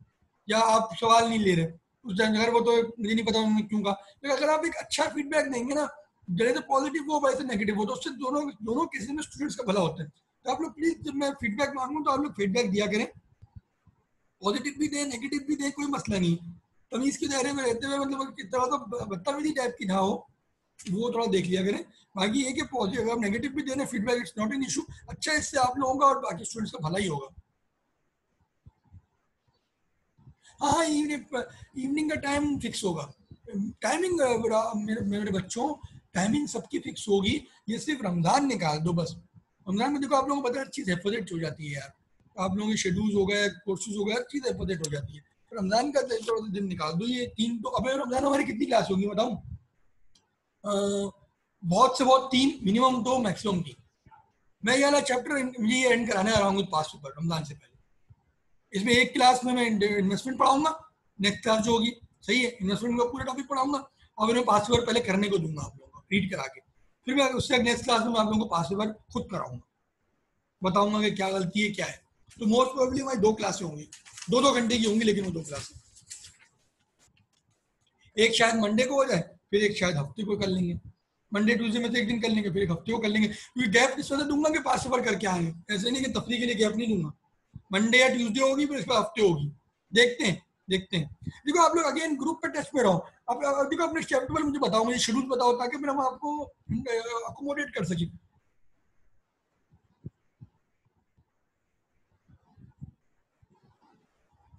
या आप सवाल नहीं ले रहे उस टाइम, अगर वो तो मुझे नहीं पता उन्होंने क्यों कहा, लेकिन अगर आप एक अच्छा फीडबैक देंगे ना, जैसे पॉजिटिव हो वैसे नेगेटिव हो, तो उससे दोनों दोनों केसेस में स्टूडेंट्स का भला होता है। तो आप लोग प्लीज जब मैं फीडबैक मांगूँ तो आप लोग फीडबैक दिया करें, पॉजिटिव भी दें नेगेटिव भी दें, कोई मसला नहीं। तमीज के दायरे में रहते हुए मतलब कितना तो बदतमीजी टाइप की ना हो, वो थोड़ा देख लिया करें। बाकी ये कि पॉजिटिव अगर नेगेटिव भी देना feedback it's not an issue, अच्छा इससे आप लोगों का और बाकी स्टूडेंट्स का भला ही होगा। हाँ हाँ इवनिंग का टाइम फिक्स होगा। टाइमिंग मेरे मेरे बच्चों टाइमिंग सबकी फिक्स होगी। ये सिर्फ रमजान निकाल दो बस। रमजान में देखो आप लोगों को पता है हर चीज़ हेफाजत हो जाती है यार, आप लोगों के शेड्यूल्स हो गए कोर्सेज हो गए हर चीज़ हेफाजत हो जाती है। तो रमजान का थोड़ा सा दिन निकाल दो, ये तीन तो अब रमजान हमारी कितनी क्लास होगी बताऊँ? बहुत से बहुत तीन, मिनिमम दो मैक्सिमम तीन। मैं ये वाला चैप्टर मुझे ये एंड कराने आ रहा हूँ पास पेपर रमजान से पहले। इसमें एक क्लास में मैं इन्वेस्टमेंट पढ़ाऊंगा, नेक्स्ट क्लास जो होगी सही है इन्वेस्टमेंट का पूरा टॉपिक पढ़ाऊंगा, और उन्हें पास पेपर पहले करने को दूंगा आप लोगों को रीड करा के। फिर मैं उससे नेक्स्ट क्लास में आप लोगों को पास पेपर खुद कराऊंगा, बताऊंगा कि क्या गलती है क्या है। तो मोस्ट प्रोबेबली हमारी दो क्लासें होंगी, दो दो घंटे की होंगी, लेकिन वो दो क्लासें, एक शायद मंडे को हो जाए, फिर एक शायद हफ्ते को कर लेंगे। मंडे ट्यूसडे में से एक दिन कर लेंगे, फिर एक हफ्ते को कर लेंगे, क्योंकि गैप इस वजह दूंगा कि पास पेपर करके आएंगे, ऐसे नहीं कि तफरी के लिए गैप नहीं दूंगा। मंडे या ट्यूसडे होगी फिर इसके हफ्ते होगी, देखते हैं देखते हैं। देखो आप लोग अगेन ग्रुप पे टेस्ट में रहो। अब देखो अपने स्टेप टेबल मुझे बताओ, मुझे शेड्यूल बताओ, ताकि फिर हम आपको अकोमोडेट कर सकें।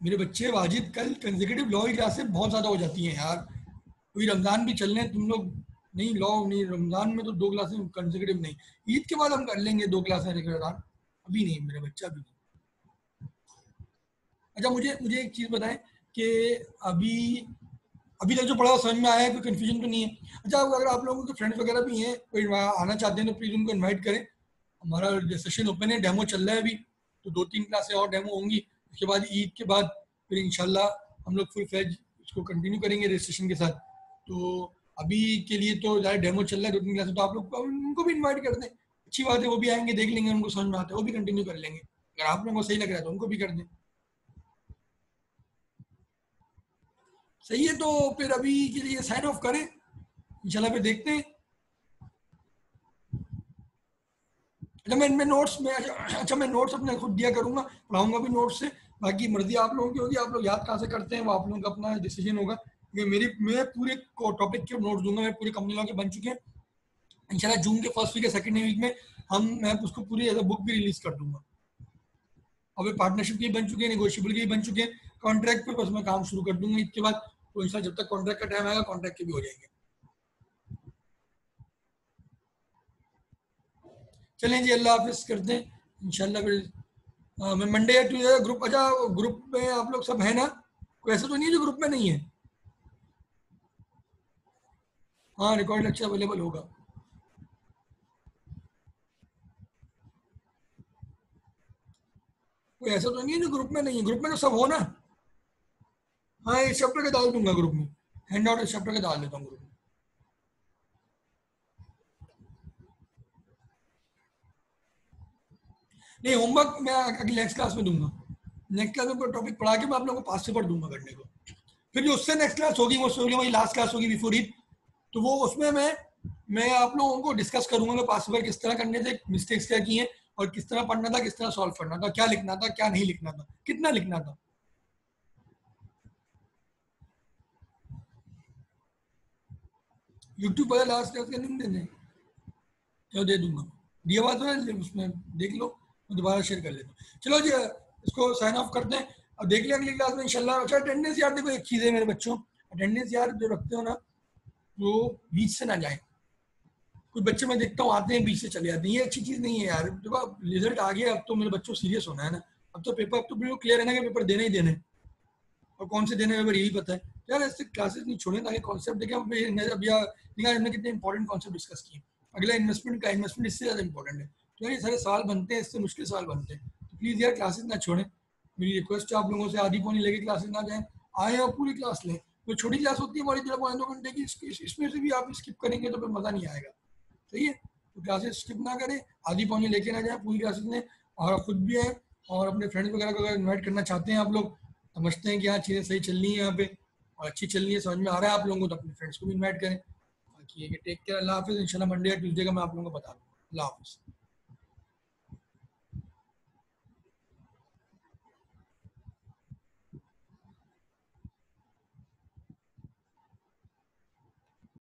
मेरे बच्चे वाजिद कल कंसेक्यूटिव लॉ की क्लासें बहुत ज़्यादा हो जाती हैं यार, कोई रमज़ान भी चल रहे हैं तुम लोग, नहीं लॉ नहीं, रमज़ान में तो दो क्लासें कंसेक्यूटिव नहीं, ईद के बाद हम कर लेंगे दो क्लासें रेगुलर, अभी नहीं मेरा बच्चा अभी नहीं। अच्छा मुझे मुझे एक चीज़ बताएं कि अभी अभी तक जो पढ़ा समझ में आया है, कोई कंफ्यूजन तो नहीं है? अच्छा अगर आप लोगों के फ्रेंड्स वगैरह भी हैं कोई आना चाहते हैं तो प्लीज़ उनको इनवाइट करें। हमारा सेशन ओपन है, डेमो चल रहा है अभी, तो दो तीन क्लासें और डेमो होंगी, उसके बाद ईद के बाद फिर इंशाल्लाह हम लोग फुल फ्लेज इसको कंटिन्यू करेंगे रजिस्ट्रेशन के साथ। तो अभी के लिए तो ज़्यादा डेमो चल रहा है दो तीन क्लासें, तो आप लोग उनको भी इन्वाइट कर दें, अच्छी बात है, वो भी आएंगे देख लेंगे, उनको समझ में आता है वो भी कंटिन्यू कर लेंगे, अगर आप लोगों को सही लग रहा है तो उनको भी कर दें। सही है, तो फिर अभी के लिए साइन ऑफ करें, इंशाल्लाह फिर देखते हैं। अच्छा मैं नोट्स में अच्छा मैं नोट्स अपने खुद दिया करूंगा, पढ़ाऊंगा भी नोट्स से। बाकी मर्जी आप लोगों की होगी, आप लोग याद कहाँ से करते हैं वो आप लोगों का अपना डिसीजन होगा। क्योंकि मैं पूरे टॉपिक के नोट्स दूंगा, मैं पूरे कंपनी लॉ के बन चुके हैं। इंशाल्लाह जून के फर्स्ट वीक या सेकंड वीक में मैं उसको पूरी एज बुक भी रिलीज कर दूंगा। अब पार्टनरशिप के बन चुके हैं, नेगोशियबल के भी बन चुके हैं, कॉन्ट्रैक्ट पर बस मैं काम शुरू कर दूंगा इसके बाद। तो इंशाल्लाह जब तक कॉन्ट्रैक्ट का टाइम आएगा कॉन्ट्रैक्ट के भी हो जाएंगे। चलें जी, अल्लाह हाफिज़ करते हैं इंशाल्लाह फिर। मैं मंडे या ट्यूजडे ग्रुप, अच्छा ग्रुप में आप लोग सब है ना? कोई ऐसा तो नहीं है जो ग्रुप में नहीं है? हाँ रिकॉर्ड लेक्चर अवेलेबल होगा। कोई ऐसा तो नहीं है जो ग्रुप में नहीं है? ग्रुप में तो सब हो ना? हाँ इस चैप्टर के डाल दूंगा ग्रुप में, हैंड आउट इस चैप्टर के डाल देता हूँ ग्रुप में। नहीं होमवर्क मैं अगली नेक्स्ट क्लास में दूंगा, नेक्स्ट क्लास में टॉपिक पढ़ा के मैं आप लोगों को पास पेपर दूंगा करने को। फिर जो उससे नेक्स्ट क्लास होगी वो वही लास्ट क्लास होगी बिफोर ईद, तो वो उसमें मैं मैं आप लोगों को डिस्कस करूंगा मैं पास पेपर किस तरह करने थे, मिस्टेक्स क्या की हैं और किस तरह पढ़ना था, किस तरह सॉल्व करना था, क्या लिखना था, क्या नहीं लिखना था, कितना लिखना था। यूट्यूब पर लास्ट क्लास का लिंक दे दें, चलो दे दूंगा, दिया हुआ तो है उसमें, देख लो, मैं दोबारा शेयर कर लेता हूँ। चलो जी इसको साइन ऑफ करते हैं, अब देख लें अगली क्लास में इंशाल्लाह। अच्छा अटेंडेंस यार देखो एक चीज़ है मेरे बच्चों, अटेंडेंस यार जो रखते हो ना वो बीच से ना जाए। कुछ बच्चे मैं देखता हूँ आते हैं बीच से चले जाते हैं, ये अच्छी चीज़ नहीं है यार। देखो अब रिजल्ट आ गया, अब तो मेरे बच्चों सीरियस होना है ना, अब तो पेपर, अब तो बिल्कुल क्लियर है ना कि पेपर देने ही देने, और कौन से देने पेपर यही पता है यार। ऐसे क्लासेस नहीं छोड़े ताकि कॉन्सेप्ट देखें। अब यार हमने कितने इंपॉर्टेंट कॉन्सेप्ट डिस्कस किए। अगला इन्वेस्टमेंट का, इन्वेस्टमेंट इससे ज़्यादा इंपॉर्टेंट है, तो यार ये सारे सवाल बनते हैं, इससे मुश्किल सवाल बनते हैं, तो प्लीज़ यार क्लासेस ना छोड़ें। मेरी रिक्वेस्ट है आप लोगों से, आधी पौनी लेके क्लासेस ना जाएं, आए और पूरी क्लास लें। तो छोटी क्लास होती है हमारी, 1.5-2 घंटे की, इसमें से भी आप स्किप करेंगे तो फिर मज़ा नहीं आएगा। सही है, तो क्लासेस स्किप ना करें, आधी पौनी लेके ना जाए, पूरी क्लासेस लें, और आप खुद भी आए और अपने फ्रेंड्स वगैरह को अगर इन्वाइट करना चाहते हैं आप लोग, समझते हैं कि हाँ चीज़ें सही चल रही हैं यहाँ पे और अच्छी चल रही है, समझ में आ रहा है आप लोगों को, तो अपने फ्रेंड्स को भी इन्वाइट करें। बाकी ये टेक केयर, अल्लाह हाफिज़। इंशाल्लाह मंडे या ट्यूसडे का मैं आप लोगों को बता दूँ। अल्लाह हाफिज़।